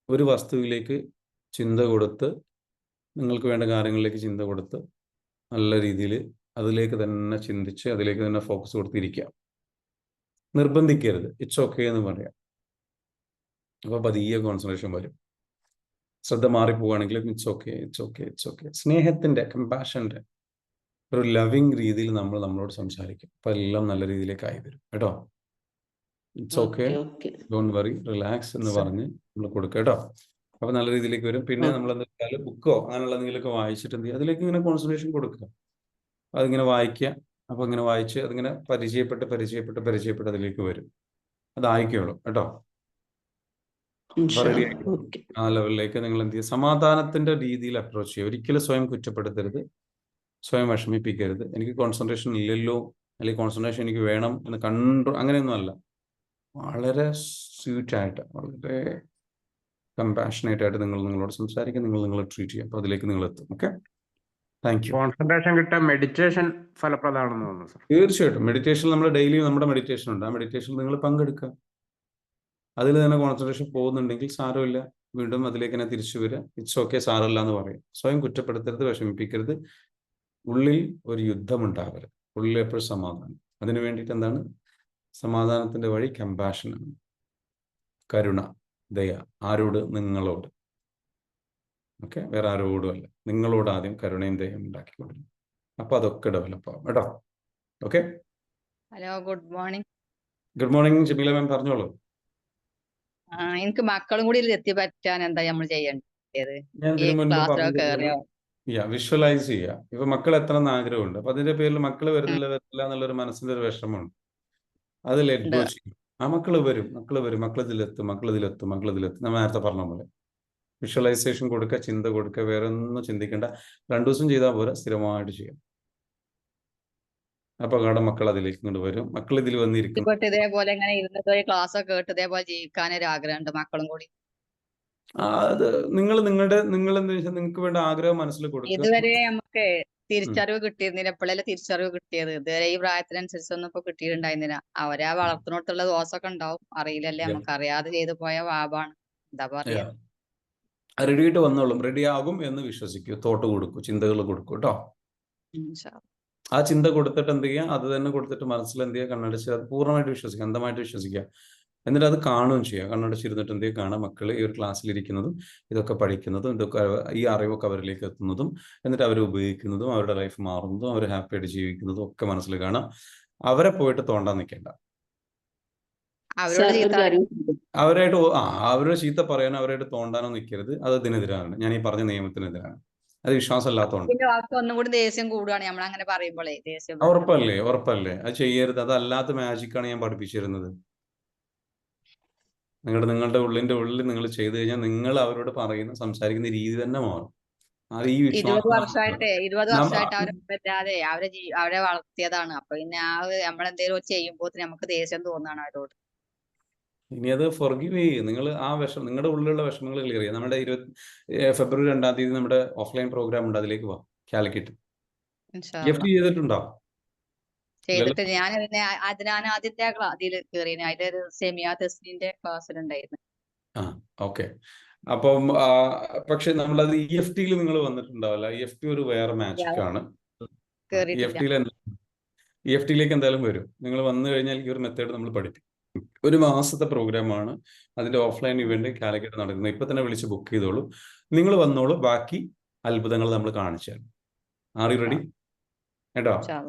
ഒരു വസ്തുവിലേക്ക് ചിന്ത കൊടുത്ത്, നിങ്ങൾക്ക് വേണ്ട കാര്യങ്ങളിലേക്ക് ചിന്ത കൊടുത്ത്, നല്ല രീതിയിൽ അതിലേക്ക് തന്നെ ചിന്തിച്ച് അതിലേക്ക് തന്നെ ഫോക്കസ് കൊടുത്തിരിക്കുക. നിർബന്ധിക്കരുത്, ഇറ്റ്സ് ഓക്കെ എന്ന് പറയാം. അപ്പോൾ പതിയെ കോൺസെൻട്രേഷൻ വരും. ശ്രദ്ധ മാറിപ്പോവുകയാണെങ്കിലും it's okay, it's okay, it's okay. സ്നേഹത്തിൻ്റെ, കമ്പാഷൻ്റെ ഒരു ലവിങ് രീതിയിൽ നമ്മൾ നമ്മളോട് സംസാരിക്കും. അപ്പോൾ എല്ലാം നല്ല രീതിയിലേക്കായി വരും കേട്ടോ. It's okay, don't worry, relax എന്ന് പറഞ്ഞ് നമ്മൾ കൊടുക്കുക കേട്ടോ. അപ്പോൾ നല്ല രീതിയിലേക്ക് വരും. പിന്നെ നമ്മൾ എന്താ വെച്ചാൽ ബുക്കോ അങ്ങനെയുള്ള എന്തെങ്കിലുമൊക്കെ വായിച്ചിട്ട് എന്ത് ചെയ്യുക, അതിലേക്ക് ഇങ്ങനെ കോൺസെൻട്രേഷൻ കൊടുക്കുക. അതിങ്ങനെ വായിക്കുക. അപ്പോൾ ഇങ്ങനെ വായിച്ച് അതിങ്ങനെ പരിചയപ്പെട്ട് അതിലേക്ക് വരും. അതായിക്കോളൂ കേട്ടോ. ആ ലെവലിലേക്ക് നിങ്ങൾ എന്ത് ചെയ്യുക, സമാധാനത്തിന്റെ രീതിയിൽ അപ്രോച്ച് ചെയ്യുക. ഒരിക്കലും സ്വയം കുറ്റപ്പെടുത്തരുത്, സ്വയം വിഷമിപ്പിക്കരുത്. എനിക്ക് കോൺസെൻട്രേഷൻ ഇല്ലല്ലോ, അല്ലെങ്കിൽ കോൺസെൻട്രേഷൻ എനിക്ക് വേണം എന്ന് അങ്ങനെയൊന്നും അല്ല. വളരെ സ്വീറ്റായിട്ട്, വളരെ കമ്പാഷനേറ്റ് ആയിട്ട് നിങ്ങളോട് സംസാരിക്കുക, നിങ്ങൾ ട്രീറ്റ് ചെയ്യുക. അപ്പോൾ അതിലേക്ക് നിങ്ങൾ എത്തും. Okay, thank U. കോൺസെൻട്രേഷൻ കിട്ടാൻ മെഡിറ്റേഷൻ ഫലപ്രദമാണെന്ന് തോന്നുന്നു സർ. തീർച്ചയായിട്ടും മെഡിറ്റേഷൻ, നമ്മൾ ഡെയിലി നമ്മുടെ മെഡിറ്റേഷൻ ഉണ്ട്. ആ മെഡിറ്റേഷനിൽ നിങ്ങൾ പങ്കെടുക്കുക. അതിൽ തന്നെ കോൺസെൻട്രേഷൻ പോകുന്നുണ്ടെങ്കിൽ സാരമില്ല, വീണ്ടും അതിലേക്ക് തന്നെ തിരിച്ചു വരിക. ഇറ്റ്സ് ഓക്കെ, സാരമില്ല എന്ന് പറയും. സ്വയം കുറ്റപ്പെടുത്തരുത്, വിഷമിപ്പിക്കരുത്. ഉള്ളിൽ ഒരു യുദ്ധം ഉണ്ടാകരുത്. ഉള്ളിൽ എപ്പോഴും സമാധാനം. അതിനു വേണ്ടിയിട്ട് എന്താണ് സമാധാനത്തിന്റെ വഴി? കമ്പാഷനാണ്, കരുണ, ദയ. ആരോട്? നിങ്ങളോട്. ഓക്കെ, വേറെ ആരോടും അല്ല, നിങ്ങളോട് ആദ്യം കരുണയും ദയയും ഉണ്ടാക്കിക്കൊടുക്കും. അപ്പൊ അതൊക്കെ ഡെവലപ്പ് ആവും കേട്ടോ. Okay, hello, good morning. Good morning Jameela ma'am, പറഞ്ഞോളൂ. എനിക്ക് മക്കളും കൂടി എത്തി പറ്റാൻ എന്താ നമ്മൾ ചെയ്യേണ്ടത്? ഞാൻ ഈ ഇതിനു മുൻപ് ക്ലാസ്സിലൊക്കെ കയറിയോ? വിഷ്വലൈസ് ചെയ്യുക. ഇപ്പൊ മക്കൾ എത്തണം ആഗ്രഹമുണ്ട്, അപ്പൊ അതിന്റെ പേരിൽ മക്കൾ വരുന്നില്ല എന്നുള്ളൊരു മനസ്സിന്റെ ഒരു വിഷമമുണ്ട്. അത് ലെറ്റ് ഗോ ചെയ്യും. ആ മക്കള് വരും, മക്കളിതിലെത്തും. നമ്മൾ നേരത്തെ പറഞ്ഞ പോലെ വിഷ്വലൈസേഷൻ കൊടുക്കുക, ചിന്ത കൊടുക്കുക. വേറെ ഒന്നും ചിന്തിക്കേണ്ട. 2 ദിവസം ചെയ്താൽ പോരാ, സ്ഥിരമായിട്ട് ചെയ്യാം. അപ്പൊ മക്കൾ അതിലേക്ക് കൊണ്ട് വരും. മക്കൾ ഇതിൽ വന്നിരിക്കും. ഇതേപോലെ ഇങ്ങനെ ഇരുന്നിട്ട് ക്ലാസ് ഒക്കെ കേട്ട് ഇതേപോലെ ജീവിക്കാനൊരു ആഗ്രഹമുണ്ട്, മക്കളും കൂടി. അത് നിങ്ങൾ എന്താ വെച്ചാൽ നിങ്ങൾക്ക് വേണ്ട ആഗ്രഹം മനസ്സിൽ കൊടുക്കുക. ഇതുവരെ നമുക്ക് തിരിച്ചറിവ് കിട്ടിയിരുന്നില്ല, എപ്പോഴല്ലേ തിരിച്ചറിവ് കിട്ടിയത്? ഇതുവരെ ഈ പ്രായത്തിനനുസരിച്ചൊന്നും ഇപ്പൊ കിട്ടിയിട്ടുണ്ടായിരുന്നില്ല. അവരാ വളർത്തിനോട്ടുള്ള ദോഷമൊക്കെ ഉണ്ടാവും, അറിയില്ലല്ലേ, നമുക്ക് അറിയാതെ ചെയ്തു പോയ പാപാണ്. എന്താ പറയാ, റെഡി ആയിട്ട് വന്നോളും. റെഡി ആകും എന്ന് വിശ്വസിക്കൂ. തോട്ട് കൊടുക്കൂ, ചിന്തകൾ കൊടുക്കൂ കേട്ടോ. ആ ചിന്ത കൊടുത്തിട്ട് എന്ത് ചെയ്യുക, അത് തന്നെ കൊടുത്തിട്ട് മനസ്സിൽ എന്ത് ചെയ്യുക, കണ്ണടിച്ച് അത് പൂർണ്ണമായിട്ട് വിശ്വസിക്കുക, അന്ധമായിട്ട് വിശ്വസിക്കുക. എന്നിട്ട് അത് കാണുകയും ചെയ്യുക. കണ്ണടച്ചിരുന്നിട്ട് എന്ത് ചെയ്യുക, കാണാം മക്കൾ ഈ ഒരു ക്ലാസ്സിലിരിക്കുന്നതും ഇതൊക്കെ പഠിക്കുന്നതും ഇതൊക്കെ ഈ അറിവൊക്കെ അവരിലേക്ക് എത്തുന്നതും എന്നിട്ട് അവർ ഉപയോഗിക്കുന്നതും അവരുടെ ലൈഫ് മാറുന്നതും അവർ ഹാപ്പി ആയിട്ട് ജീവിക്കുന്നതും ഒക്കെ മനസ്സിൽ കാണാം. അവരെ പോയിട്ട് തോണ്ടാൻ നിൽക്കേണ്ട. അവരോട് സാർ ഒരു ചീത്ത കാര്യം അവരായിട്ട് അവരുടെ ചീത്ത പറയാനോ അവരായിട്ട് തോണ്ടാനോ നിൽക്കരുത്. അത് ഇതിനെതിരാണ്, ഞാൻ ഈ പറഞ്ഞ നിയമത്തിനെതിരാണ്. അത് വിശ്വാസമില്ലാത്തതുകൊണ്ട്. പിന്നെ അവർക്ക് ഒന്നും കൂടി ദേഷ്യം കൂടുകയാണ് നമ്മൾ അങ്ങനെ പറയുമ്പോഴേ ദേഷ്യം വരും. ഉറപ്പല്ലേ അത് ചെയ്യരുത്. അതല്ലാത്ത മാജിക്കാണ് ഞാൻ പഠിപ്പിച്ചിരുന്നത്. നിങ്ങളുടെ ഉള്ളിൽ നിങ്ങൾ ചെയ്തു കഴിഞ്ഞാൽ നിങ്ങൾ അവരോട് പറയുന്ന സംസാരിക്കുന്ന രീതി തന്നെ മാറും. അത് ഈ 20 വിശ്വാസം വർഷമായിട്ട് അവരെ പറ്റാതെ അവരെ വളർത്തിയതാണ്. അപ്പൊ പിന്നെ നമ്മളെന്തേലും ചെയ്യുമ്പോൾ നമുക്ക് ദേഷ്യം തോന്നാണ് അവരോട്. ഇനി അത് ഫൊർഗീവ് ചെയ്യുക. നിങ്ങൾ ആ നിങ്ങളുടെ ഉള്ളിലുള്ള വിഷമങ്ങൾ ക്ലിയർ ചെയ്യുക. നമ്മുടെ ഫെബ്രുവരി 2-ാം തീയതി നമ്മുടെ ഓഫ്ലൈൻ പ്രോഗ്രാം ഉണ്ട്, അതിലേക്ക് പോവാം. കാലിക്കറ്റ് ഇൻഷാ ഗിഫ്റ്റ് അള്ളാ. ചെയ്തിട്ടുണ്ടോ? ചെയ്തിട്ട് ഞാൻ ആദ്യത്തെ ഇതിൽ കയറി അതിന്റെ ഒരു സെമിയ ടെസ്റ്റിന്റെ ക്ലാസ്സിലുണ്ടായിരുന്നു. ഓക്കെ. അപ്പം പക്ഷെ നമ്മളത് EFT നിങ്ങൾ വന്നിട്ടുണ്ടാവില്ല. EFT ഒരു വേറെ മാജിക് ആണ്. EFTയിലേക്ക് എന്തായാലും വരും. നിങ്ങൾ വന്നു കഴിഞ്ഞാൽ ഈ ഒരു മെത്തേഡ് നമ്മൾ പഠിക്കും. 1 മാസത്തെ പ്രോഗ്രാമാണ്. അതിന്റെ ഓഫ്ലൈൻ ഇവന്റ് കാലിക്കറ്റ് നടക്കുന്നത്. ഇപ്പൊ തന്നെ വിളിച്ച് ബുക്ക് ചെയ്തോളൂ. നിങ്ങൾ വന്നോളൂ, ബാക്കി അത്ഭുതങ്ങൾ നമ്മൾ കാണിച്ചു തരും. R you ready? കേട്ടോ.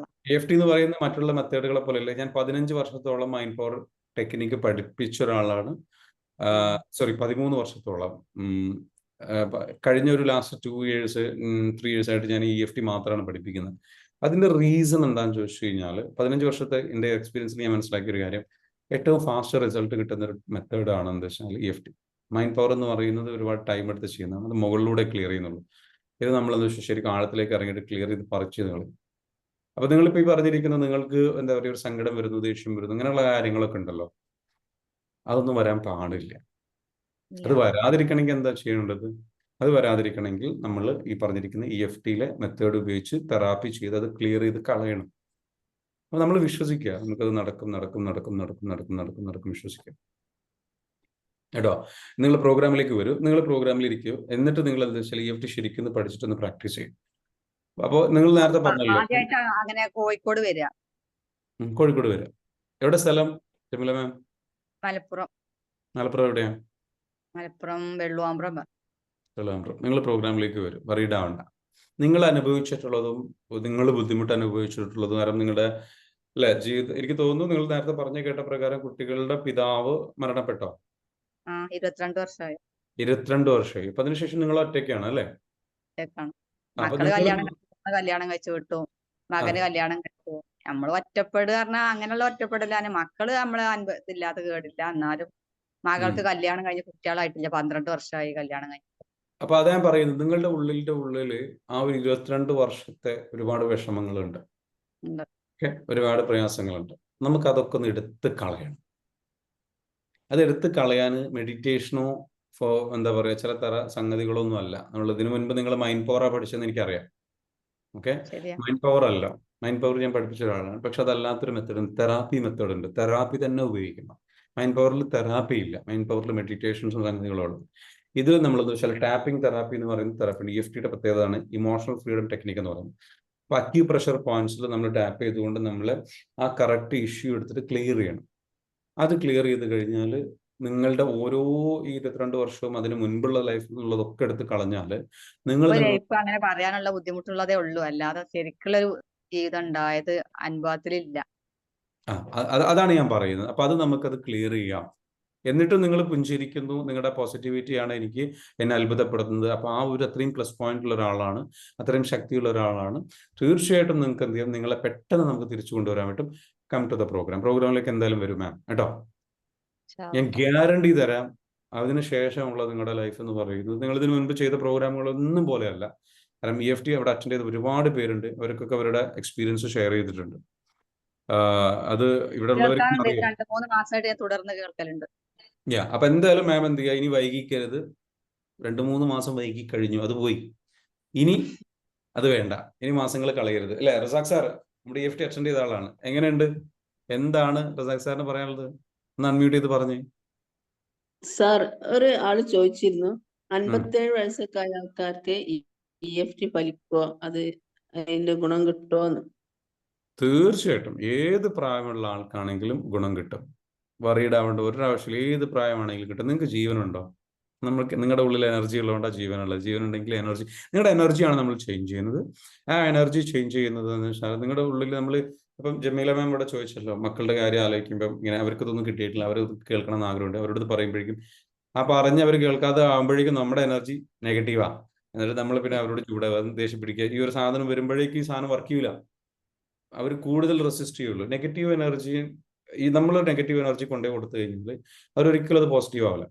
EFT എന്ന് പറയുന്ന മറ്റുള്ള മെത്തേഡുകളെ പോലെയല്ല. ഞാൻ 15 വർഷത്തോളം മൈൻഡ് പവർ ടെക്നിക്ക് പഠിപ്പിച്ച ഒരാളാണ്. 13 വർഷത്തോളം. കഴിഞ്ഞ ഒരു ലാസ്റ്റ് 2 years 3 years ആയിട്ട് ഞാൻ EFT മാത്രമാണ് പഠിപ്പിക്കുന്നത്. അതിന്റെ റീസൺ എന്താണെന്ന് ചോദിച്ചു കഴിഞ്ഞാൽ 15 വർഷത്തെ എൻ്റെ എക്സ്പീരിയൻസിൽ ഞാൻ മനസ്സിലാക്കിയ ഒരു കാര്യം, ഏറ്റവും ഫാസ്റ്റ് റിസൾട്ട് കിട്ടുന്ന ഒരു മെത്തേഡാണ് എന്താ വെച്ചാൽ EFT. മൈൻഡ് പവർ എന്ന് പറയുന്നത് ഒരുപാട് ടൈം എടുത്ത് ചെയ്യുന്നതാണ്. അത് മുകളിലൂടെ ക്ലിയർ ചെയ്യുന്നുള്ളൂ. ഇത് നമ്മളെന്ന് വെച്ചാൽ ശരിക്കും ആഴത്തിലേക്ക് ഇറങ്ങിയിട്ട് ക്ലിയർ ചെയ്ത് പറിച്ച് കളയും. അപ്പൊ നിങ്ങളിപ്പോൾ ഈ പറഞ്ഞിരിക്കുന്നത് നിങ്ങൾക്ക് എന്താ പറയുക, ഒരു സങ്കടം വരുന്നു, ദേഷ്യം വരുന്നു, ഇങ്ങനെയുള്ള കാര്യങ്ങളൊക്കെ ഉണ്ടല്ലോ, അതൊന്നും വരാൻ പാടില്ല. അത് വരാതിരിക്കണമെങ്കിൽ എന്താ ചെയ്യേണ്ടത്? അത് വരാതിരിക്കണമെങ്കിൽ നമ്മൾ ഈ പറഞ്ഞിരിക്കുന്ന EFTയിലെ മെത്തേഡ് ഉപയോഗിച്ച് തെറാപ്പി ചെയ്ത് അത് ക്ലിയർ ചെയ്ത് കളയണം. അപ്പൊ നമ്മൾ വിശ്വസിക്കുക, നമുക്കത് നടക്കും വിശ്വസിക്കുക. കേട്ടോ. നിങ്ങൾ പ്രോഗ്രാമിലേക്ക് വരൂ, നിങ്ങൾ പ്രോഗ്രാമിൽ ഇരിക്കൂ. എന്നിട്ട് നിങ്ങൾ എന്താ വെച്ചാൽ EFT ശരിക്കും പഠിച്ചിട്ടൊന്ന് പ്രാക്ടീസ് ചെയ്യും. അപ്പോൾ നിങ്ങൾ നേരത്തെ പറഞ്ഞല്ലോ അങ്ങനെ കോഴിക്കോട് വരിക. കോഴിക്കോട് വരിക. എവിടെ സ്ഥലം ജമീല മാം? മലപ്പുറം എവിടെയാണ്? മലപ്പുറം വെള്ളുവാമ്പ്രം. നിങ്ങൾ പ്രോഗ്രാമിലേക്ക് വരും, വറീഡ് ആവണ്ട. നിങ്ങൾ അനുഭവിച്ചിട്ടുള്ളതും നിങ്ങൾ ബുദ്ധിമുട്ട് അനുഭവിച്ചിട്ടുള്ളതും കാരണം നിങ്ങളുടെ ജീവിതം, എനിക്ക് തോന്നുന്നു നിങ്ങൾ നേരത്തെ പറഞ്ഞു കേട്ട പ്രകാരം കുട്ടികളുടെ പിതാവ് മരണപ്പെട്ടോ? 22 വർഷമായി. 22 വർഷമായി. അപ്പൊ അതിനുശേഷം നിങ്ങൾ ഒറ്റയ്ക്കാണ് അല്ലേ? മക്കള് കല്യാണം കഴിച്ചു വിട്ടു, മകന് കല്യാണം കഴിച്ചു. നമ്മൾ ഒറ്റപ്പെട് പറഞ്ഞാൽ അങ്ങനെയുള്ള ഒറ്റപ്പെടലാണ്. മക്കള് നമ്മളെ ഇതില്ലാത്ത കേടില്ല. എന്നാലും മകൾക്ക് കല്യാണം കഴിഞ്ഞ് കുട്ടികളായിട്ടില്ല. 12 വർഷമായി കല്യാണം കഴിഞ്ഞു. അപ്പൊ അതാ ഞാൻ പറയുന്നത്, നിങ്ങളുടെ ഉള്ളില് ആ ഒരു 22 വർഷത്തെ ഒരുപാട് വിഷമങ്ങളുണ്ട്, ഒരുപാട് പ്രയാസങ്ങളുണ്ട്. നമുക്ക് അതൊക്കെ ഒന്ന് എടുത്ത് കളയണം. അത് എടുത്ത് കളയാൻ മെഡിറ്റേഷനോ എന്താ പറയുക ചില സംഗതികളൊന്നും അല്ല. നമ്മൾ ഇതിനു മുൻപ് നിങ്ങൾ മൈൻഡ് പവറാ പഠിച്ചതെന്ന് എനിക്കറിയാം. ഓക്കെ, മൈൻഡ് പവർ അല്ല. മൈൻഡ് പവർ ഞാൻ പഠിപ്പിച്ച ഒരാളാണ്. പക്ഷെ അതല്ലാത്തൊരു മെത്തേഡ്, തെറാപ്പി മെത്തേഡ് ഉണ്ട്. തെറാപ്പി തന്നെ ഉപയോഗിക്കണം. മൈൻഡ് പവറിൽ തെറാപ്പി ഇല്ല. മൈൻഡ് പവറിൽ മെഡിറ്റേഷൻസും സംഗതികളുള്ളൂ. ഇത് നമ്മളെന്ന് വെച്ചാൽ ടാപ്പിംഗ് തെറാപ്പി എന്ന് പറയുന്ന തെറാപ്പി. EFTയുടെ പ്രത്യേകതയാണ് ഇമോഷണൽ ഫ്രീഡം ടെക്നിക്ക് എന്ന് പറയുന്നത്. അപ്പൊ അക്യൂപ്രഷർ പോയിന്റ്സിൽ നമ്മൾ ടാപ്പ് ചെയ്തുകൊണ്ട് നമ്മൾ ആ കറക്റ്റ് ഇഷ്യൂ എടുത്തിട്ട് ക്ലിയർ ചെയ്യണം. അത് ക്ലിയർ ചെയ്ത് കഴിഞ്ഞാൽ നിങ്ങളുടെ ഓരോ 22 വർഷവും അതിന് മുൻപുള്ള ലൈഫിലുള്ളതൊക്കെ എടുത്ത് കളഞ്ഞാൽ നിങ്ങൾ അങ്ങനെ പറയാനുള്ള ബുദ്ധിമുട്ടുള്ളതേ ഉള്ളൂ. അല്ലാതെ ശരിക്കുള്ളൊരു ജീവിതം ഉണ്ടായത് അനുഭവത്തിലില്ല. അതാണ് ഞാൻ പറയുന്നത്. അപ്പൊ അത് നമുക്കത് ക്ലിയർ ചെയ്യാം. എന്നിട്ടും നിങ്ങൾ പുഞ്ചിരിക്കുന്നു, നിങ്ങളുടെ പോസിറ്റിവിറ്റിയാണ് എന്നെ അത്ഭുതപ്പെടുത്തുന്നത്. അപ്പൊ ആ ഒരു അത്രയും പ്ലസ് പോയിന്റ് ഉള്ള ഒരാളാണ്, അത്രയും ശക്തിയുള്ള ഒരാളാണ്. തീർച്ചയായിട്ടും നിങ്ങൾക്ക് എന്ത് ചെയ്യാം, നിങ്ങളെ പെട്ടെന്ന് നമുക്ക് തിരിച്ചു കൊണ്ടുവരാൻ പറ്റും. കം ടു ദ പ്രോഗ്രാമിലേക്ക് എന്തായാലും വരും മാം കേട്ടോ. ഞാൻ ഗ്യാരണ്ടി തരാം. അതിനുശേഷമുള്ള നിങ്ങളുടെ ലൈഫ് എന്ന് പറയുന്നത് നിങ്ങൾ ഇതിനു മുൻപ് ചെയ്ത പ്രോഗ്രാമുകളൊന്നും പോലെയല്ല. കാരണം EFT അവിടെ അറ്റൻഡ് ചെയ്ത ഒരുപാട് പേരുണ്ട്. അവർക്കൊക്കെ അവരുടെ എക്സ്പീരിയൻസ് ഷെയർ ചെയ്തിട്ടുണ്ട്. അത് ഇവിടെ ഉള്ളവർക്ക് 2-3 മാസമായിട്ട് ഞാൻ തുടർന്ന് കേൾക്കലുണ്ട്. അപ്പൊ എന്തായാലും മാം എന്ത് ചെയ്യുക, ഇനി വൈകിക്കരുത്. 2-3 മാസം വൈകി കഴിഞ്ഞു, അത് പോയി. ഇനി അത് വേണ്ട, ഇനി മാസങ്ങൾ കളയരുത് അല്ലെ? റസാഖ് സാർ നമ്മുടെ EFT അറ്റൻഡ് ചെയ്ത ആളാണ്. എങ്ങനെയുണ്ട്, എന്താണ് റസാഖ് സാറിന് പറയാനുള്ളത്? ഒന്ന് അൺമ്യൂട്ട് ചെയ്ത് പറഞ്ഞേ. സാർ, ഒരു ആള് ചോദിച്ചിരുന്നു 57 വയസ്സൊക്കെ ആയ ആൾക്കാർക്ക് EFT ഫലിക്കോ, അത് അതിന്റെ ഗുണം കിട്ടുമോന്ന്. തീർച്ചയായിട്ടും ഏത് പ്രായമുള്ള ആൾക്കാണെങ്കിലും ഗുണം കിട്ടും. വറീഡ് ആവേണ്ട ഒരാവശ്യമില്ല. ഏത് പ്രായമാണെങ്കിലും കിട്ടും. നിങ്ങൾക്ക് ജീവനുണ്ടോ? നിങ്ങളുടെ ഉള്ളിൽ എനർജി ഉള്ളതുകൊണ്ടാണ് ജീവനുള്ളത്. ജീവൻ ഉണ്ടെങ്കിൽ എനർജി, നിങ്ങളുടെ എനർജിയാണ് നമ്മൾ ചേഞ്ച് ചെയ്യുന്നത്. ആ എനർജി ചേഞ്ച് ചെയ്യുന്നത് എന്ന് വെച്ചാൽ നിങ്ങളുടെ ഉള്ളിൽ നമ്മൾ ഇപ്പം ജമീല മാം ഇവിടെ ചോദിച്ചല്ലോ, മക്കളുടെ കാര്യം ആലോചിക്കുമ്പോൾ ഇങ്ങനെ അവർക്ക് ഇതൊന്നും കിട്ടിയിട്ടില്ല, അവർ കേൾക്കണം എന്ന് ആഗ്രഹമുണ്ട്, അവരോട് പറയുമ്പോഴേക്കും ആ പറഞ്ഞ് അവർ കേൾക്കാതെ ആകുമ്പോഴേക്കും നമ്മുടെ എനർജി നെഗറ്റീവാ. എന്നിട്ട് നമ്മൾ പിന്നെ അവരോട് ചൂടാവുക, ദേഷ്യം പിടിക്കുക. ഈ ഒരു സാധനം വരുമ്പോഴേക്കും ഈ സാധനം വർക്ക് ചെയ്യില്ല, അവർ കൂടുതൽ റെസിസ്റ്റ് ചെയ്യുള്ളൂ. നെഗറ്റീവ് എനർജി, ഈ നമ്മൾ നെഗറ്റീവ് എനർജി കൊണ്ടേ കൊടുത്തു കഴിഞ്ഞാൽ അവരൊരിക്കലും അത് പോസിറ്റീവ് ആവില്ല.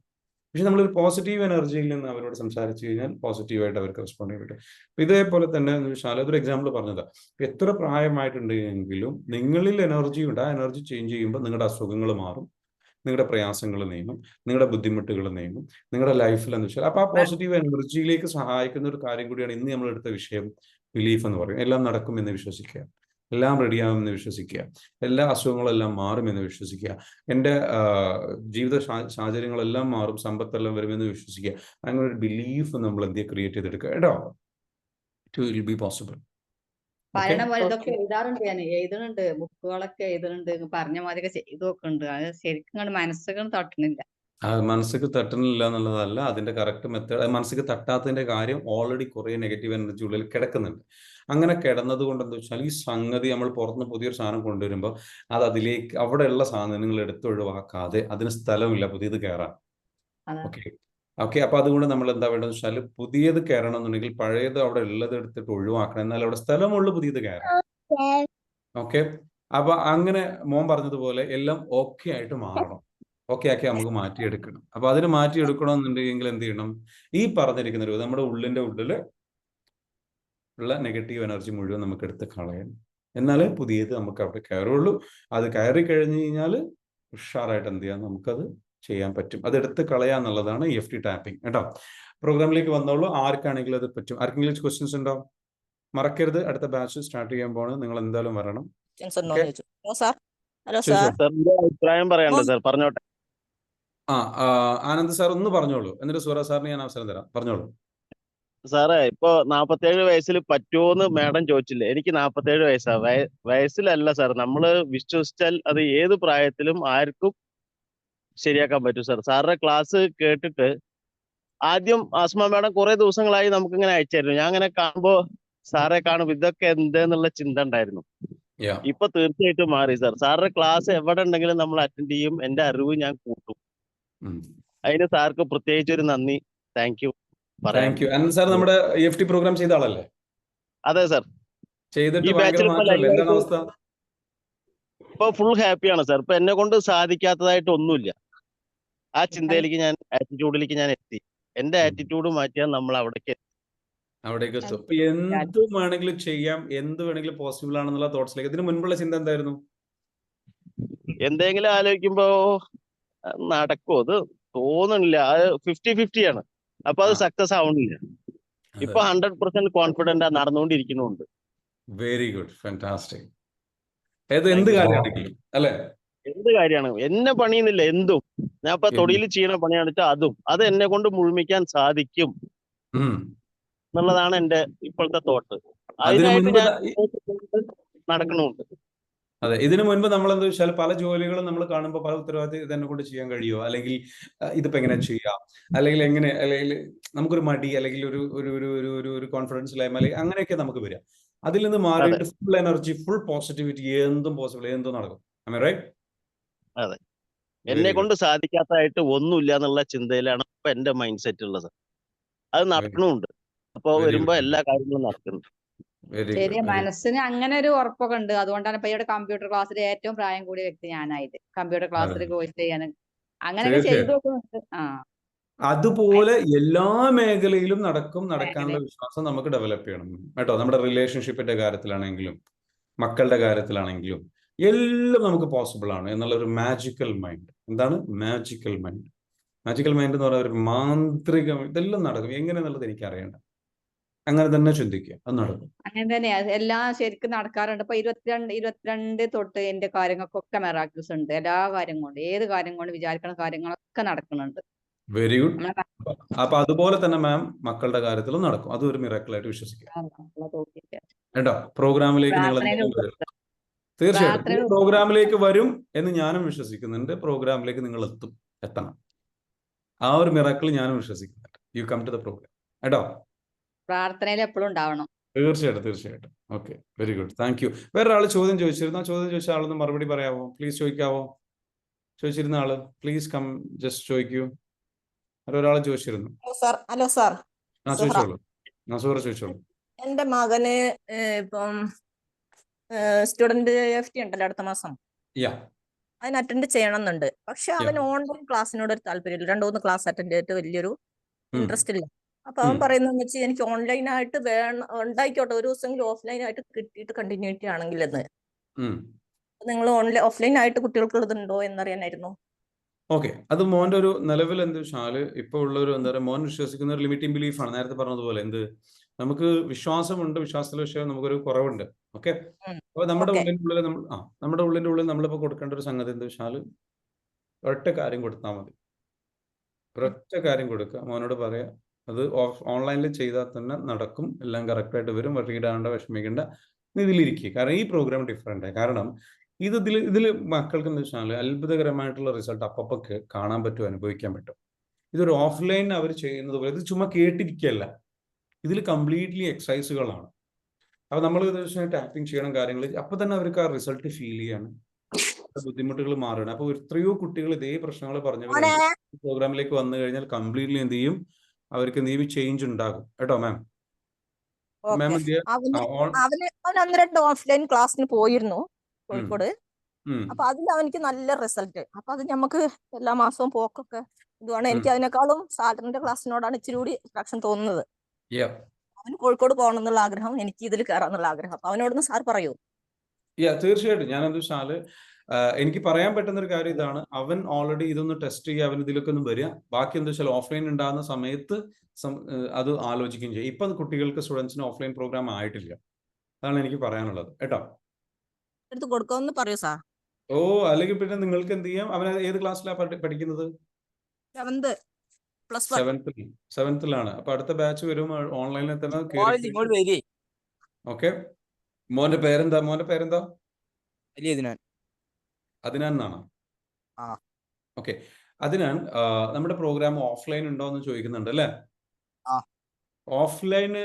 പക്ഷെ നമ്മളൊരു പോസിറ്റീവ് എനർജിയിൽ നിന്ന് അവരോട് സംസാരിച്ചു കഴിഞ്ഞാൽ പോസിറ്റീവായിട്ട് അവർക്ക് റെസ്പോണ്ട് ചെയ്യാൻ പറ്റും. ഇതേപോലെ തന്നെ എന്ന് വെച്ചാൽ അതൊരു എക്സാമ്പിൾ പറഞ്ഞതാ. എത്ര പ്രായമായിട്ടുണ്ടെങ്കിലും നിങ്ങളിൽ എനർജി ഉണ്ട്. ആ എനർജി ചേഞ്ച് ചെയ്യുമ്പോൾ നിങ്ങളുടെ അസുഖങ്ങൾ മാറും, നിങ്ങളുടെ പ്രയാസങ്ങൾ നീങ്ങും, നിങ്ങളുടെ ബുദ്ധിമുട്ടുകൾ നീങ്ങും, നിങ്ങളുടെ ലൈഫിൽ എന്ന് വെച്ചാൽ അപ്പോൾ ആ പോസിറ്റീവ് എനർജിയിലേക്ക് സഹായിക്കുന്ന ഒരു കാര്യം കൂടിയാണ് ഇന്ന് നമ്മൾ എടുത്ത വിഷയം, ബിലീഫ് എന്ന് പറയും. എല്ലാം നടക്കുമെന്ന് വിശ്വസിക്കുക, എല്ലാം റെഡിയാകുമെന്ന് വിശ്വസിക്കുക, എല്ലാ അസുഖങ്ങളെല്ലാം മാറുമെന്ന് വിശ്വസിക്കുക, എൻ്റെ ജീവിത സാഹചര്യങ്ങളെല്ലാം മാറും, സമ്പത്തെല്ലാം വരുമെന്ന് വിശ്വസിക്കുക. അങ്ങനെ ഒരു ബിലീഫ് നമ്മൾ എന്ത് ക്രിയേറ്റ് ചെയ്തെടുക്കുക കേട്ടോ. It will be possible. പറയണ പോലെ ഇതൊക്കെ എഴുതാറുണ്ട്, ഞാൻ എഴുതുന്നുണ്ട്, ബുക്കുകളൊക്കെ എഴുതുന്നുണ്ട്, പറഞ്ഞ മാതിരിയൊക്കെ ചെയ്തു നോക്കുന്നുണ്ട്. അത് ശരിക്കും കണ്ട് മനസ്സുകൾ തട്ടുന്നില്ല. മനസ്സിക്ക് തട്ടുന്നില്ല എന്നുള്ളതല്ല അതിന്റെ കറക്റ്റ് മെത്തേഡ്. മനസ്സിക്ക് തട്ടാത്തതിന്റെ കാര്യം ഓൾറെഡി കുറെ നെഗറ്റീവ് എനർജി ഉള്ളിൽ കിടക്കുന്നുണ്ട്. അങ്ങനെ കിടന്നത് കൊണ്ട് എന്താ വെച്ചാൽ ഈ സംഗതി നമ്മൾ പുറത്തുനിന്ന് പുതിയൊരു സാധനം കൊണ്ടുവരുമ്പോൾ അത് അതിലേക്ക് അവിടെയുള്ള സാധനങ്ങൾ എടുത്തൊഴിവാക്കാതെ അതിന് സ്ഥലമില്ല പുതിയത് കയറാൻ. ഓക്കെ അപ്പൊ അതുകൊണ്ട് നമ്മൾ എന്താ വേണ്ടതെന്ന് വെച്ചാൽ പുതിയത് കയറണം എന്നുണ്ടെങ്കിൽ പഴയത് അവിടെ ഉള്ളത് എടുത്തിട്ട് ഒഴിവാക്കണം, എന്നാൽ അവിടെ സ്ഥലമുള്ള പുതിയത് കയറണം. ഓക്കെ, അപ്പൊ അങ്ങനെ മോൻ പറഞ്ഞതുപോലെ എല്ലാം ഓക്കെ ആയിട്ട് മാറണം. ഓക്കെ ആക്കി നമുക്ക് മാറ്റിയെടുക്കണം. അപ്പൊ അതിന് മാറ്റിയെടുക്കണം എന്നുണ്ടെങ്കിൽ എന്ത് ചെയ്യണം? ഈ പറഞ്ഞിരിക്കുന്ന ഒരു നമ്മുടെ ഉള്ളിന്റെ ഉള്ളിൽ ഉള്ള നെഗറ്റീവ് എനർജി മുഴുവൻ നമുക്ക് എടുത്ത് കളയണം, എന്നാലേ പുതിയത് നമുക്ക് അവിടെ കയറുള്ളൂ. അത് കയറി കഴിഞ്ഞു കഴിഞ്ഞാൽ ഉഷാറായിട്ട് എന്ത് ചെയ്യാം, നമുക്കത് ചെയ്യാൻ പറ്റും. അത് എടുത്ത് കളയാന്നുള്ളതാണ് EFT ടാപ്പിംഗ് കേട്ടോ. പ്രോഗ്രാമിലേക്ക് വന്നോളൂ. ആർക്കാണെങ്കിലും അത് പറ്റും. ആർക്കെങ്കിലും ക്വസ്റ്റ്യൻസ് ഉണ്ടോ? മറക്കരുത്, അടുത്ത ബാച്ച് സ്റ്റാർട്ട് ചെയ്യാൻ പോണ്, നിങ്ങൾ എന്തായാലും വരണം. അഭിപ്രായം പറയാനുണ്ട് സാർ, പറഞ്ഞോട്ടെ. ആനന്ദ് സാർ ഒന്ന് പറഞ്ഞോളൂ, എന്നിട്ട് സൂറ സാറിന് ഞാൻ അവസരം തരാം. പറഞ്ഞോളൂ സാറേ. ഇപ്പൊ 47 വയസ്സിൽ പറ്റുമോന്ന് മാഡം ചോദിച്ചില്ലേ? എനിക്ക് 47 വയസ്സാ. വയസ്സിലല്ല സാർ, നമ്മള് വിശ്വസിച്ചാൽ അത് ഏത് പ്രായത്തിലും ആർക്കും ശരിയാക്കാൻ പറ്റും സാർ. സാറിന്റെ ക്ലാസ് കേട്ടിട്ട് ആദ്യം ആസ്മ മാഡം കുറെ ദിവസങ്ങളായി നമുക്ക് ഇങ്ങനെ അയച്ചായിരുന്നു. ഞാൻ അങ്ങനെ കാണുമ്പോ സാറെ കാണുമ്പോ ഇതൊക്കെ എന്തെന്നുള്ള ചിന്ത ഉണ്ടായിരുന്നു. ഇപ്പൊ തീർച്ചയായിട്ടും മാറി സാർ. സാറിന്റെ ക്ലാസ് എവിടെ ഉണ്ടെങ്കിലും നമ്മൾ അറ്റൻഡ് ചെയ്യും. എന്റെ അറിവ് ഞാൻ കൂട്ടും. അതിന് സാർക്ക് പ്രത്യേകിച്ച് ഒരു നന്ദി, താങ്ക് യു. അനന്ത് സാർ നമ്മുടെ EFT പ്രോഗ്രാം ചെയ്ത ആളല്ലേ? അതെ സാർ. ചെയ്തിട്ട് എന്താണ് അവസ്ഥ? ഇപ്പൊ ഫുൾ ഹാപ്പിയാണ് സാർ. ഇപ്പൊ എന്നെ കൊണ്ട് സാധിക്കാത്തതായിട്ട് ഒന്നുമില്ല. ആ ചിന്തയിലേക്ക് ഞാൻ, ആറ്റിറ്റ്യൂഡിലേക്ക് ഞാൻ എത്തി. എന്റെ ആറ്റിറ്റ്യൂഡ് മാറ്റിയാൽ നമ്മൾ അവിടേക്ക് എത്തും. എന്ത് വേണമെങ്കിലും ചെയ്യാം, എന്ത് വേണമെങ്കിലും പോസിബിൾ ആണെന്നുള്ള തോട്ട്സിലേക്ക്. ഇതിന് മുൻപുള്ള ചിന്ത എന്തായിരുന്നു? എന്തെങ്കിലും ആലോചിക്കുമ്പോ നടക്കുമോ അത് തോന്നുന്നില്ല. അത് 50-50 ആണ്. അപ്പൊ അത് സക്സസ് ആവണില്ല. ഇപ്പൊ 100% കോൺഫിഡന്റ് നടന്നുകൊണ്ടിരിക്കുന്നുണ്ട്. Very good, fantastic. എന്ത് കാര്യമാണെങ്കിലും അല്ലെ, എന്ത് കാര്യമാണ് എന്നെ പണിയുന്നില്ല. എന്തും ഞാൻ ഇപ്പൊ തൊടിയിൽ ചെയ്യണ പണിയാണ് വെച്ചാൽ അത് എന്നെ കൊണ്ട് മുഴുമിക്കാൻ സാധിക്കും എന്നുള്ളതാണ് എന്റെ ഇപ്പോഴത്തെ തോട്ട്. അതിനായിട്ട് ഞാൻ നടക്കണുണ്ട്. അതെ, ഇതിനു മുൻപ് നമ്മൾ എന്താ വെച്ചാൽ പല ജോലികളും നമ്മൾ കാണുമ്പോൾ പല ഉത്തരവാദിത്തം ഇതെന്നെ കൊണ്ട് ചെയ്യാൻ കഴിയുമോ, അല്ലെങ്കിൽ ഇതിപ്പോ എങ്ങനെ ചെയ്യാം, അല്ലെങ്കിൽ എങ്ങനെ, അല്ലെങ്കിൽ നമുക്കൊരു മടി, അല്ലെങ്കിൽ ഒരു കോൺഫിഡൻസ് ഇല്ലായ്മ, അല്ലെങ്കിൽ അങ്ങനെയൊക്കെ നമുക്ക് വരിക. അതിൽ നിന്ന് മാറിയിട്ട് ഫുൾ എനർജി, ഫുൾ പോസിറ്റിവിറ്റി, എന്തും പോസിബിൾ, എന്തും നടക്കും. അതെ, എന്നെ കൊണ്ട് സാധിക്കാത്തതായിട്ട് ഒന്നുമില്ല എന്നുള്ള ചിന്തയിലാണ് ഇപ്പൊ എന്റെ മൈൻഡ് സെറ്റ് ഉള്ളത്. അത് നടക്കണുണ്ട്. അപ്പൊ വരുമ്പോ എല്ലാ കാര്യങ്ങളും നടക്കുന്നുണ്ട്. ശരി, മനസ്സിന് അങ്ങനെ ഒരു ഉറപ്പൊക്കെ ഉണ്ട്. അതുകൊണ്ടാണ് ഇപ്പൊ ഇവിടെ കമ്പ്യൂട്ടർ ക്ലാസ്സിൽ ഏറ്റവും പ്രായം കൂടിയ വ്യക്തി ഞാനായത്. കമ്പ്യൂട്ടർ ക്ലാസ്സിൽ കോഴ്സ് ചെയ്യാൻ അങ്ങനെയൊക്കെ ചെയ്തു നോക്കുന്നുണ്ട്. അതുപോലെ എല്ലാ മേഖലയിലും നടക്കാനുള്ള വിശ്വാസം നമുക്ക് ഡെവലപ്പ് ചെയ്യണം കേട്ടോ. നമ്മുടെ റിലേഷൻഷിപ്പിന്റെ കാര്യത്തിലാണെങ്കിലും മക്കളുടെ കാര്യത്തിലാണെങ്കിലും എല്ലാം നമുക്ക് പോസിബിൾ ആണ് എന്നുള്ള ഒരു മാജിക്കൽ മൈൻഡ്. എന്താണ് മാജിക്കൽ മൈൻഡ്? മാജിക്കൽ മൈൻഡ് എന്ന് പറയുന്ന ഒരു മാന്ത്രിക, ഇതെല്ലാം നടക്കും എങ്ങനെയെന്നുള്ളത് എനിക്ക് അറിയണ്ട. അങ്ങനെ തന്നെ ചിന്തിക്കുക, അത് നടക്കും. അങ്ങനെ തന്നെയാ എല്ലാം ശരിക്കും നടക്കാറുണ്ട്. ഇപ്പൊ 22 തൊട്ട് എന്റെ കാര്യങ്ങൾക്കൊക്കെ മെറാക്കിൾസ് ഉണ്ട്. എല്ലാ കാര്യം കൊണ്ട്, ഏത് കാര്യം കൊണ്ട് വിചാരിക്കുന്ന കാര്യങ്ങളൊക്കെ നടക്കുന്നുണ്ട്. Very good. അപ്പൊ അതുപോലെ തന്നെ മാം മക്കളുടെ കാര്യത്തിലും നടക്കും. അതൊരു മിറാക്കിൾ ആയിട്ട് വിശ്വസിക്കുക കേട്ടോ. പ്രോഗ്രാമിലേക്ക് നിങ്ങൾ തീർച്ചയായിട്ടും പ്രാർത്ഥന നിങ്ങൾ പ്രോഗ്രാമിലേക്ക് വരും എന്ന് ഞാനും വിശ്വസിക്കുന്നുണ്ട്. പ്രോഗ്രാമിലേക്ക് നിങ്ങൾ എത്തണം. ആ ഒരു മിറാക്കിൾ ഞാനും വിശ്വസിക്കുന്നുണ്ട്. You come to the program കേട്ടോ. പ്രാർത്ഥനയിൽ എപ്പോഴും ഉണ്ടാവണം. തീർച്ചയായിട്ടും. Okay, very good, thank you. വേറൊരാൾ ചോദ്യം ചോദിച്ചിരുന്നു. ചോദ്യം ചോദിച്ച ആളൊന്ന് മറുപടി പറയാമോ? പ്ലീസ് ചോദിക്കാവോ? ചോദിച്ചിരുന്ന ആള് പ്ലീസ് കം, ജസ്റ്റ് ചോദിക്കൂ. ഒരാൾ ചോദിച്ചിരുന്നു. Hello sir. ചോദിച്ചോളൂ. നസൂറ ചോദിച്ചോളൂ. എന്റെ മകന് ഇപ്പം സ്റ്റുഡന്റ് FT ഉണ്ടല്ലോ അടുത്ത മാസം, അതിന് അറ്റൻഡ് ചെയ്യണമെന്നുണ്ട്. പക്ഷെ അവന് ഓൺലൈൻ ക്ലാസ്സിനോട് ഒരു താല്പര്യമില്ല. 2-3 ക്ലാസ് അറ്റൻഡ് ചെയ്തിട്ട് വലിയൊരു ഇൻട്രസ്റ്റ് ഇല്ല. അപ്പൊ അവൻ പറയുന്നതെന്ന് വെച്ചാൽ എനിക്ക് ഓൺലൈനായിട്ട് വേണം, ഉണ്ടായിക്കോട്ടെ ഒരു ദിവസമെങ്കിലും ഓഫ്ലൈൻ ആയിട്ട് കിട്ടിയിട്ട് കണ്ടിന്യൂറ്റി ആണെങ്കിൽ എന്ന്. നിങ്ങൾ ഓഫ്ലൈൻ ആയിട്ട് കുട്ടികൾക്ക് ഇതുണ്ടോ എന്നറിയാനായിരുന്നു. ഓക്കെ, അത് മോന്റെ ഒരു നിലവിൽ എന്താ വെച്ചാല് ഇപ്പൊ ഉള്ള ഒരു എന്താ പറയുക, മോൻ വിശ്വസിക്കുന്ന ഒരു ലിമിറ്റിംഗ് ബിലീഫാണ്. നേരത്തെ പറഞ്ഞതുപോലെ നമുക്ക് വിശ്വാസമുണ്ട്, വിശ്വാസത്തിലെ വിഷയം നമുക്കൊരു കുറവുണ്ട്. ഓക്കെ, അപ്പൊ നമ്മുടെ ഉള്ളിന്റെ ഉള്ളിൽ നമ്മളിപ്പോ കൊടുക്കേണ്ട ഒരു സംഗതി എന്താ വെച്ചാല് ഒരൊറ്റ കാര്യം കൊടുത്താൽ മതി. ഒരൊറ്റ കാര്യം കൊടുക്കുക, മോനോട് പറയാ അത് ഓൺലൈനിൽ ചെയ്താൽ തന്നെ നടക്കും, എല്ലാം കറക്റ്റായിട്ട് വരും, വട്ടിയിടാണ്ട് വിഷമിക്കേണ്ട, ഇതിലിരിക്കുക. കാരണം ഈ പ്രോഗ്രാം ഡിഫറെന്റ്. കാരണം ഇതിൽ മക്കൾക്ക് എന്താ വെച്ചാൽ അത്ഭുതകരമായിട്ടുള്ള റിസൾട്ട് അപ്പൊ കാണാൻ പറ്റും, അനുഭവിക്കാൻ പറ്റും. ഇതൊരു ഓഫ്ലൈൻ അവർ ചെയ്യുന്നത് പോലെ ഇത് ചുമ്മാ കേട്ടിരിക്കുകയല്ല, ഇതിൽ കംപ്ലീറ്റ്ലി എക്സസൈസുകളാണ്. അപ്പൊ നമ്മൾ ടാപ്പിംഗ് ചെയ്യണം കാര്യങ്ങൾ, അപ്പൊ തന്നെ അവർക്ക് ആ റിസൾട്ട് ഫീൽ ചെയ്യാണ്, ബുദ്ധിമുട്ടുകൾ മാറുകയാണ്. അപ്പൊ എത്രയോ കുട്ടികൾ ഇതേ പ്രശ്നങ്ങൾ പറഞ്ഞവർ പ്രോഗ്രാമിലേക്ക് വന്നു കഴിഞ്ഞാൽ കംപ്ലീറ്റ്ലി എന്ത് ചെയ്യും, അവർക്ക് എന്ത് ചെയ്യും, ചേഞ്ച് ഉണ്ടാകും കേട്ടോ മാം. മാം അവന് 1-2 ഓഫ്ലൈൻ ക്ലാസ്സിന് പോയിരുന്നു കോഴിക്കോട്. അപ്പൊ അതിൽ അവനിക്ക് നല്ല റിസൾട്ട്. അപ്പൊ അത് നമുക്ക് എല്ലാ മാസവും പോക്കൊക്കെ ഇതുമാണ്. എനിക്ക് അതിനേക്കാളും സാലറിന്റെ ക്ലാസ്സിനോടാണ് ഇച്ചിരി കൂടി അട്രാക്ഷൻ തോന്നുന്നത്. അവന് കോഴിക്കോട് പോകണം എന്നുള്ള ആഗ്രഹം, എനിക്ക് ഇതിൽ കയറാന്നുള്ള ആഗ്രഹം. അപ്പൊ അവനോടൊന്ന് സാർ പറയൂ. തീർച്ചയായിട്ടും. ഞാൻ എന്താ വെച്ചാല് എനിക്ക് പറയാൻ പറ്റുന്ന ഒരു കാര്യം ഇതാണ്, അവൻ ഓൾറെഡി ഇതൊന്ന് ടെസ്റ്റ് ചെയ്യുക, അവൻ ഇതിലൊക്കെ ഒന്ന് വരിക. ബാക്കി എന്താ വെച്ചാൽ ഓഫ്ലൈൻ ഉണ്ടാകുന്ന സമയത്ത് അത് ആലോചിക്കുകയും ചെയ്യും. ഇപ്പൊ കുട്ടികൾക്ക് സ്റ്റുഡൻസിന് ഓഫ്ലൈൻ പ്രോഗ്രാം ആയിട്ടില്ല. അതാണ് എനിക്ക് പറയാനുള്ളത് കേട്ടോ. എടുത്ത് കൊടുക്കാമെന്ന് പറയൂ സാർ. അല്ലെങ്കിൽ പിന്നെ നിങ്ങൾക്ക് എന്ത് ചെയ്യാം, അവൻ ഏത് ക്ലാസ്സിലാണ് പഠിക്കുന്നത്? 7th-ലാണ്. അപ്പൊ അടുത്ത ബാച്ച് വരും, ഓൺലൈനിൽ തന്നെ. ഓക്കെ, മോന്റെ പേരെന്താ? അദ്നാൻ എന്നാണോ? ഓക്കെ, അദ്നാൻ, നമ്മുടെ പ്രോഗ്രാം ഓഫ്ലൈൻ ഉണ്ടോ എന്ന് ചോദിക്കുന്നുണ്ട് അല്ലേ? ഓഫ്ലൈന്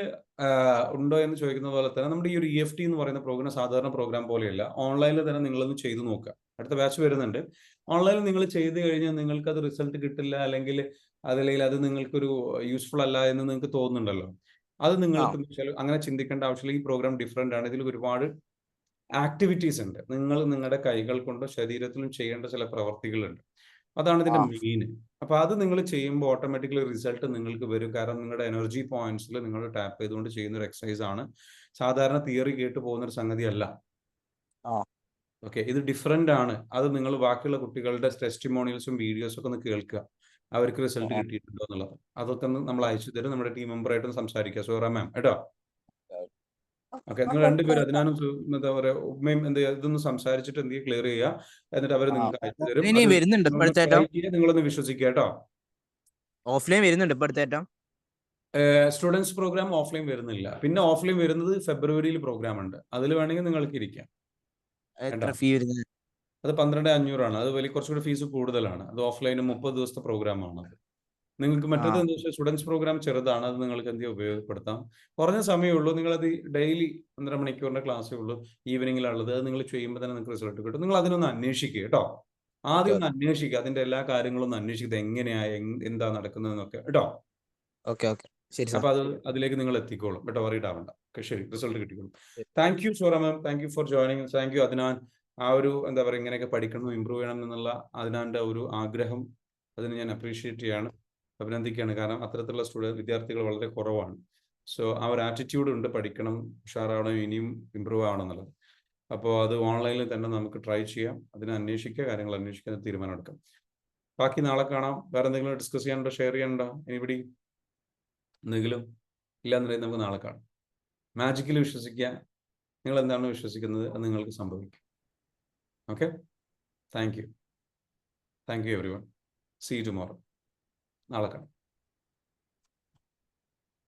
ഉണ്ടോ എന്ന് ചോദിക്കുന്ന പോലെ തന്നെ നമ്മുടെ ഈ ഒരു EFT എന്ന് പറയുന്ന പ്രോഗ്രാം സാധാരണ പ്രോഗ്രാം പോലെയല്ല. ഓൺലൈനിൽ തന്നെ നിങ്ങളൊന്ന് ചെയ്തു നോക്കുക. അടുത്ത ബാച്ച് വരുന്നുണ്ട്. ഓൺലൈനിൽ നിങ്ങൾ ചെയ്ത് കഴിഞ്ഞാൽ നിങ്ങൾക്ക് അത് റിസൾട്ട് കിട്ടില്ല, അല്ലെങ്കിൽ അത് നിങ്ങൾക്കൊരു യൂസ്ഫുൾ അല്ല എന്ന് നിങ്ങൾക്ക് തോന്നുന്നുണ്ടല്ലോ, അത് നിങ്ങൾക്ക് അങ്ങനെ ചിന്തിക്കേണ്ട ആവശ്യമില്ല. ഈ പ്രോഗ്രാം ഡിഫറെന്റ് ആണ്. ഇതിൽ ഒരുപാട് ആക്ടിവിറ്റീസ് ഉണ്ട്. നിങ്ങൾ നിങ്ങളുടെ കൈകൾ കൊണ്ടോ ശരീരത്തിലും ചെയ്യേണ്ട ചില പ്രവർത്തികളുണ്ട്. അതാണ് ഇതിന്റെ മെയിൻ. അപ്പൊ അത് നിങ്ങൾ ചെയ്യുമ്പോൾ ഓട്ടോമാറ്റിക്കലി റിസൾട്ട് നിങ്ങൾക്ക് വരും. കാരണം നിങ്ങളുടെ എനർജി പോയിന്റ്സിൽ നിങ്ങൾ ടാപ്പ് ചെയ്തുകൊണ്ട് ചെയ്യുന്ന ഒരു എക്സസൈസ് ആണ്. സാധാരണ തിയറി കേട്ട് പോകുന്ന ഒരു സംഗതി അല്ല. ഓക്കെ, ഇത് ഡിഫറെന്റ് ആണ്. അത് നിങ്ങൾ ബാക്കിയുള്ള കുട്ടികളുടെ ടെസ്റ്റിമോണിയൽസും വീഡിയോസും ഒക്കെ ഒന്ന് കേൾക്കുക, അവർക്ക് റിസൾട്ട് കിട്ടിയിട്ടുണ്ടോ എന്നുള്ളത്. അതൊക്കെ നമ്മൾ അയച്ചു തരും. നമ്മുടെ ടീം മെമ്പറായിട്ട് സംസാരിക്കുക. സോറ മാം കേട്ടോ. ഓക്കെ, നിങ്ങൾ രണ്ടുപേരും അതിനാനും എന്താ പറയാ ഉമ്മയും ഇതൊന്ന് സംസാരിച്ചിട്ട് എന്തെങ്കിലും ക്ലിയർ ചെയ്യുക. എന്നിട്ട് അവർ നിങ്ങൾക്ക് അയച്ചു തരും. നിങ്ങളൊന്ന് വിശ്വസിക്കുക കേട്ടോ. ഓഫ്ലൈൻ വരുന്നുണ്ട് ഇപ്പൊ അടുത്തേറ്റം. സ്റ്റുഡൻസ് പ്രോഗ്രാം ഓഫ്ലൈൻ വരുന്നില്ല. പിന്നെ ഓഫ്ലൈൻ വരുന്നത് ഫെബ്രുവരിയിൽ പ്രോഗ്രാം ഉണ്ട്. അതിൽ വേണമെങ്കിൽ നിങ്ങൾക്ക് ഇരിക്കാം. അത് 12,500 അത് കുറച്ചുകൂടി ഫീസ് കൂടുതലാണ്. അത് ഓഫ്ലൈൻ 30 ദിവസത്തെ പ്രോഗ്രാമാണ്. അത് നിങ്ങൾക്ക് മറ്റേത് എന്താ വെച്ചാൽ സ്റ്റുഡൻസ് പ്രോഗ്രാം ചെറുതാണ്. അത് നിങ്ങൾക്ക് ഉപയോഗപ്പെടുത്താം. കുറഞ്ഞ സമയമുള്ളൂ. നിങ്ങളത് ഡെയിലി 1.5 മണിക്കൂറിന്റെ ക്ലാസ്സേ ഉള്ളൂ, ഈവനിങ്ങിലുള്ളത്. അത് നിങ്ങൾ ചെയ്യുമ്പോൾ തന്നെ നിങ്ങൾക്ക് റിസൾട്ട് കിട്ടും. നിങ്ങൾ അതിനൊന്ന് അന്വേഷിക്കുക കേട്ടോ. ആദ്യം ഒന്ന് അന്വേഷിക്കുക, അതിന്റെ എല്ലാ കാര്യങ്ങളും ഒന്ന് അന്വേഷിക്കുക, എങ്ങനെയാ എന്താ നടക്കുന്നതെന്നൊക്കെ കേട്ടോ. അപ്പൊ അതിലേക്ക് നിങ്ങൾ എത്തിക്കോളും കേട്ടോ, വറീഡ് ആവണ്ട. ശരി, റിസൾട്ട് കിട്ടിക്കോളും. Thank you Sora ma'am, thank you for joining. Thank you Adnan. ആ ഒരു എന്താ പറയുക, ഇങ്ങനെയൊക്കെ പഠിക്കണം, ഇമ്പ്രൂവ് ചെയ്യണം എന്നുള്ള അദ്നാന്റെ ഒരു ആഗ്രഹം, അതിന് ഞാൻ അപ്രീഷിയേറ്റ് ചെയ്യാണ്, അഭിനന്ദിക്കുകയാണ്. കാരണം അത്തരത്തിലുള്ള വിദ്യാർത്ഥികൾ വളരെ കുറവാണ്. സോ ആ ഒരു ആറ്റിറ്റ്യൂഡ് ഉണ്ട്, പഠിക്കണം, ഉഷാറാവണം, ഇനിയും ഇമ്പ്രൂവ് ആവണം എന്നുള്ളത്. അപ്പോൾ അത് ഓൺലൈനിൽ തന്നെ നമുക്ക് ട്രൈ ചെയ്യാം. അതിനെ അന്വേഷിക്കുക, കാര്യങ്ങൾ അന്വേഷിക്കാൻ തീരുമാനം എടുക്കാം. ബാക്കി നാളെ കാണാം. വേറെ എന്തെങ്കിലും ഡിസ്കസ് ചെയ്യാനുണ്ടോ, ഷെയർ ചെയ്യാനുണ്ടോ, എനിബഡി എന്തെങ്കിലും? ഇല്ലാന്നുണ്ടെങ്കിൽ നമുക്ക് നാളെ കാണാം. മാജിക്കിൽ വിശ്വസിക്കുക. നിങ്ങൾ എന്താണ് വിശ്വസിക്കുന്നത് അത് നിങ്ങൾക്ക് സംഭവിക്കും. Okay, thank you everyone. See you tomorrow. നാളെ കാണാം.